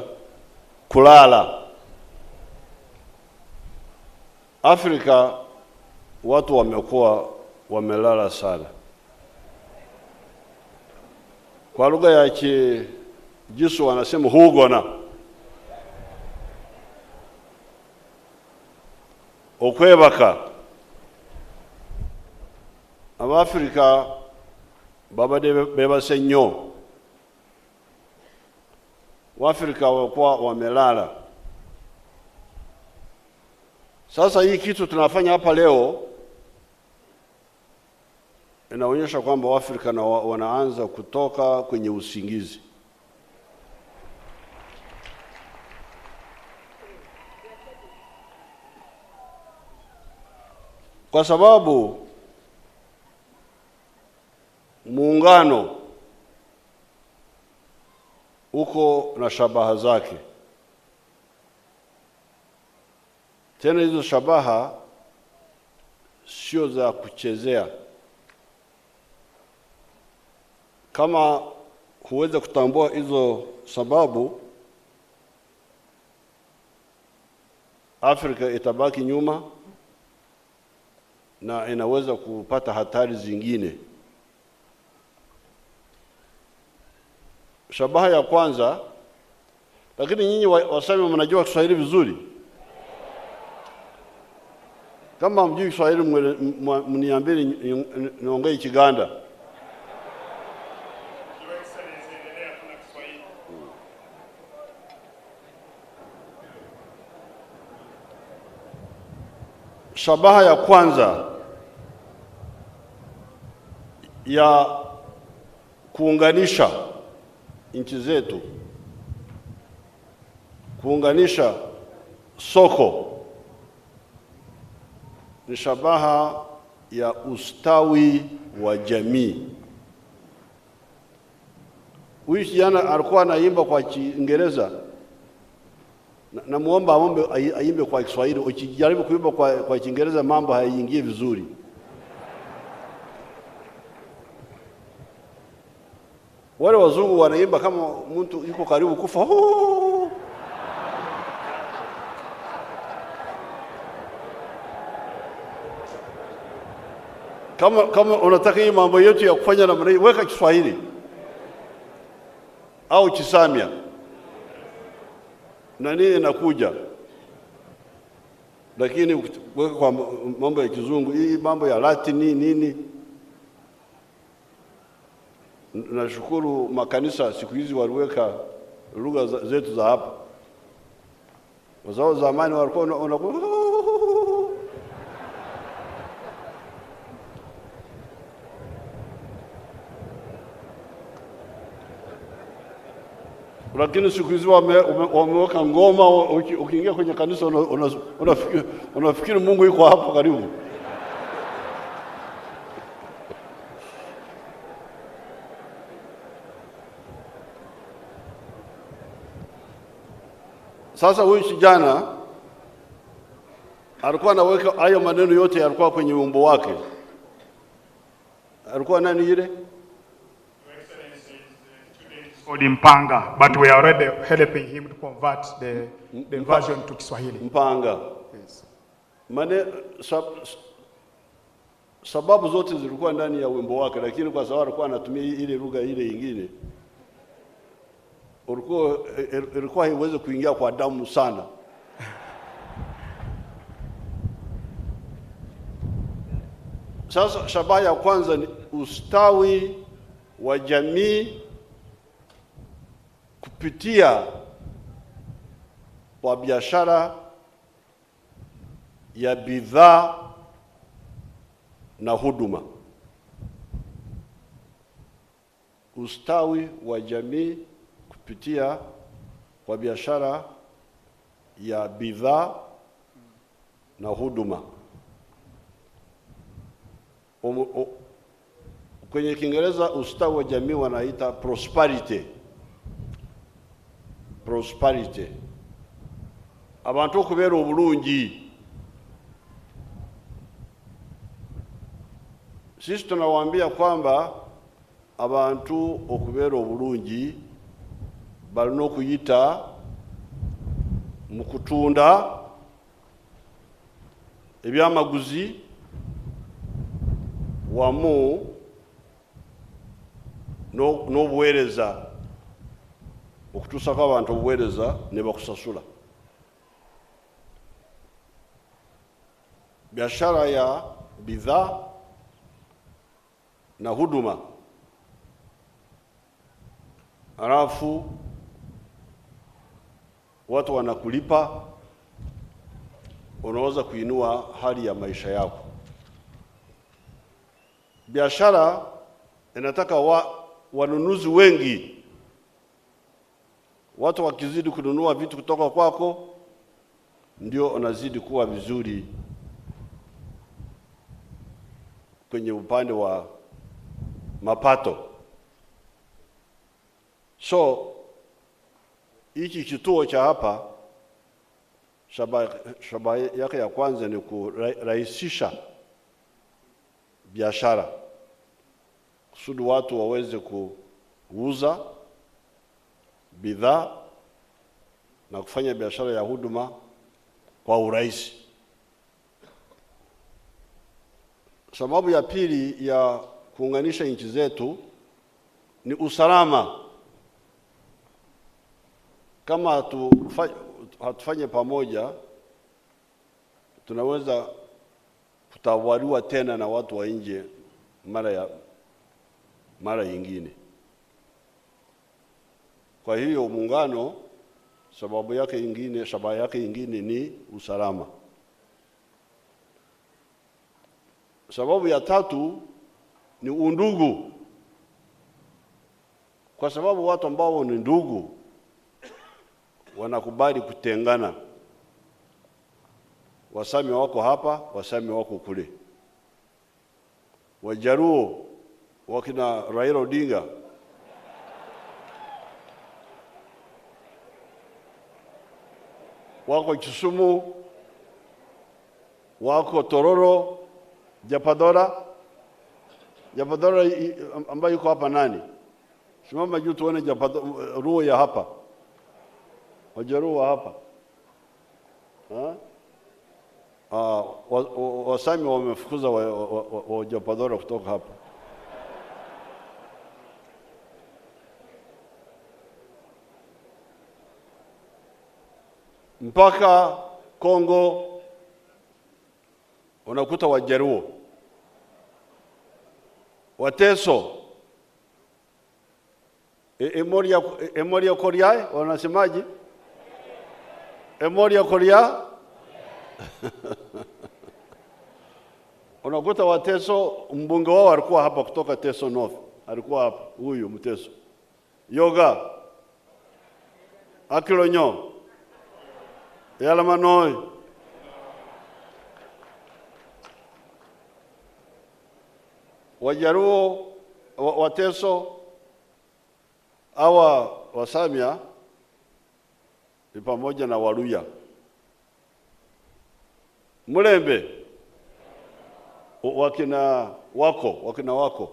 kulala. Afrika watu wamekuwa wamelala sana. Kwa lugha ya Kijisu wanasema hugona. Okwebaka. Abafrika babade bebase nnyo. Waafrika wakuwa wamelala. Sasa hii kitu tunafanya hapa leo inaonyesha kwamba Waafrika na wanaanza kutoka kwenye usingizi. Kwa sababu muungano uko na shabaha zake. Tena hizo shabaha sio za kuchezea. Kama huweza kutambua hizo sababu, Afrika itabaki nyuma na inaweza kupata hatari zingine. Shabaha ya kwanza, lakini nyinyi wasemi mnajua Kiswahili vizuri. Kama mjui Kiswahili mniambie niongee Kiganda. Shabaha ya kwanza ya kuunganisha nchi zetu, kuunganisha soko, ni shabaha ya ustawi wa jamii. Huyu kijana alikuwa anaimba kwa Kiingereza. Namuomba aimbe kwa Kiswahili. Ukijaribu kuimba kwa Kiingereza mambo hayaingii vizuri. Wale wazungu wanaimba kama mtu yuko karibu kufa. Kama unataka hii mambo yetu ya kufanya namna hii, weka Kiswahili au Kisamia na nini inakuja. Lakini weka kwa mambo ya kizungu, hii mambo ya Latin nini. Nashukuru makanisa siku hizi waliweka lugha zetu za hapa. Wazao zamani walikuwa unakuwa lakini siku hizi wameweka ngoma. Ukiingia kwenye kanisa unafikiri Mungu yuko hapo karibu. Sasa huyu kijana alikuwa anaweka hayo maneno yote, yalikuwa kwenye wimbo wake. Alikuwa nani ile? Called Mpanga, but we are already helping him to convert the version to Kiswahili. Mpanga. Yes. Sababu zote zilikuwa ndani ya wimbo wake, lakini kwa sababu alikuwa anatumia ile lugha ile nyingine, ilikuwa haiwezi kuingia kwa damu sana. Sasa shabaha ya kwanza ni ustawi wa jamii kupitia kwa biashara ya bidhaa na huduma. Ustawi wa jamii kupitia kwa biashara ya bidhaa na huduma. Kwenye Kiingereza ustawi wa jamii wanaita prosperity. Prosperity. Abantu okubera obulungi. Sisi tunawaambia kwamba abantu okubera obulungi balina okuyita mu kutunda ebyamaguzi wamu n'obuweereza, okutuusako abantu obuweereza ne bakusasula. Biashara ya bidhaa na huduma, halafu watu wanakulipa, unaweza kuinua hali ya maisha yako. Biashara inataka wanunuzi wengi. Watu wakizidi kununua vitu kutoka kwako, ndio unazidi kuwa vizuri kwenye upande wa mapato. So hiki kituo cha hapa, shabaha yake ya kwanza ni kurahisisha biashara kusudi watu waweze kuuza bidhaa na kufanya biashara ya huduma kwa urahisi. Sababu ya pili ya kuunganisha nchi zetu ni usalama. Kama hatufanye pamoja, tunaweza kutawaliwa tena na watu wa nje mara nyingine. Kwa hiyo muungano, shabaha yake nyingine ni usalama. Sababu ya tatu ni undugu. Kwa sababu watu ambao ni ndugu wanakubali kutengana. Wasami wako hapa, Wasami wako kule. Wajaruo wakina Raila Odinga wako Kisumu, wako Tororo, Japadora ambayo yuko hapa nani? Simama juu tuone Japadora, Ruo ya hapa. Wajaruo hapa. Wasami wamefukuza wa Japadora kutoka hapa. Mpaka Kongo unakuta Wajaruo, Wateso, Emoria Korea, wanasemaje? Emoria Korea. Unakuta Wateso, mbunge wao alikuwa hapa kutoka Teso North. Alikuwa hapa, huyu Mteso. Yoga, Akilonyo, Yalamanoi. Wajaruo, Wateso, awa Wasamia ni pamoja na Waluya. Mulembe, wakina wako.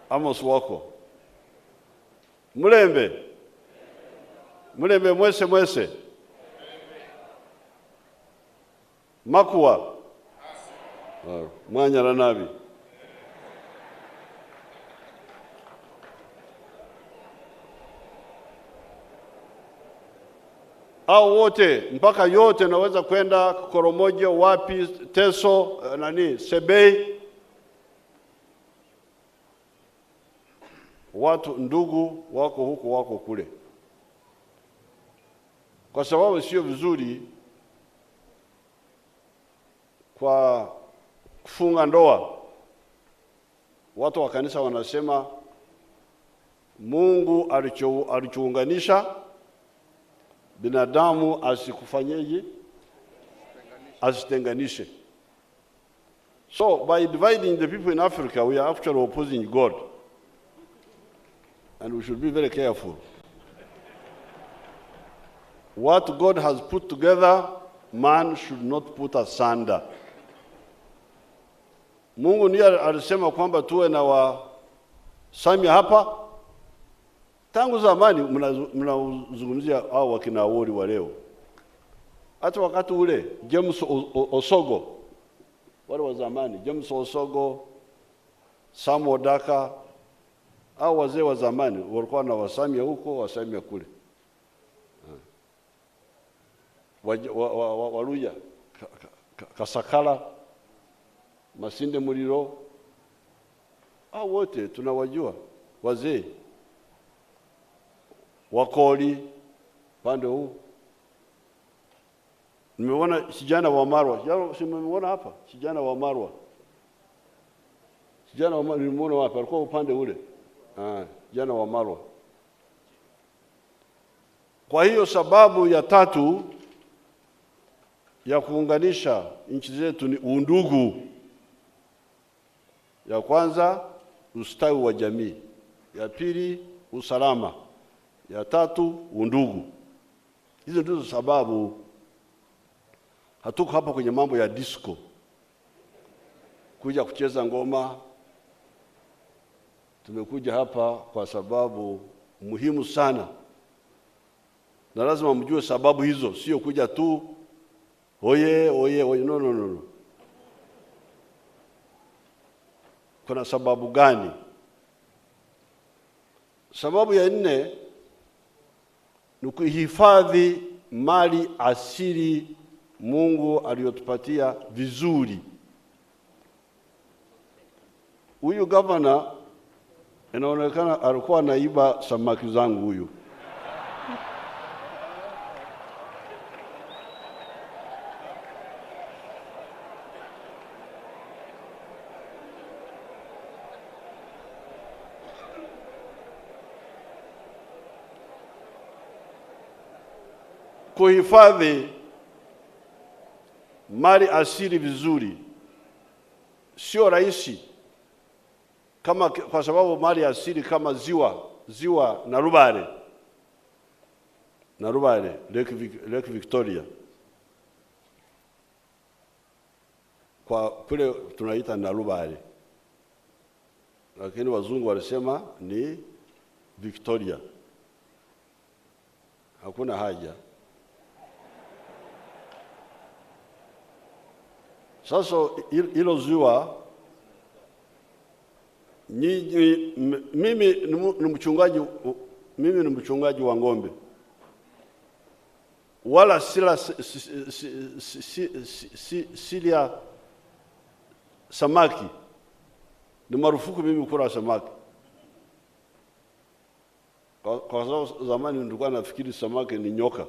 Amos wako. Mulembe mwese. Makuwa. Mwanya la nabi. Au wote mpaka yote naweza kwenda Koromojo, wapi, Teso, Sebei. Watu ndugu wako huko wako kule. Kwa sababu sio vizuri kwa kufunga ndoa. Watu wa kanisa wanasema Mungu alichounganisha binadamu asikufanyeje? Asitenganishe. So by dividing the people in Africa, we are actually opposing God. And we should be very careful. What God has put together, man should not put asunder. Mungu ndiye alisema kwamba tuwe na Wasamia hapa. Tangu zamani mnazungumzia hao wakina Awori wa leo. Hata wakati ule James Osogo, wale wa zamani, James Osogo, Samuel Daka, hao wazee wa zamani walikuwa na Wasamia huko, Wasamia kule. Waluya, Kasakala, Masinde Muliro, hao wote tunawajua, wazee. Wakoli pande huu. Nimeona kijana wa Marwa. Nimeona hapa kijana wa Marwa. Kijana wa Marwa nimeona hapa alikuwa upande ule. Kijana wa Marwa. Kwa hiyo sababu ya tatu ya kuunganisha nchi zetu ni undugu. Ya kwanza ustawi wa jamii. Ya pili usalama. Ya tatu undugu. Hizo ndizo sababu hatuko hapa kwenye mambo ya disco, kuja kucheza ngoma. Tumekuja hapa kwa sababu muhimu sana, na lazima mjue sababu hizo, sio kuja tu oye. No. Kuna sababu gani? Sababu ya 4 ni kuhifadhi mali asili Mungu aliyotupatia vizuri. Huyu governor inaonekana alikuwa anaiba samaki zangu huyu. Kuhifadhi mali asili vizuri sio rahisi, kwa sababu mali asili kama ziwa na Rubare Narubare, Lake Victoria. Kwa kule tunaita Narubare, lakini wazungu walisema ni Victoria. Hakuna haja. Sasa hilo ziwa, mimi ni mchungaji wa ng'ombe, wala sila samaki. Ni marufuku mimi kula samaki. Kwa sababu zamani nilikuwa nafikiri samaki ni nyoka.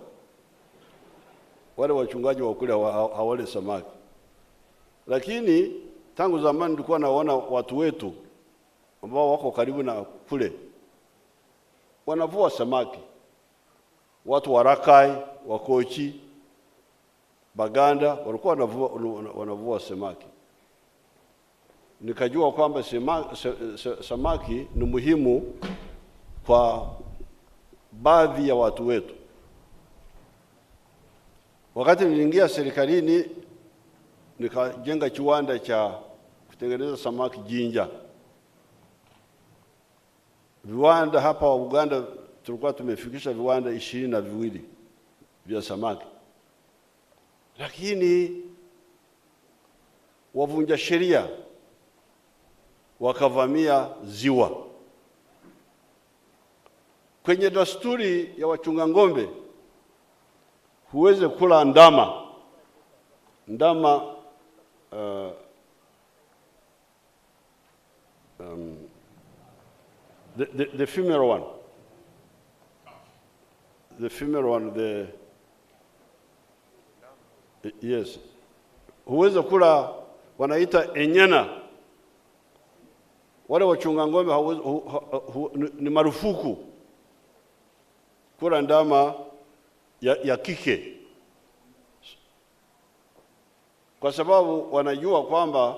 Wale wachungaji wa kule hawale samaki. Lakini tangu zamani nilikuwa naona watu wetu ambao wako karibu na kule wanavua samaki. Watu wa Rakai, Wakochi, Baganda walikuwa wanavua samaki. Nikajua kwamba samaki ni muhimu kwa baadhi ya watu wetu. Wakati niliingia serikalini, nikajenga kiwanda cha kutengeneza samaki Jinja. Viwanda hapa wa Uganda tulikuwa tumefikisha viwanda 22 vya samaki. Lakini wavunja sheria wakavamia ziwa. Kwenye desturi ya wachunga ng'ombe, huweze kula ndama. Ndama the female one. The female one, yes. Huweze kula wanaita enyena. Wale wachunga ng'ombe ni marufuku kula ndama ya kike, kwa sababu wanajua kwamba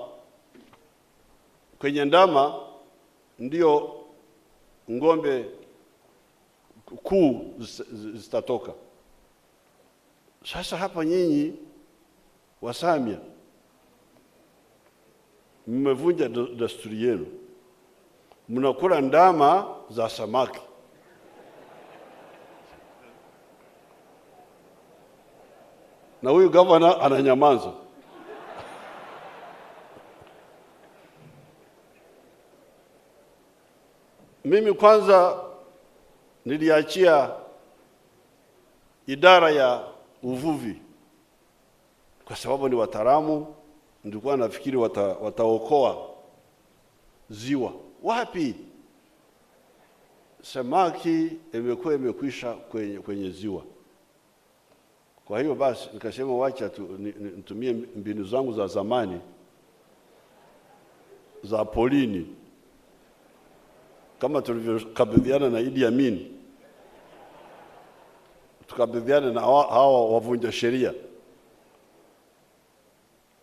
kwenye ndama ndio ng'ombe kuu zitatoka. Sasa hapa nyinyi Wasamia mmevunja desturi yenu, mnakula ndama za samaki. Na huyu gavana ananyamaza. Mimi kwanza niliachia idara ya uvuvi kwa sababu ni wataalamu. Nilikuwa nafikiri wataokoa ziwa. Wapi? Samaki imekwisha kwenye ziwa. Kwa hiyo basi nikasema wacha nitumie mbinu zangu za zamani za polini, kama tulivyokabidhiana na Idi Amin, tukabidhiana na hawa wavunja sheria.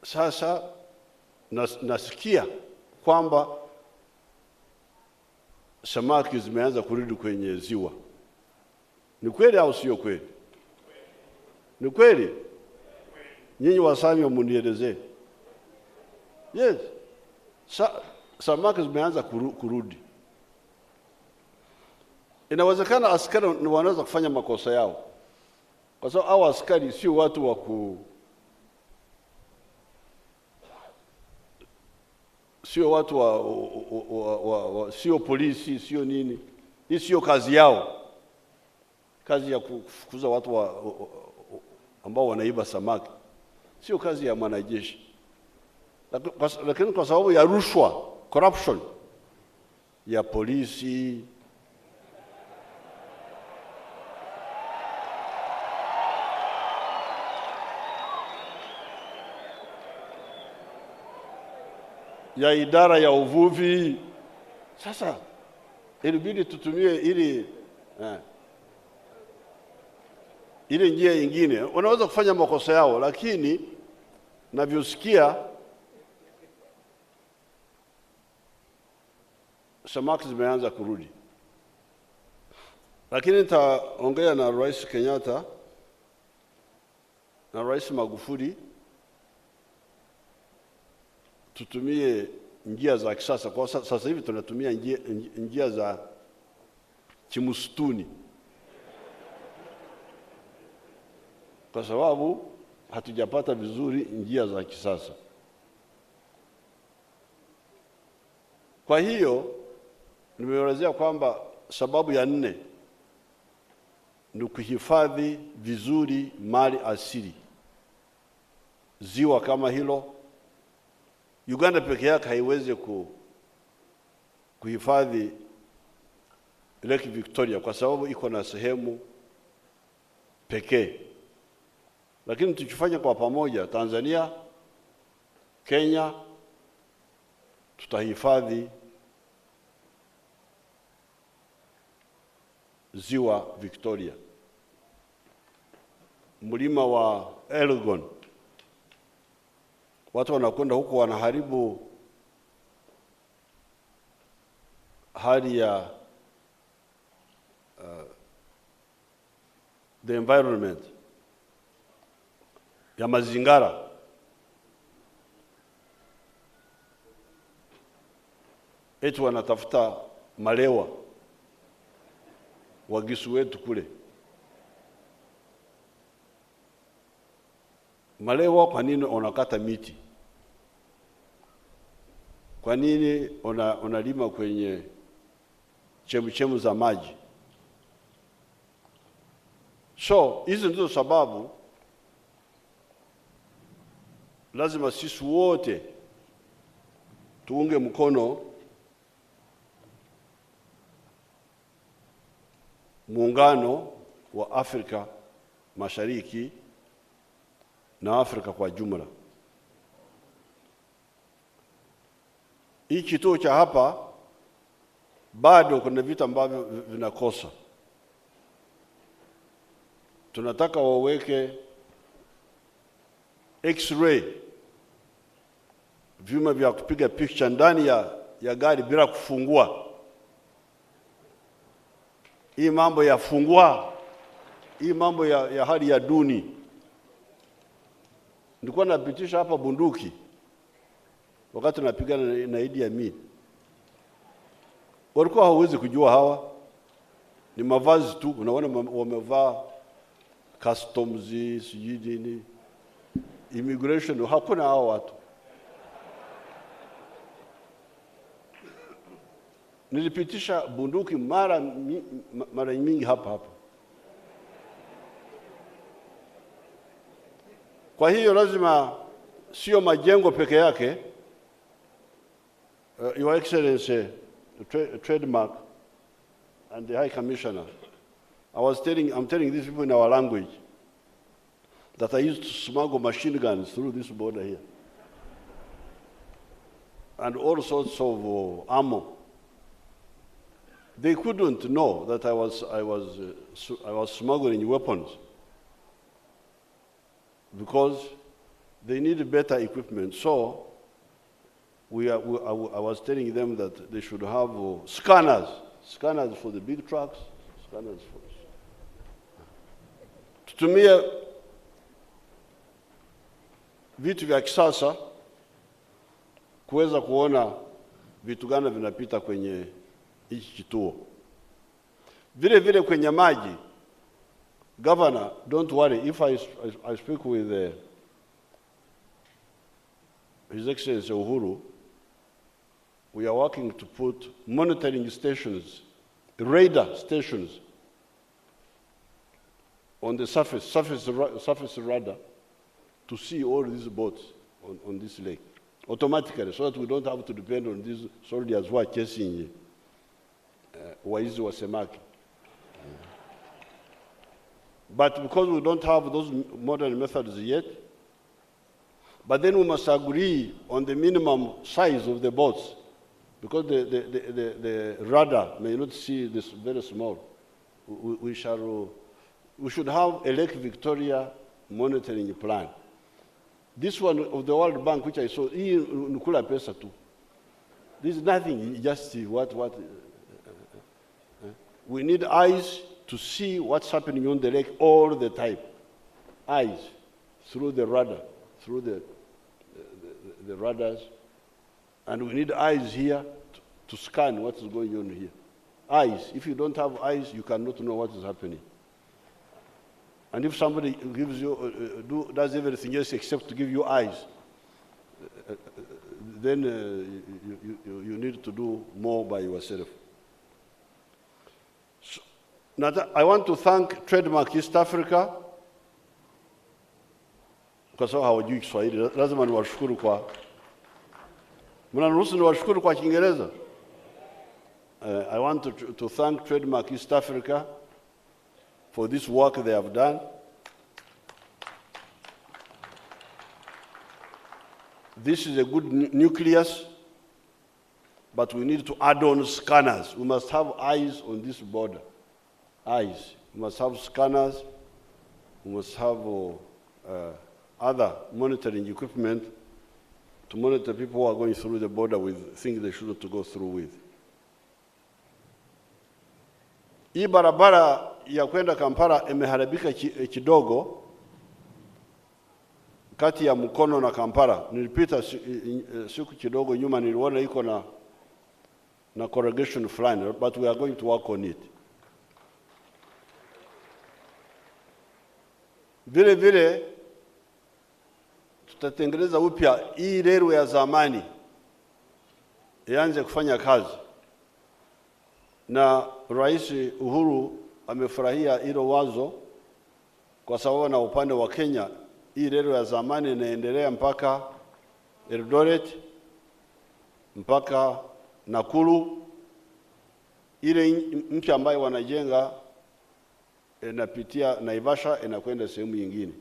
Sasa nasikia kwamba samaki zimeanza kurudi kwenye ziwa. Ni kweli au sio kweli? Ni kweli? Nyinyi Wasamia munielezee. Yes. Samaki zimeanza kurudi. Inawezekana askari wanaweza kufanya makosa yao, kwa sababu hao askari sio watu sio watu sio polisi, sio nini. Hii sio kazi yao. Kazi ya kufukuza watu ambao wanaiba samaki sio kazi ya mwanajeshi. Lakini kwa sababu ya rushwa, corruption ya polisi, ya idara ya uvuvi, sasa ilibidi tutumie ile njia nyingine. Wanaweza kufanya makosa yao, lakini navyosikia samaki zimeanza kurudi. Lakini nitaongea na Rais Kenyatta na Rais Magufuli tutumie njia za kisasa. Kwa sasa hivi tunatumia njia za kimsituni, kwa sababu hatujapata vizuri njia za kisasa. Kwa hiyo nimeelezea kwamba sababu ya 4 ni kuhifadhi vizuri mali asili. Ziwa kama hilo, Uganda peke yake haiwezi kuhifadhi Lake Victoria kwa sababu iko na sehemu pekee. Lakini tukifanya kwa pamoja, Tanzania, Kenya, tutahifadhi Ziwa Victoria. Mlima wa Elgon, watu wanakwenda huko wanaharibu hali ya the environment ya mazingara. Eti wanatafuta malewa wagisu wetu kule. Malewa, kwa nini unakata miti? Kwa nini unalima kwenye chemchemu za maji? So hizo ndizo sababu lazima sisi wote tuunge mkono muungano wa Afrika Mashariki na Afrika kwa jumla. Hii kituo cha hapa bado kuna vitu ambavyo vinakosa. Tunataka waweke X-ray, vyuma vya kupiga picha ndani ya gari bila kufungua. Hii mambo ya fungua, hii mambo ya hali ya duni. Nilikuwa napitisha hapa bunduki wakati napigana na Idi Amin. Walikuwa hawezi kujua hawa ni mavazi tu, unaona wamevaa customs, sijui nini, immigration, hakuna hao watu. Nilipitisha bunduki mara nyingi hapa. Kwa hiyo lazima sio majengo peke yake. Your Excellency, trademark and the High Commissioner, I'm telling these people in our language that I used to smuggle machine guns through this border here, and all sorts of ammo. They couldn't know that I was smuggling weapons, because they needed better equipment. So I was telling them that they should have scanners for the big trucks, scanners for tutumie vitu vya kisasa kuweza kuona vitu gani vinapita kwenye hiki kituo. Vile kwenye maji, Governor, don't worry, if I speak with His Excellency Uhuru, we are working to put monitoring stations, radar stations on the surface radar to see all these boats on this lake automatically, so that we don't have to depend on these soldiers who are chasing waizi wa samaki. But because we don't have those modern methods yet, but then we must agree on the minimum size of the boats, because the radar may not see this very small. We should have a Lake Victoria monitoring plan. This one of the World Bank, which I saw, nukula pesa tu. This is nothing, just what we need eyes to see what's happening on the lake all the time. Eyes, through the radar, through the radars. And we need eyes here to scan what is going on here. Eyes. If you don't have eyes, you cannot know what is happening. And if somebody gives you, does everything else except to give you eyes, then you need to do more by yourself. So, now I want to thank Trademark East Africa, kwa sababu hawajui Kiswahili, lazima niwashukuru kwa. Mnaruhusu niwashukuru kwa Kiingereza? I want to thank Trademark East Africa for this work they have done. This is a good nucleus, but we need to add on scanners. We must have eyes on this border. Eyes. We must have scanners. We must have other monitoring equipment to monitor people who are going through the border with things they shouldn't go through with. Hii barabara ya kwenda Kampala imeharibika kidogo kati ya Mukono na Kampala. Nilipita siku kidogo nyuma, niliona iko na corrugation fulani, but we are going to work on it. Vile vile tutatengeneza upya hii railway ya zamani ianze kufanya kazi. Na Rais Uhuru amefurahia hilo wazo kwa sababu na upande wa Kenya hii railway ya zamani inaendelea mpaka Eldoret, mpaka Nakuru. Ile mpya ambayo wanajenga inapitia Naivasha inakwenda sehemu nyingine.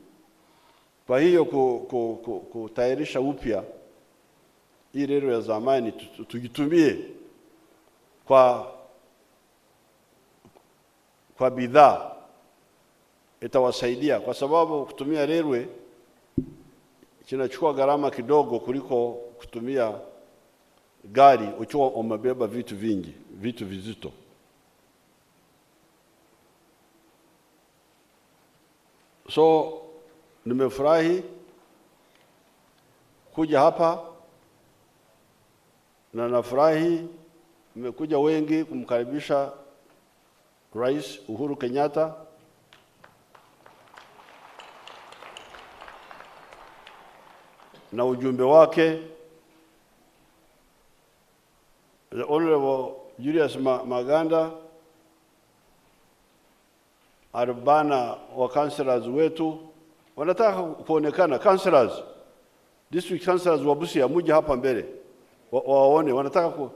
Kwa hiyo kutayarisha upya hii railway ya zamani tuitumie kwa bidhaa, itawasaidia kwa sababu kutumia railway kinachukua gharama kidogo kuliko kutumia gari ukiwa umebeba vitu vingi, vitu vizito. So nimefurahi kuja hapa na nafurahi mmekuja wengi kumkaribisha Rais Uhuru Kenyatta. Na ujumbe wake. The Honorable Julius Maganda, arubana wa councillors wetu, wanataka kuonekana councillors, district councillors wa Busia, muje hapa mbele waone, wanataka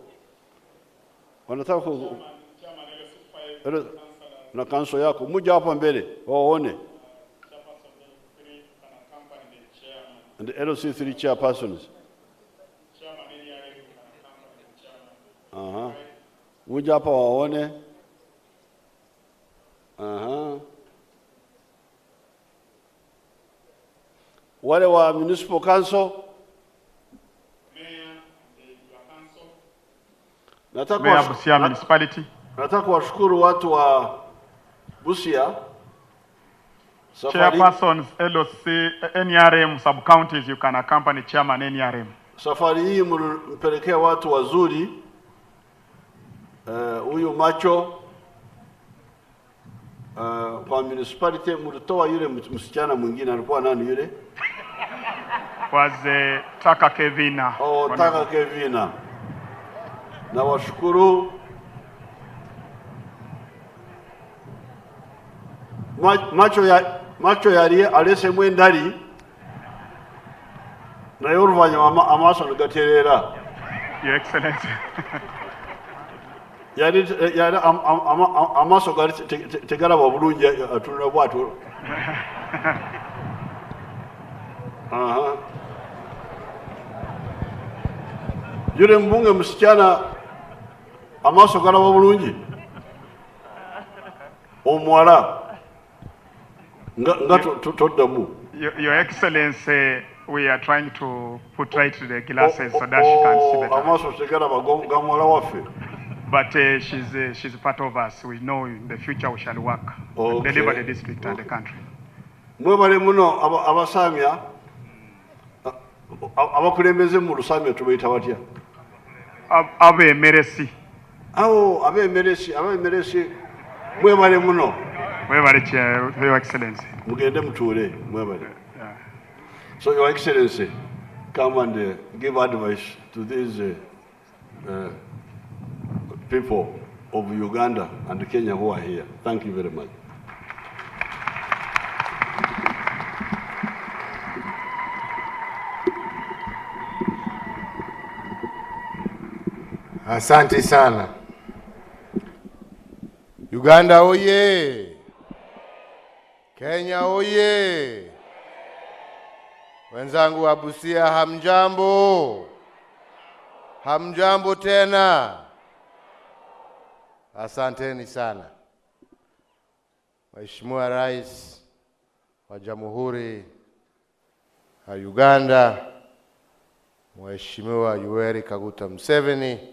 na council yako, muje hapa mbele waone. And the LC3 chairpersons. Muje hapa waone. Wale wa municipal council, Mayor Busia municipality. Nataka kuwashukuru watu wa Busia. Chairpersons, LOC, NRM, sub-counties, you can accompany chairman NRM. Safari hii mpelekea watu wazuri. Huyu Macho, kwa municipality mlitoa yule msichana mwingine, alikuwa nani yule? Was Taka Kevina. Taka Kevina. Na washukuru. Macho yari alese mwendali na yoruvanya amaso ngaterera. Your Excellency. Yari amaso gari tegara babulunje atuna bwatu. Yule mbunge msichana amaso gara babulunje. Omwala Your Excellency, we are trying to put right the glasses so that she can see better. but she's a part of us. We know in the future we shall work to deliver the district and the country. Mwebale muno abasamya abakulembeze mu lusamya tubayita batya? Abemeresi. Abemeresi mwebale muno. Mwebale Your Excellency. Mugende mtuule mwebale. So Your Excellency, come and give advice to these people of Uganda and Kenya who are here. Thank you very much. Asante sana. Uganda oye! Kenya oye! Wenzangu wa Busia hamjambo? Hamjambo tena? Asanteni sana. Mheshimiwa Rais wa Jamhuri ya Uganda, Mheshimiwa Yoweri Kaguta Museveni,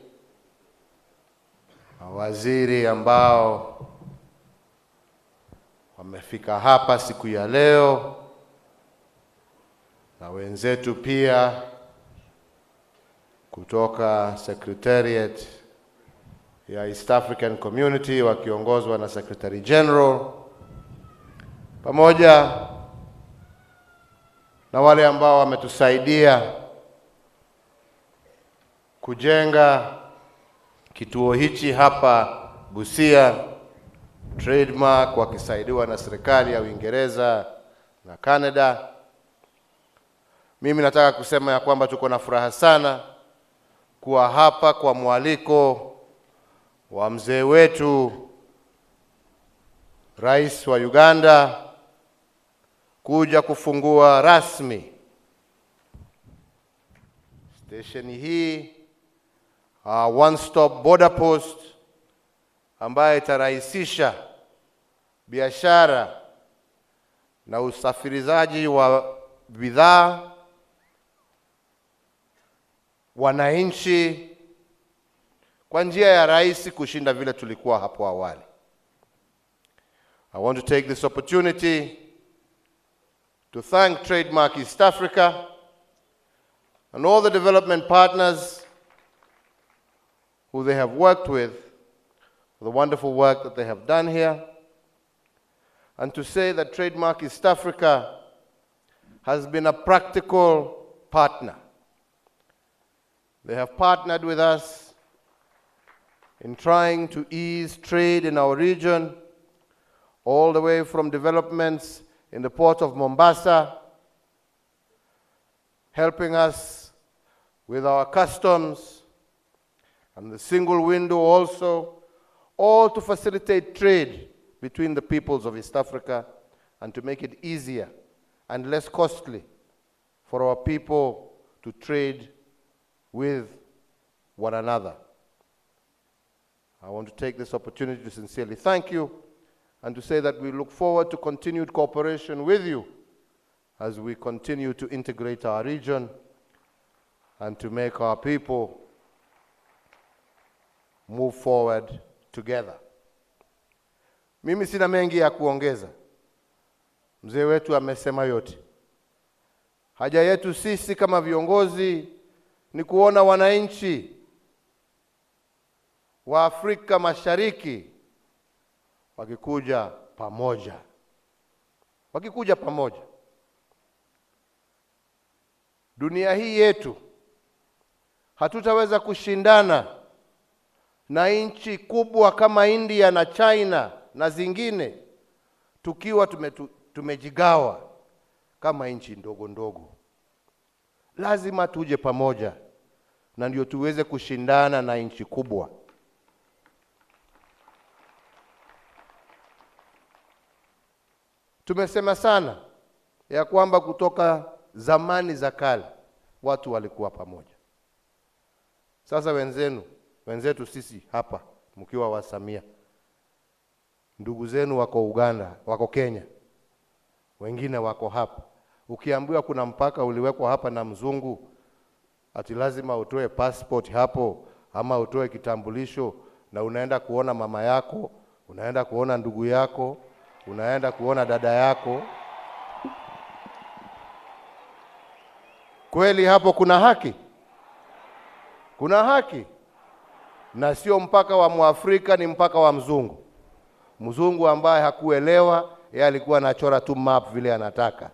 waziri ambao wamefika hapa siku ya leo, na wenzetu pia kutoka Secretariat ya East African Community wakiongozwa na Secretary General, pamoja na wale ambao wametusaidia kujenga kituo hichi hapa Busia, Trademark wakisaidiwa na serikali ya Uingereza na Canada. Mimi nataka kusema ya kwamba tuko na furaha sana kuwa hapa kwa mwaliko wa mzee wetu Rais wa Uganda kuja kufungua rasmi station hii, one stop border post ambayo itarahisisha biashara na usafirizaji wa bidhaa, wananchi kwa njia ya rahisi kushinda vile tulikuwa hapo awali. I want to take this opportunity to thank Trademark East Africa and all the development partners who they have worked with for the wonderful work that they have done here, and to say that Trademark East Africa has been a practical partner. They have partnered with us in trying to ease trade in our region, all the way from developments in the port of Mombasa, helping us with our customs and the single window also, all to facilitate trade between the peoples of East Africa and to make it easier and less costly for our people to trade with one another. I want to take this opportunity to sincerely thank you and to say that we look forward to continued cooperation with you as we continue to integrate our region and to make our people move forward together. Mimi sina mengi ya kuongeza. Mzee wetu amesema yote. Haja yetu sisi kama viongozi ni kuona wananchi wa Afrika Mashariki wakikuja pamoja. Wakikuja pamoja. Dunia hii yetu hatutaweza kushindana na nchi kubwa kama India na China na zingine tukiwa tumejigawa kama nchi ndogo ndogo. Lazima tuje pamoja na ndio tuweze kushindana na nchi kubwa. Tumesema sana ya kwamba kutoka zamani za kale watu walikuwa pamoja. Sasa wenzetu sisi hapa mkiwa wa Samia, ndugu zenu wako Uganda, wako Kenya, wengine wako hapa. Ukiambiwa kuna mpaka uliwekwa hapa na mzungu, ati lazima utoe passport hapo ama utoe kitambulisho na unaenda kuona mama yako, unaenda kuona ndugu yako, unaenda kuona dada yako. Kweli hapo kuna haki? Kuna haki. Na sio mpaka wa Muafrika, ni mpaka wa mzungu. Mzungu ambaye hakuelewa, yeye alikuwa anachora tu map vile anataka,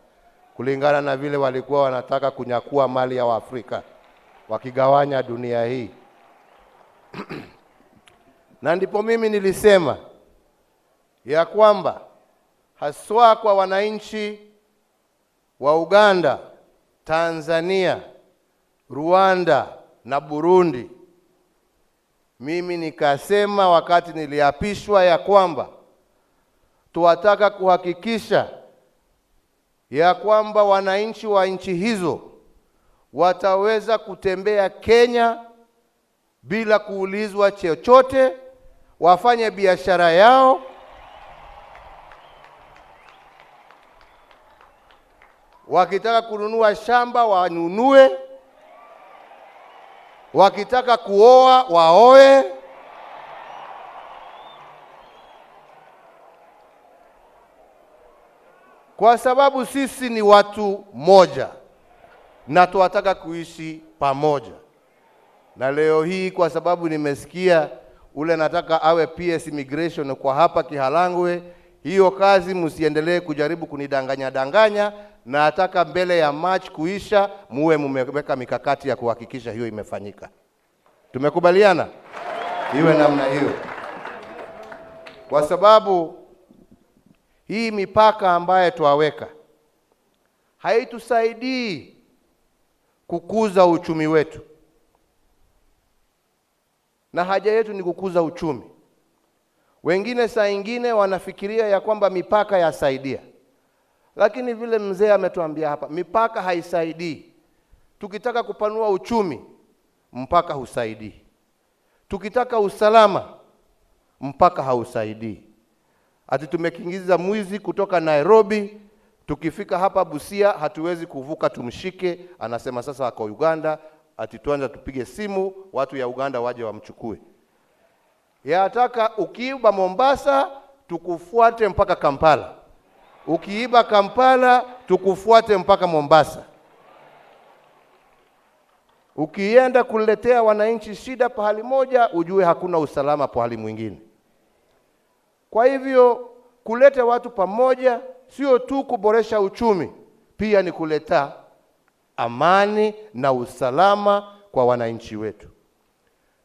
kulingana na vile walikuwa wanataka kunyakua mali ya Waafrika, wakigawanya dunia hii. Na ndipo mimi nilisema ya kwamba haswa kwa wananchi wa Uganda, Tanzania, Rwanda na Burundi, mimi nikasema wakati niliapishwa ya kwamba tuwataka kuhakikisha ya kwamba wananchi wa nchi hizo wataweza kutembea Kenya bila kuulizwa chochote, wafanye biashara yao, wakitaka kununua shamba wanunue, wakitaka kuoa waoe, kwa sababu sisi ni watu moja na tunataka kuishi pamoja. Na leo hii kwa sababu nimesikia ule nataka awe PS immigration kwa hapa Kihalangwe, hiyo kazi msiendelee kujaribu kunidanganya, na nataka mbele ya March kuisha muwe mmeweka mikakati ya kuhakikisha hiyo imefanyika. Tumekubaliana iwe namna hiyo, kwa sababu hii mipaka ambaye tuwaweka haitusaidii kukuza uchumi wetu, na haja yetu ni kukuza uchumi. Wengine saa ingine wanafikiria ya kwamba mipaka yasaidia, lakini vile mzee ametuambia hapa, mipaka haisaidii. Tukitaka kupanua uchumi, mpaka husaidii. Tukitaka usalama, mpaka hausaidii. Ati tumekingiza mwizi kutoka Nairobi, tukifika hapa Busia hatuwezi kuvuka tumshike, anasema sasa ako Uganda, ati tuanza tupige simu watu ya Uganda waje wamchukue. Yataka ukiiba Mombasa tukufuate mpaka Kampala, ukiiba Kampala tukufuate mpaka Mombasa. Ukienda kuletea wananchi shida pahali moja, ujue hakuna usalama pahali mwingine. Kwa hivyo kuleta watu pamoja sio tu kuboresha uchumi, pia ni kuleta amani na usalama kwa wananchi wetu.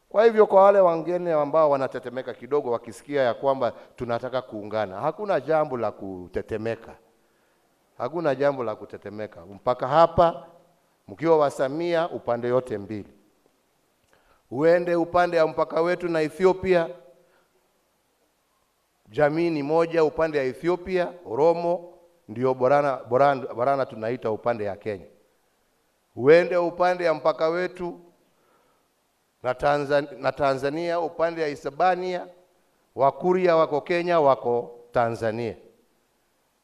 Kwa hivyo kwa wale wengine ambao wanatetemeka kidogo wakisikia ya kwamba tunataka kuungana, hakuna jambo la kutetemeka. Hakuna jambo la kutetemeka. Mpaka hapa mkiwa wasamia upande yote mbili. Uende upande ya mpaka wetu na Ethiopia, jamii ni moja upande ya Ethiopia, Oromo ndio Borana tunaita upande ya Kenya. Uende upande ya mpaka wetu na Tanzania upande ya Isebania, Wakuria wako Kenya, wako Tanzania.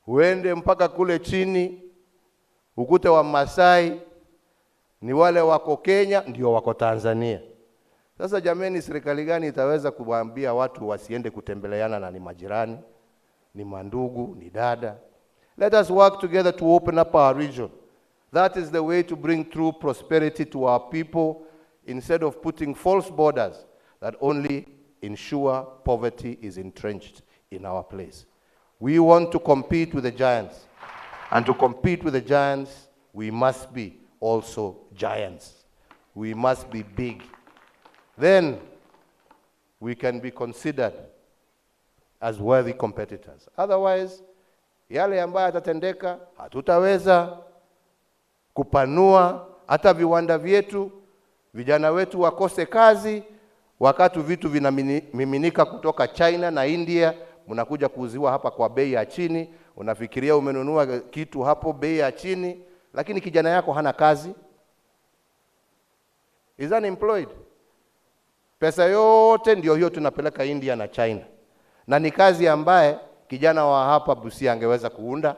Uende mpaka kule chini ukute wa Masai ni wale wako Kenya ndio wako Tanzania. Sasa jameni, serikali gani itaweza kuwaambia watu wasiende kutembeleana na ni majirani, ni mandugu, ni dada? Let us work together to open up our region. That is the way to bring true prosperity to our people, instead of putting false borders that only ensure poverty is entrenched in our place. We want to compete with the giants. And to compete with the giants, we must be also giants. We must be big. Then we can be considered as worthy competitors. Otherwise, yale ambayo yatatendeka, hatutaweza kupanua hata viwanda vyetu, vijana wetu wakose kazi, wakati vitu vinamiminika kutoka China na India, mnakuja kuuziwa hapa kwa bei ya chini, unafikiria umenunua kitu hapo bei ya chini, lakini kijana yako hana kazi. Is unemployed. Pesa yote ndio hiyo tunapeleka India na China. Na ni kazi ambaye kijana wa hapa Busia angeweza kuunda,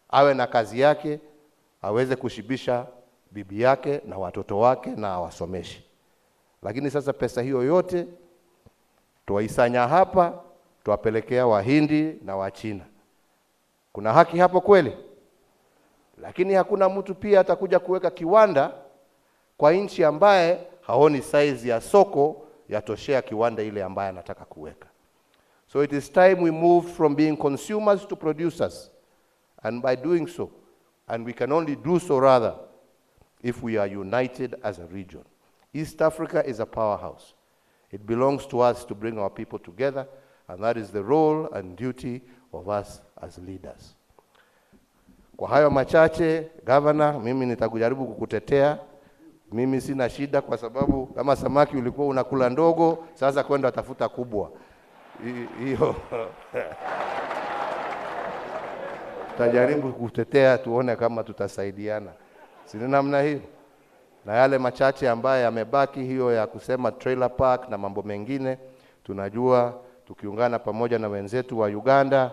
awe na kazi yake, aweze kushibisha bibi yake na watoto wake na awasomeshe. Lakini sasa pesa hiyo yote Tuwaisanya hapa, tuwapelekea Wahindi na Wachina. Kuna haki hapo kweli? Lakini hakuna mtu pia atakuja kuweka kiwanda kwa nchi ambaye haoni size ya soko yatoshea kiwanda ile ambaye anataka kuweka. So it is time we move from being consumers to producers. And by doing so, and we can only do so rather if we are united as a region. East Africa is a powerhouse. It belongs to us to bring our people together, and that is the role and duty of us as leaders. Kwa hayo machache, Governor, mimi nitakujaribu kukutetea. Mimi sina shida kwa sababu kama samaki ulikuwa unakula ndogo, sasa kwenda tafuta kubwa. Hiyo tajaribu kukutetea, tuone kama tutasaidiana. Si namna hiyo? Na yale machache ambaye yamebaki, hiyo ya kusema trailer park na mambo mengine, tunajua tukiungana pamoja na wenzetu wa Uganda,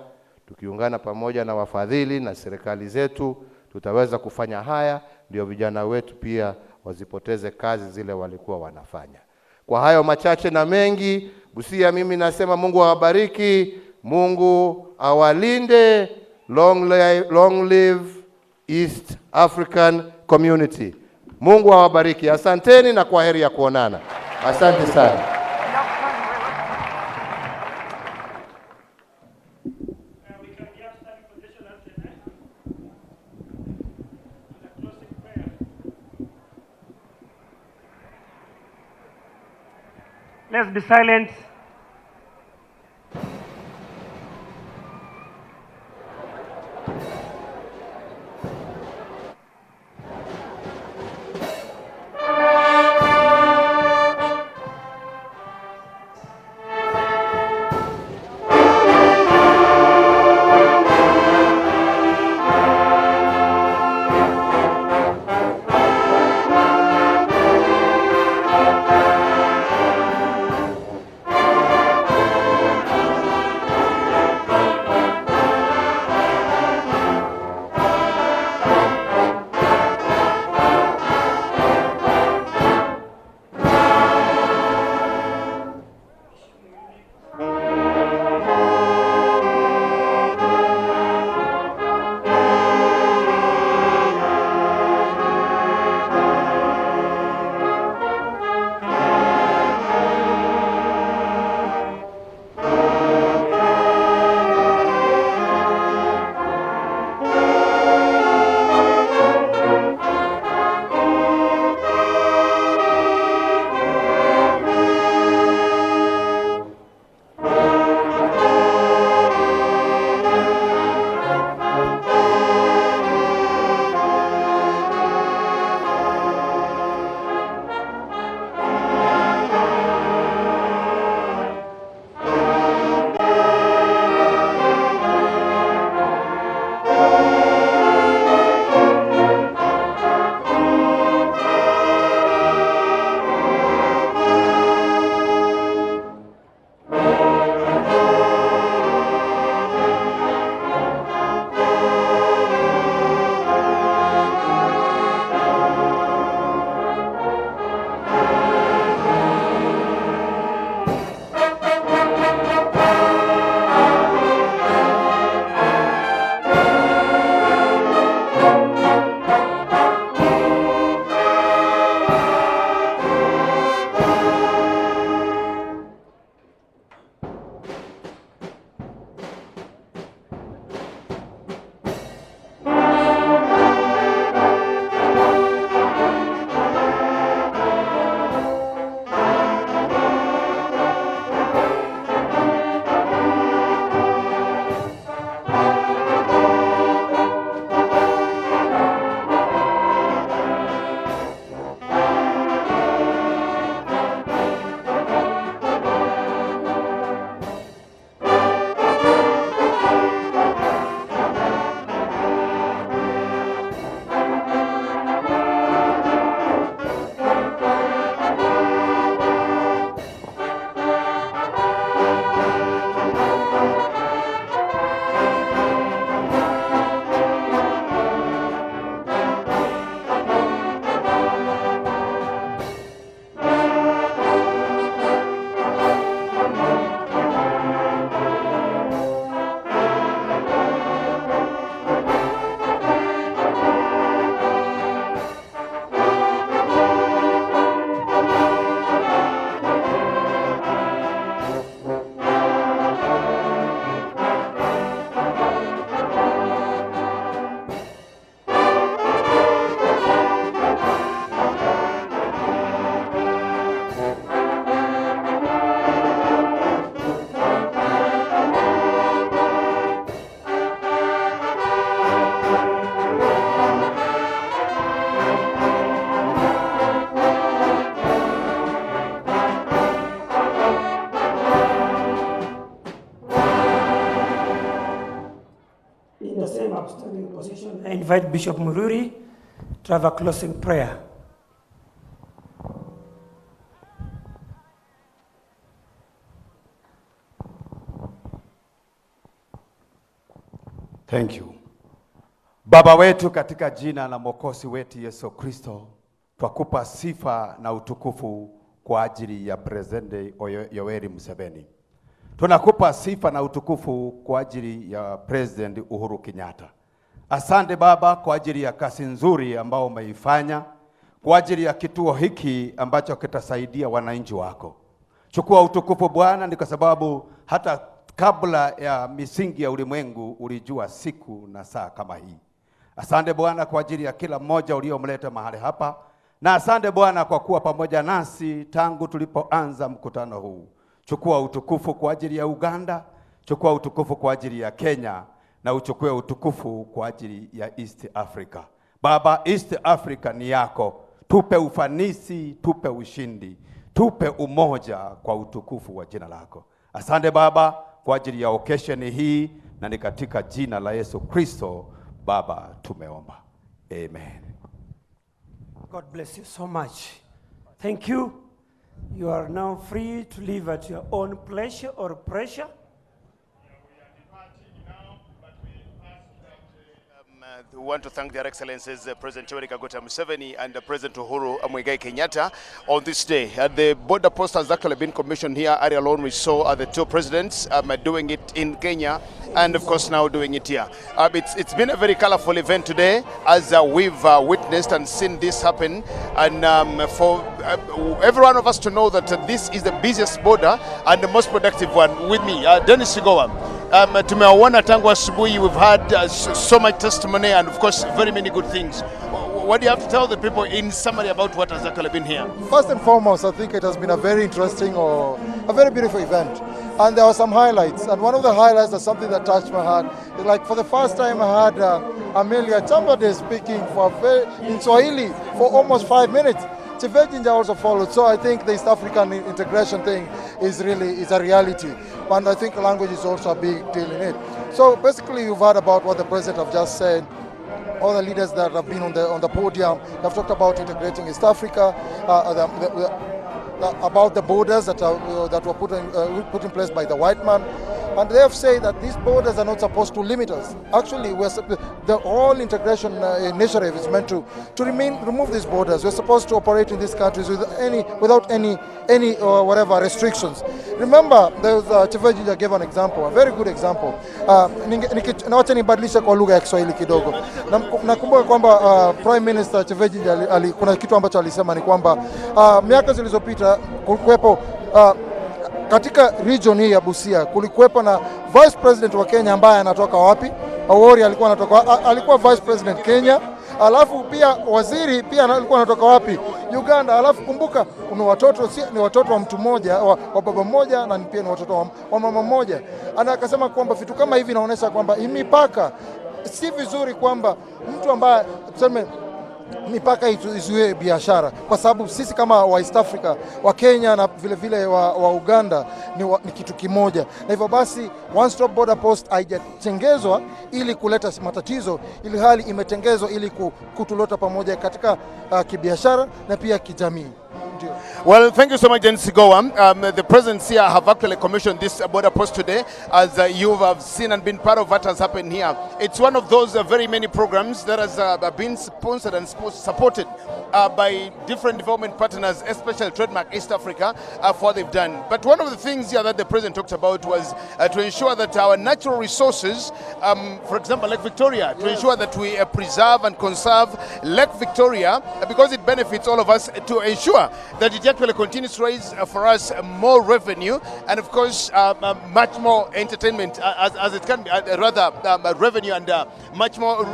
tukiungana pamoja na wafadhili na serikali zetu, tutaweza kufanya haya, ndio vijana wetu pia wasipoteze kazi zile walikuwa wanafanya. Kwa hayo machache na mengi, Busia mimi nasema Mungu awabariki, Mungu awalinde, long live East African Community. Mungu awabariki. Asanteni na kwaheri ya kuonana. Asante sana. Let's be silent. I invite Bishop Mururi to have a closing prayer. Thank you. Baba wetu katika jina la Mwokozi wetu Yesu Kristo, twakupa sifa na utukufu kwa ajili ya President Yoweri Museveni. Tunakupa sifa na utukufu kwa ajili ya President Uhuru Kenyatta. Asante Baba kwa ajili ya kazi nzuri ambao umeifanya, kwa ajili ya kituo hiki ambacho kitasaidia wananchi wako. Chukua utukufu Bwana, ni kwa sababu hata kabla ya misingi ya ulimwengu ulijua siku na saa kama hii. Asante Bwana kwa ajili ya kila mmoja uliomleta mahali hapa, na asante Bwana kwa kuwa pamoja nasi tangu tulipoanza mkutano huu. Chukua utukufu kwa ajili ya Uganda, chukua utukufu kwa ajili ya Kenya, na uchukue utukufu kwa ajili ya East Africa. Baba, East Africa ni yako. Tupe ufanisi, tupe ushindi, tupe umoja kwa utukufu wa jina lako. Asante Baba kwa ajili ya occasion hii, na ni katika jina la Yesu Kristo Baba tumeomba. Amen. God bless you so much. Thank you. You are now free to live at your own pleasure or pressure. We want to thank their excellencies President Yoweri Museveni and President Uhuru Kenyatta on this day. The border post has actually been commissioned here. Earlier alone we saw the two presidents doing it in Kenya, and of course now doing it here. It's been a very colorful event today, as we've witnessed and seen this happen, and for every one of us to know that this is the busiest border and the most productive one. With me, Dennis Sigowa. Tumewaona tangu asubuhi. We've had so much testimony and of course very many good things. What do you have to tell the people in summary about what has actually been here? First and foremost, I think it has been a very interesting or a very beautiful event, and there were some highlights, and one of the highlights is something that touched my heart. Like for the first time I had Amelia Chambade speaking in Swahili for almost 5 minutes. Tivejinja also followed, so I think the East African integration thing is a reality, and I think language is also a big deal in it. So basically you've heard about what the president have just said. All the leaders that have been on the podium have talked about integrating East Africa, about the borders that were put in place by the white man. And they have said that these borders are not supposed to limit us. Actually, the whole integration initiative is meant to remove these borders. We're supposed to operate in these countries without any whatever restrictions. Remember, Chivejinja gave an example, a very good example. Nawacha nibadilishe kwa lugha ya Kiswahili kidogo. Nakumbuka kwamba Prime Minister Chivejinja kuna kitu ambacho alisema ni kwamba miaka zilizopita kulikuwepo katika region hii ya Busia kulikuwepo na Vice President wa Kenya ambaye anatoka wapi? Awori alikuwa Vice President Kenya. Alafu pia waziri pia alikuwa anatoka wapi? Uganda. Alafu kumbuka ni watoto wa mtu mmoja, wa baba mmoja, na pia ni watoto wa mama mmoja. Ana akasema kwamba vitu kama hivi inaonyesha kwamba mipaka si vizuri, kwamba mtu ambaye tuseme mipaka izuie biashara, kwa sababu sisi kama wa East Africa, wa Kenya na vile vile wa Uganda ni kitu kimoja. Na hivyo basi one stop border post haijatengezwa ili kuleta matatizo, ili hali imetengezwa ili kutulota pamoja katika kibiashara na pia kijamii. Well, thank you so much, Dennis Sigowa. The presidents here have actually commissioned this border post today, as you have seen and been part of what has happened here. It's one of those very many programs that has been sponsored and supported by different development partners, especially Trademark East Africa, for what they've done. But one of the things here that the president talked about was to ensure that our natural resources, for example, Lake Victoria, to ensure that we preserve and conserve Lake Victoria, because it benefits all of us, to ensure that it actually continues to raise for us more revenue, and of course much more entertainment as it can be, rather revenue, and much more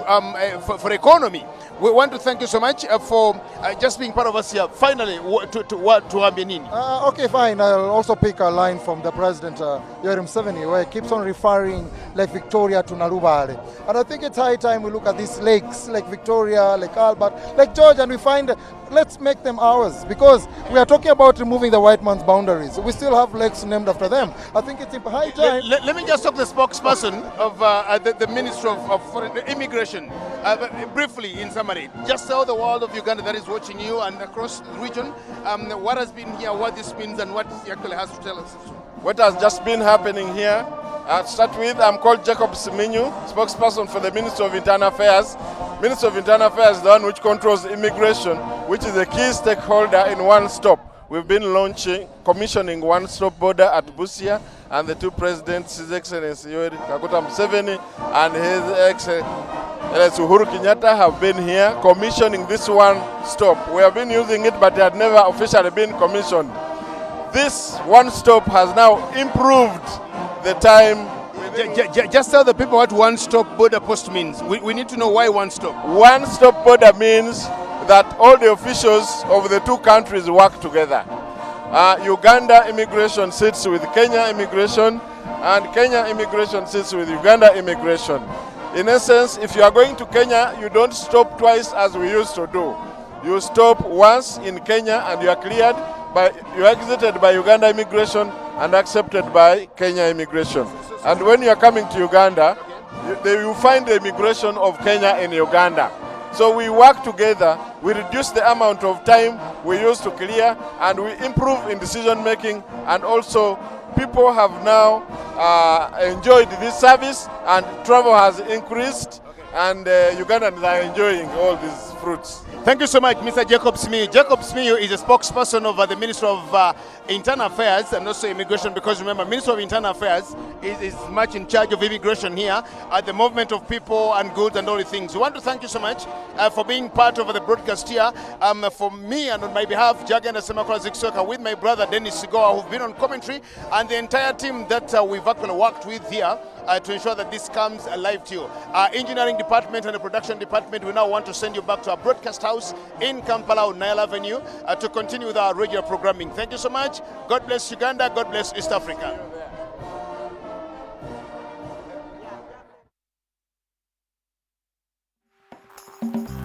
for economy. We want to thank you so much for just being part of us here. Finally, to Ambinini. Okay, fine. I'll also pick a line from the president, Yoweri Museveni, where he keeps on referring Lake Victoria to Narubale. And I think it's high time we look at these lakes, Lake Victoria, Lake Albert, Lake George, and we find let's make them ours, because we are talking about removing the white man's boundaries. We still have lakes named after them. I think it's high time. Let me just talk to the spokesperson of the Ministry of Foreign Immigration. Briefly, in summary, just tell the world of Uganda that is watching you and across the region what has been here, what this means, and what he actually has to tell us. What has just been happening here. To start with, I'm called Jacob Siminyu, spokesperson for the Ministry of Internal Affairs. Ministry of Internal Affairs is the one which controls immigration, which is a key stakeholder in One Stop. We've been commissioning One Stop border at Busia, and the two presidents, His Excellency Kaguta Museveni and His Excellency Uhuru Kenyatta, have been here commissioning this One Stop. We have been using it, but it had never officially been commissioned. This One Stop has now improved the time. Just tell the people what One Stop border post means. We need to know why One Stop. One Stop border means that all the officials of the two countries work together. Uganda immigration sits with Kenya immigration, and Kenya immigration sits with Uganda immigration. In essence, if you are going to Kenya, you don't stop twice as we used to do. You stop once in Kenya and you are cleared, you are exited by Uganda immigration and accepted by Kenya immigration. And when you are coming to Uganda, you find the immigration of Kenya in Uganda. So we work together, we reduce the amount of time we use to clear, and we improve in decision making, and also people have now enjoyed this service, and travel has increased, and Ugandans are enjoying all these fruits. Thank you so much, Mr. Jacob Simiyu. Jacob Simiyu is a spokesperson of the Ministry of Internal Affairs and also Immigration, because remember, Ministry of Internal Affairs is much in charge of immigration here, the movement of people and goods and all the things. We want to thank you so much for being part of the broadcast here. For me and on my behalf, Jagenda Semakula Ziksoka, with my brother Dennis Sigoa, who've been on commentary, and the entire team that we've actually worked with here to ensure that this comes alive to you. Our engineering department and the production department, we now want to send you back to our broadcast house in Kampala on Nile Avenue to continue with our regular programming. Thank you so much. God bless Uganda. God bless East Africa. you.